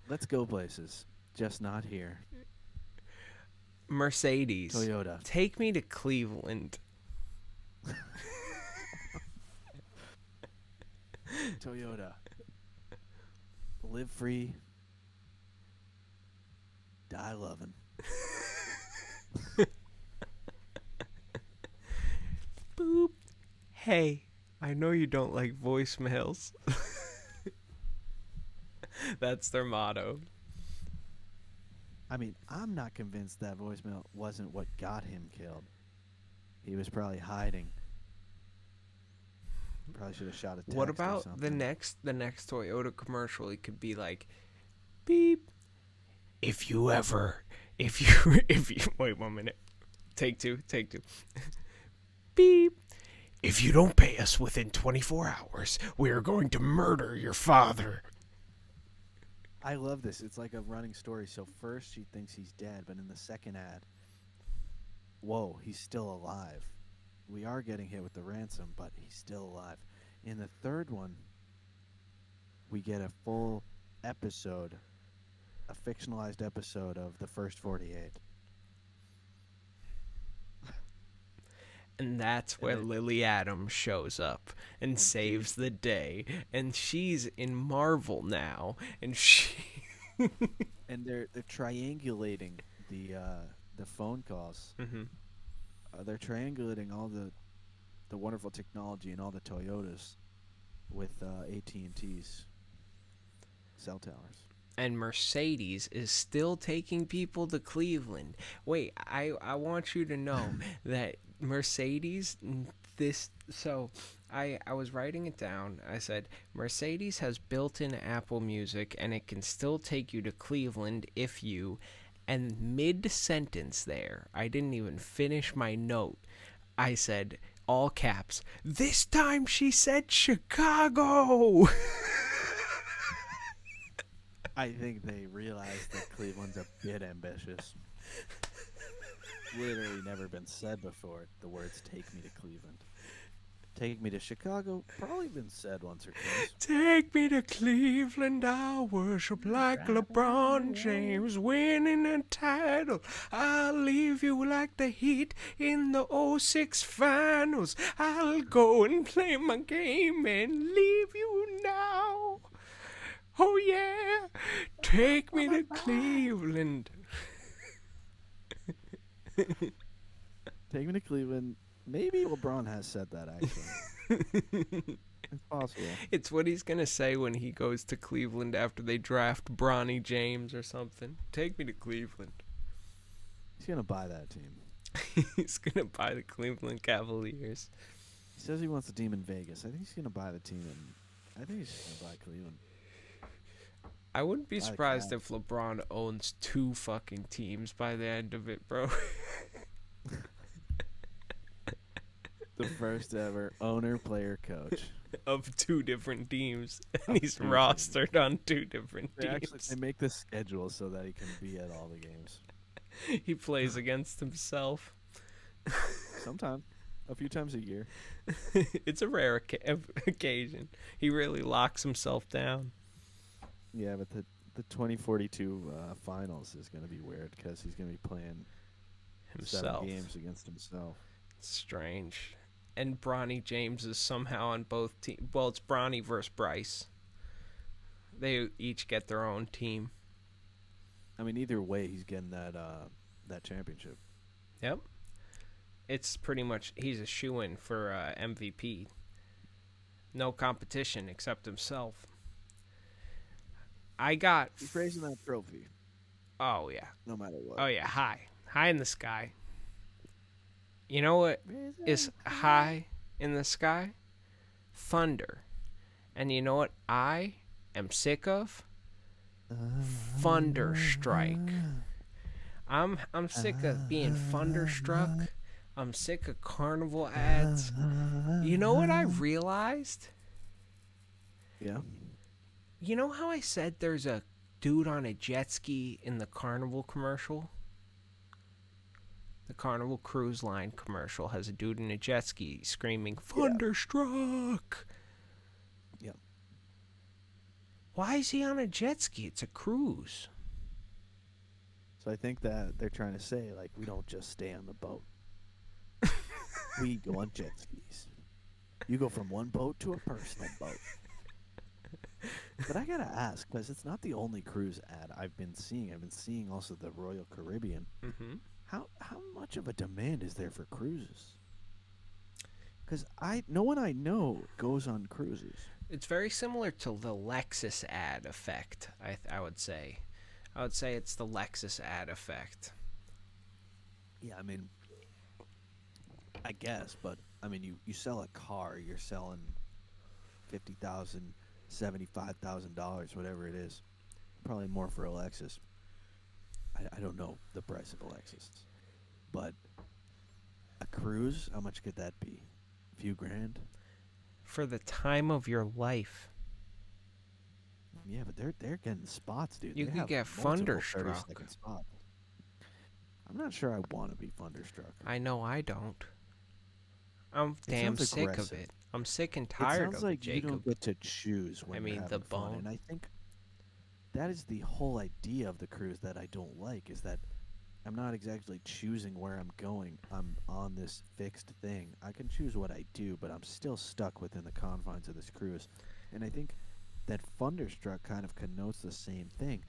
Speaker 2: Let's go places. Just not here.
Speaker 1: Mercedes.
Speaker 2: Toyota.
Speaker 1: Take me to Cleveland.
Speaker 2: Toyota. Live free. Die loving.
Speaker 1: Boop. Hey, I know you don't like voicemails. That's their motto.
Speaker 2: I mean, I'm not convinced that voicemail wasn't what got him killed. He was probably hiding. Probably should have shot a text.
Speaker 1: What about the next Toyota commercial? It could be like, beep. If you wait 1 minute. Take two. Beep. If you don't pay us within 24 hours, we are going to murder your father.
Speaker 2: I love this. It's like a running story. So first she thinks he's dead, but in the second ad, whoa, he's still alive. We are getting hit with the ransom, but he's still alive. In the third one, we get a full episode, a fictionalized episode of the first 48.
Speaker 1: And that's where Lily Adams shows up and saves the day. And she's in Marvel now. And
Speaker 2: and they're triangulating the phone calls.
Speaker 1: Mm-hmm.
Speaker 2: They're triangulating all the wonderful technology and all the Toyotas with AT&T's cell towers.
Speaker 1: And Mercedes is still taking people to Cleveland. Wait, I want you to know that Mercedes, I was writing it down. I said, Mercedes has built-in Apple Music, and it can still take you to Cleveland if you... And mid-sentence there, I didn't even finish my note. I said, all caps, this time she said Chicago!
Speaker 2: I think they realized that Cleveland's a bit ambitious. Literally never been said before, the words take me to Cleveland. Take me to Chicago. Probably been said once or twice.
Speaker 1: Take me to Cleveland, I'll worship like LeBron James winning a title. I'll leave you like the Heat in the '06 finals. I'll go and play my game and leave you now. Oh yeah, take me to Cleveland.
Speaker 2: Take me to Cleveland. Maybe LeBron has said that, actually. It's possible.
Speaker 1: It's what he's going to say when he goes to Cleveland after they draft Bronny James or something. Take me to Cleveland.
Speaker 2: He's going to buy that team.
Speaker 1: He's going to buy the Cleveland Cavaliers.
Speaker 2: He says he wants the team in Vegas. I think he's going to buy the team I think he's just going to buy Cleveland.
Speaker 1: I wouldn't be surprised if LeBron owns 2 fucking teams by the end of it, bro.
Speaker 2: The first ever owner, player, coach
Speaker 1: of 2 different teams, and he's rostered on 2 different teams.
Speaker 2: They make the schedule so that he can be at all the games.
Speaker 1: He plays against himself.
Speaker 2: Sometimes, a few times a year.
Speaker 1: It's a rare occasion. He really locks himself down.
Speaker 2: Yeah, but the 2042 finals is going to be weird because he's going to be playing himself 7 games against himself.
Speaker 1: It's strange. And Bronny James is somehow on both teams. Well, it's Bronny versus Bryce. They each get their own team.
Speaker 2: I mean, either way, he's getting that championship.
Speaker 1: Yep. It's pretty much, he's a shoo-in for MVP. No competition except himself.
Speaker 2: He's raising that trophy.
Speaker 1: Oh, yeah.
Speaker 2: No matter what.
Speaker 1: Oh, yeah, high. High in the sky. You know what is high in the sky? Thunder. And you know what I am sick of? Thunderstrike. I'm sick of being thunderstruck. I'm sick of carnival ads. You know what I realized?
Speaker 2: Yeah.
Speaker 1: You know how I said there's a dude on a jet ski in the Carnival commercial? The Carnival Cruise Line commercial has a dude in a jet ski screaming, Thunderstruck!
Speaker 2: Yep.
Speaker 1: Why is he on a jet ski? It's a cruise.
Speaker 2: So I think that they're trying to say, like, we don't just stay on the boat. We go on jet skis. You go from one boat to a personal boat. But I gotta ask, because it's not the only cruise ad I've been seeing. I've been seeing also the Royal Caribbean.
Speaker 1: Mm-hmm.
Speaker 2: How much of a demand is there for cruises? Because no one I know goes on cruises.
Speaker 1: It's very similar to the Lexus ad effect, I would say. I would say it's the Lexus ad effect.
Speaker 2: Yeah, I mean, I guess, but, I mean, you sell a car, you're selling $50,000, $75,000, whatever it is. Probably more for a Lexus. I don't know the price of a Lexus. But a cruise, how much could that be? A few grand?
Speaker 1: For the time of your life.
Speaker 2: Yeah, but they're getting spots, dude.
Speaker 1: You could get thunderstruck.
Speaker 2: I'm not sure I want to be thunderstruck.
Speaker 1: I know I don't. I'm damn sick of it. I'm sick and tired of it,
Speaker 2: sounds like
Speaker 1: Jacob.
Speaker 2: You don't get to choose when you're having fun. And I think that is the whole idea of the cruise that I don't like, is that I'm not exactly choosing where I'm going. I'm on this fixed thing. I can choose what I do, but I'm still stuck within the confines of this cruise. And I think that thunderstruck kind of connotes the same thing.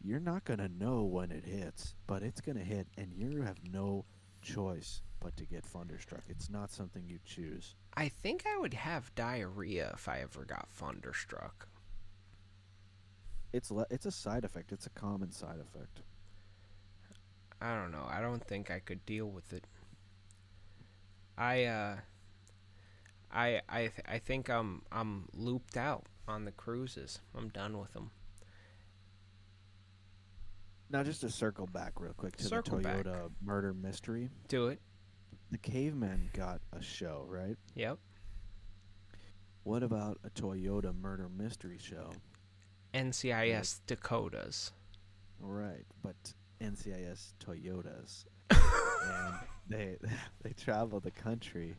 Speaker 2: You're not going to know when it hits, but it's going to hit, and you have no choice but to get thunderstruck. It's not something you choose.
Speaker 1: I think I would have diarrhea if I ever got thunderstruck.
Speaker 2: It's a side effect. It's a common side effect.
Speaker 1: I don't know. I don't think I could deal with it. I think I'm looped out on the cruises. I'm done with them.
Speaker 2: Now, just to circle back real quick to the Toyota murder mystery.
Speaker 1: Do it.
Speaker 2: The Caveman got a show, right?
Speaker 1: Yep.
Speaker 2: What about a Toyota murder mystery show?
Speaker 1: NCIS Dakotas.
Speaker 2: Right, but NCIS Toyotas. And they travel the country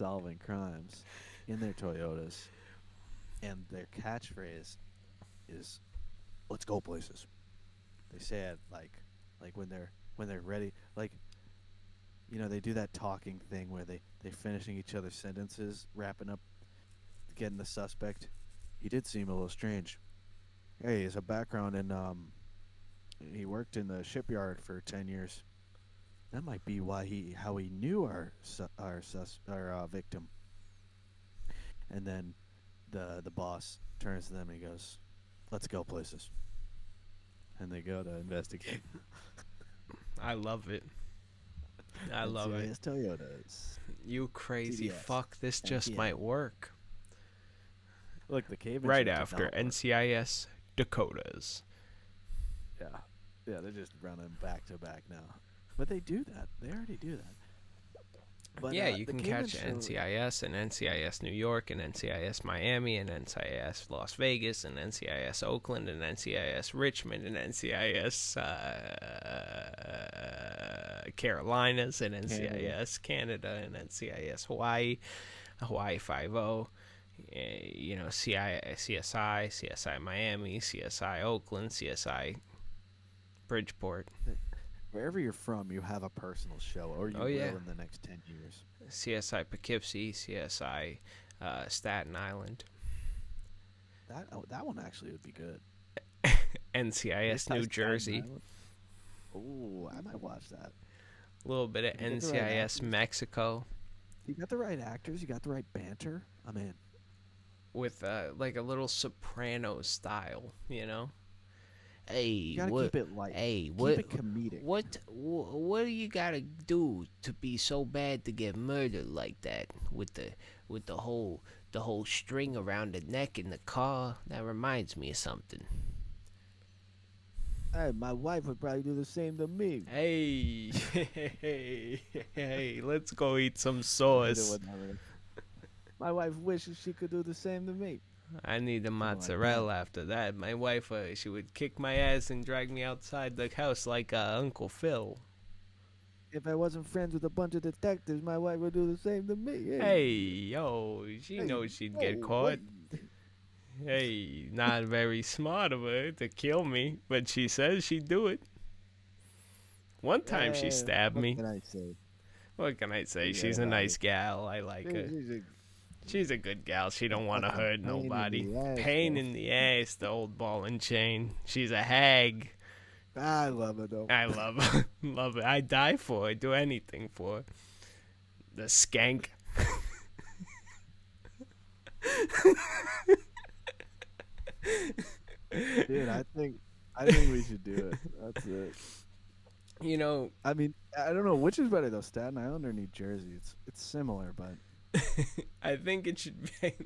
Speaker 2: solving crimes in their Toyotas, and their catchphrase is "Let's go places." They say it like when they're ready, like they do that talking thing where they're finishing each other's sentences, wrapping up, getting the suspect. He did seem a little strange. Hey, he has a background in he worked in the shipyard for 10 years. That might be how he knew our victim. And then the boss turns to them and he goes, "Let's go places." And they go to investigate.
Speaker 1: I love it. I love it.
Speaker 2: Toyotas.
Speaker 1: You crazy
Speaker 2: TDS.
Speaker 1: fuck. This just
Speaker 2: NCS.
Speaker 1: might work.
Speaker 2: Look, the caveman
Speaker 1: Right
Speaker 2: shit did
Speaker 1: after
Speaker 2: not work.
Speaker 1: NCIS Dakotas.
Speaker 2: Yeah, they're just running back to back now. But they do that. They already do that. But,
Speaker 1: Yeah, you
Speaker 2: the
Speaker 1: can
Speaker 2: caveman
Speaker 1: catch
Speaker 2: show-
Speaker 1: NCIS and NCIS New York and NCIS Miami and NCIS Las Vegas and NCIS Oakland and NCIS Richmond and NCIS Carolinas and NCIS Canada and NCIS Hawaii, Hawaii 5-0. CSI Miami, CSI Oakland, CSI Bridgeport.
Speaker 2: Wherever you're from, you have a personal show, or you will in the next 10 years.
Speaker 1: CSI Poughkeepsie, CSI Staten Island.
Speaker 2: That one actually would be good.
Speaker 1: NCIS New Jersey.
Speaker 2: Oh, I might watch that.
Speaker 1: A little bit of
Speaker 2: You get the right
Speaker 1: NCIS
Speaker 2: actors.
Speaker 1: Mexico
Speaker 2: You got the right actors. You got the right banter. I'm in.
Speaker 1: with like a little soprano style, Hey,
Speaker 2: You gotta keep it light.
Speaker 1: Hey,
Speaker 2: Keep
Speaker 1: what?
Speaker 2: it comedic.
Speaker 1: What do you gotta do to be so bad to get murdered like that? With the whole string around the neck in the car. That reminds me of something.
Speaker 2: Hey, my wife would probably do the same to me.
Speaker 1: Hey, hey, let's go eat some sauce.
Speaker 2: My wife wishes she could do the same to me.
Speaker 1: I need a mozzarella after that. My wife, she would kick my ass and drag me outside the house like Uncle Phil.
Speaker 2: If I wasn't friends with a bunch of detectives, my wife would do the same to me.
Speaker 1: Hey, yo, she knows she'd get caught. Hey, not very smart of her to kill me, but she says she'd do it. One time she stabbed me.
Speaker 2: What can I say?
Speaker 1: What can I say?
Speaker 2: Yeah,
Speaker 1: She's a nice gal. I like her. She's a good gal. She don't want to hurt nobody. Pain in the ass, the old ball and chain. She's a hag.
Speaker 2: I love it, though.
Speaker 1: I love her. Love it. I die for her. Do anything for her. The skank.
Speaker 2: Dude, I think we should do it. That's it. I mean, I don't know which is better though, Staten Island or New Jersey. It's similar, but
Speaker 1: I think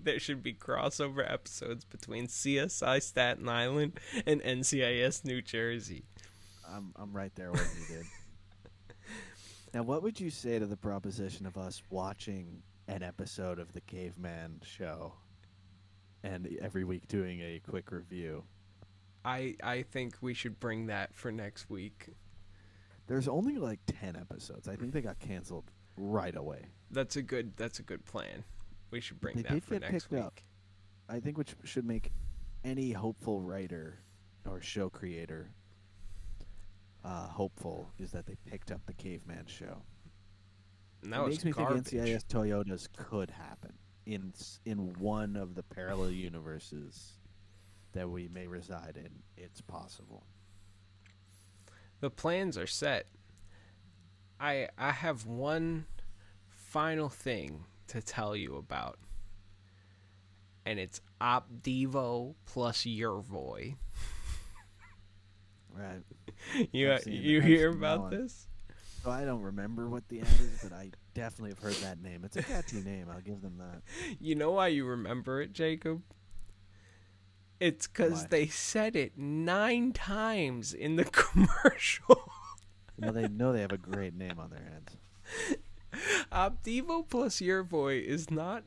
Speaker 1: there should be crossover episodes between CSI Staten Island and NCIS New Jersey.
Speaker 2: I'm right there with you, dude. Now, what would you say to the proposition of us watching an episode of the Caveman show and every week doing a quick review?
Speaker 1: I think we should bring that for next week.
Speaker 2: There's only like 10 episodes. I think they got canceled right away.
Speaker 1: That's a good plan. We should bring
Speaker 2: They
Speaker 1: that
Speaker 2: did
Speaker 1: for
Speaker 2: get
Speaker 1: next
Speaker 2: picked
Speaker 1: week.
Speaker 2: up. I think which should make any hopeful writer or show creator hopeful is that they picked up the Caveman show.
Speaker 1: And that
Speaker 2: It
Speaker 1: was
Speaker 2: makes me
Speaker 1: garbage.
Speaker 2: think NCIS Toyotas could happen in one of the parallel universes that we may reside in. It's possible.
Speaker 1: The plans are set. I have one final thing to tell you about. And it's Opdivo plus Yervoy.
Speaker 2: Right.
Speaker 1: You hear about this?
Speaker 2: So I don't remember what the ad is, but I definitely have heard that name. It's a catchy name. I'll give them that.
Speaker 1: You know why you remember it, Jacob? It's because
Speaker 2: Why?
Speaker 1: they said it 9 times in the commercial.
Speaker 2: Well, they know they have a great name on their hands.
Speaker 1: Opdivo plus Yervoy is not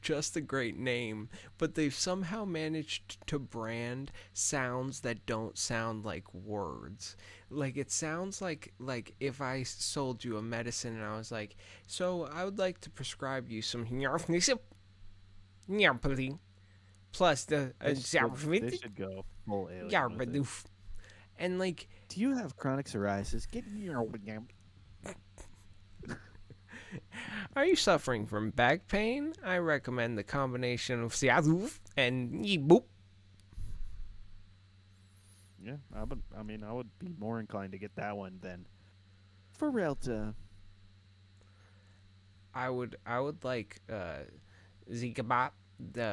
Speaker 1: just a great name, but they've somehow managed to brand sounds that don't sound like words. Like it sounds like if I sold you a medicine and I was like, "So I would like to prescribe you some plus the
Speaker 2: They should go full alien with it.
Speaker 1: and like
Speaker 2: Do you have chronic psoriasis? Get
Speaker 1: are you suffering from back pain? I recommend the combination of Siazuf and Boop.
Speaker 2: Yeah, I would be more inclined to get that one than Ferelta.
Speaker 1: I would like Zikabot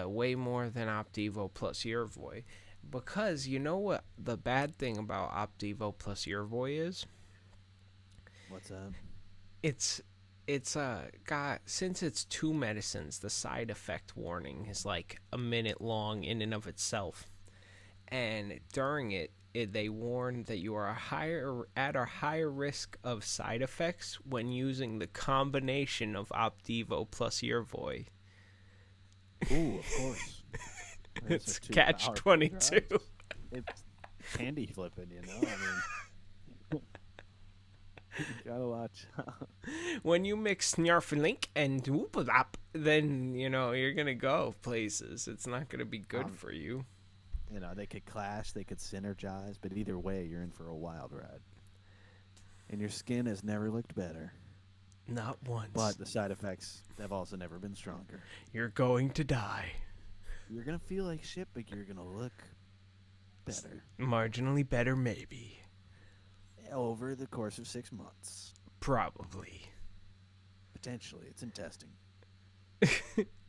Speaker 1: way more than Optivo plus Yervoy, because you know what the bad thing about Optivo plus Yervoy is?
Speaker 2: What's up?
Speaker 1: It's got, since it's two medicines, the side effect warning is like a minute long in and of itself, and during it they warn that you are at a higher risk of side effects when using the combination of Optivo plus Yervoy.
Speaker 2: Ooh, of course.
Speaker 1: It's catch 22.
Speaker 2: It's candy flipping, you know. You gotta watch.
Speaker 1: When you mix Snarflink and Whoopalop, then you're gonna go places. It's not gonna be good for you.
Speaker 2: They could clash, they could synergize, but either way, you're in for a wild ride. And your skin has never looked better.
Speaker 1: Not once.
Speaker 2: But the side effects have also never been stronger.
Speaker 1: You're going to die.
Speaker 2: You're gonna feel like shit, but you're gonna look better.
Speaker 1: Marginally better, maybe.
Speaker 2: Over the course of 6 months.
Speaker 1: Probably.
Speaker 2: Potentially. It's in testing.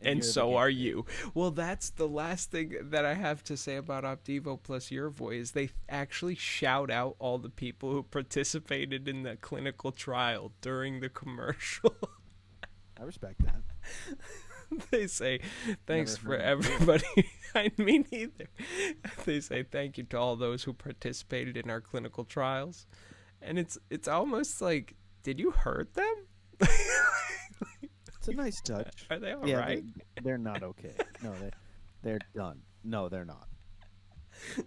Speaker 1: And so are you. Well, that's the last thing that I have to say about Optivo plus Yervoy is they actually shout out all the people who participated in the clinical trial during the commercial.
Speaker 2: I respect that.
Speaker 1: They say, thanks for everybody. I mean, either. They say thank you to all those who participated in our clinical trials. And it's almost like, did you hurt them?
Speaker 2: It's a nice touch.
Speaker 1: Are they all right?
Speaker 2: They're not okay. No, they're done. No, they're not.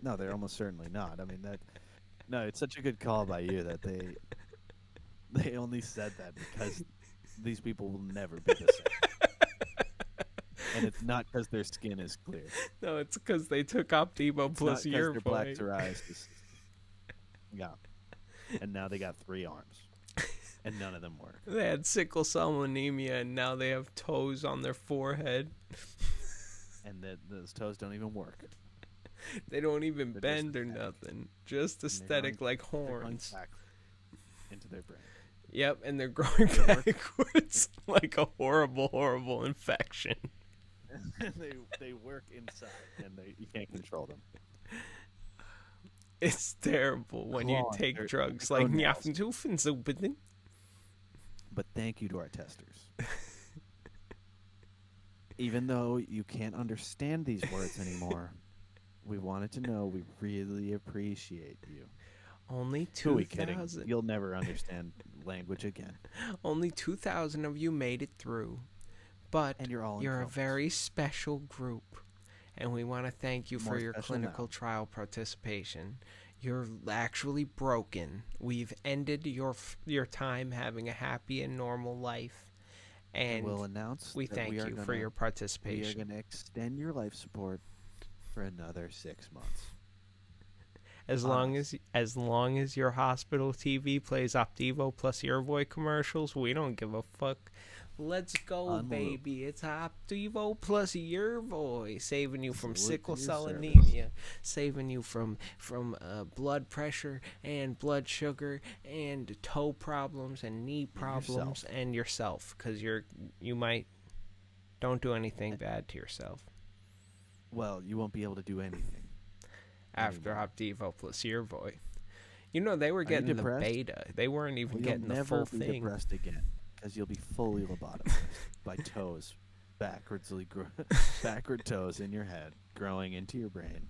Speaker 2: No, they're almost certainly not. I mean, no, it's such a good call by you that they only said that because these people will never be the same. And it's not because their skin is clear.
Speaker 1: No, it's because they took Optivo plus Yervoy.
Speaker 2: Their black psoriasis. Yeah. And now they got 3 arms. And none of them work.
Speaker 1: They had sickle cell anemia, and now they have toes on their forehead.
Speaker 2: And those toes don't even work.
Speaker 1: They don't even bend or nothing. Just aesthetic, like horns.
Speaker 2: Back into their brain.
Speaker 1: Yep, and they're growing backwards like a horrible, horrible infection.
Speaker 2: they work inside, and you can't control them.
Speaker 1: It's terrible when you take drugs like Nyafenzufen.
Speaker 2: But thank you to our testers. Even though you can't understand these words anymore, we wanted to know we really appreciate you.
Speaker 1: Only 2,000.
Speaker 2: You'll never understand language again.
Speaker 1: Only 2,000 of you made it through. But
Speaker 2: and
Speaker 1: you're a very special group. And we want to thank you for your clinical trial participation. You're actually broken. We've ended your time having a happy and normal life. And
Speaker 2: we'll announce
Speaker 1: we thank you for your participation.
Speaker 2: We are going to extend your life support for another 6 months.
Speaker 1: As long as your hospital TV plays Optivo plus Yervoy commercials, we don't give a fuck. Let's go, baby. It's Optivo plus Yervoy, saving you from sickle cell anemia, saving you from blood pressure and blood sugar and toe problems and knee problems and yourself, because you might don't do anything bad to yourself.
Speaker 2: Well, you won't be able to do anything
Speaker 1: after Optivo plus Yervoy. They were getting the beta. They weren't even getting the full thing.
Speaker 2: You'll never be depressed again. Because you'll be fully lobotomized by toes, backward toes in your head, growing into your brain,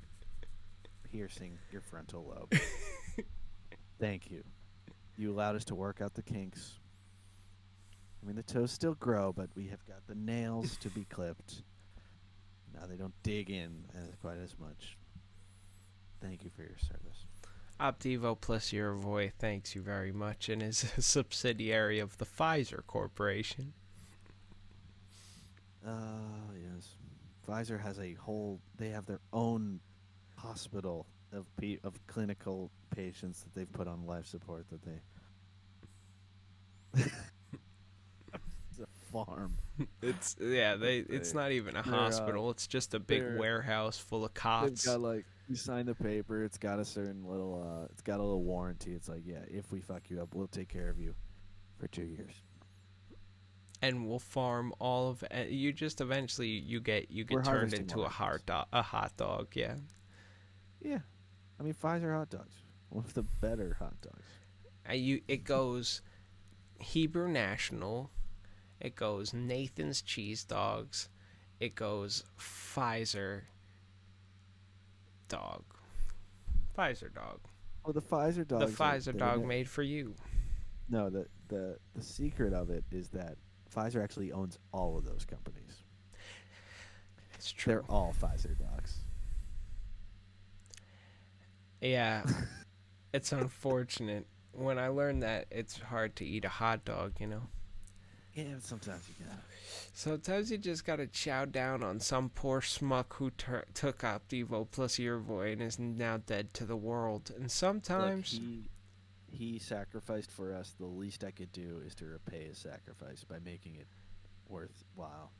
Speaker 2: piercing your frontal lobe. Thank you. You allowed us to work out the kinks. I mean, the toes still grow, but we have got the nails to be clipped. Now they don't dig in quite as much. Thank you for your service.
Speaker 1: Optivo plus Uruvoy thanks you very much and is a subsidiary of the Pfizer Corporation.
Speaker 2: Yes. Pfizer has a whole. They have their own hospital of clinical patients that they've put on life support. That they. It's a farm.
Speaker 1: It's not even a hospital. It's just a big warehouse full of cots.
Speaker 2: They've got you sign the paper. It's got a certain little. It's got a little warranty. It's like, yeah, if we fuck you up, we'll take care of you for 2 years.
Speaker 1: And we'll farm all of it. You just eventually you get turned into a hot dog. Yeah.
Speaker 2: Yeah, I mean Pfizer hot dogs, one of the better hot dogs.
Speaker 1: It goes Hebrew National. It goes Nathan's Cheese Dogs. It goes Pfizer dog. Pfizer dog.
Speaker 2: Oh, the Pfizer dog.
Speaker 1: The Pfizer dog made for you.
Speaker 2: No, the secret of it is that Pfizer actually owns all of those companies.
Speaker 1: It's true.
Speaker 2: They're all Pfizer dogs.
Speaker 1: Yeah. It's unfortunate. When I learned that it's hard to eat a hot dog, you know.
Speaker 2: Yeah, but sometimes you gotta.
Speaker 1: Sometimes you just gotta chow down on some poor schmuck who took Optivo plus Earvoy and is now dead to the world. And sometimes...
Speaker 2: Look, he sacrificed for us. The least I could do is to repay his sacrifice by making it worthwhile.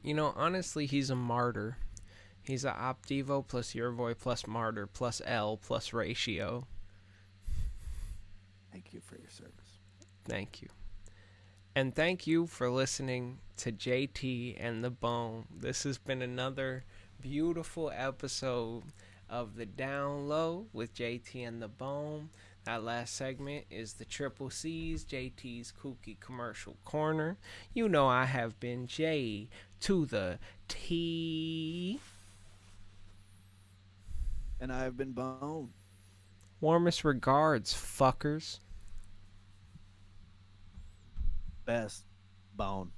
Speaker 1: You know, honestly, he's a martyr. He's a Optivo plus Earvoy plus martyr plus L plus ratio.
Speaker 2: Thank you for your service.
Speaker 1: Thank you. And thank you for listening to JT and the Bone. This has been another beautiful episode of the Down Low with JT and the Bone. That last segment is the Triple C's, JT's Kooky Commercial Corner. You know I have been J to the T.
Speaker 2: And I have been Bone.
Speaker 1: Warmest regards, fuckers.
Speaker 2: Best Bone.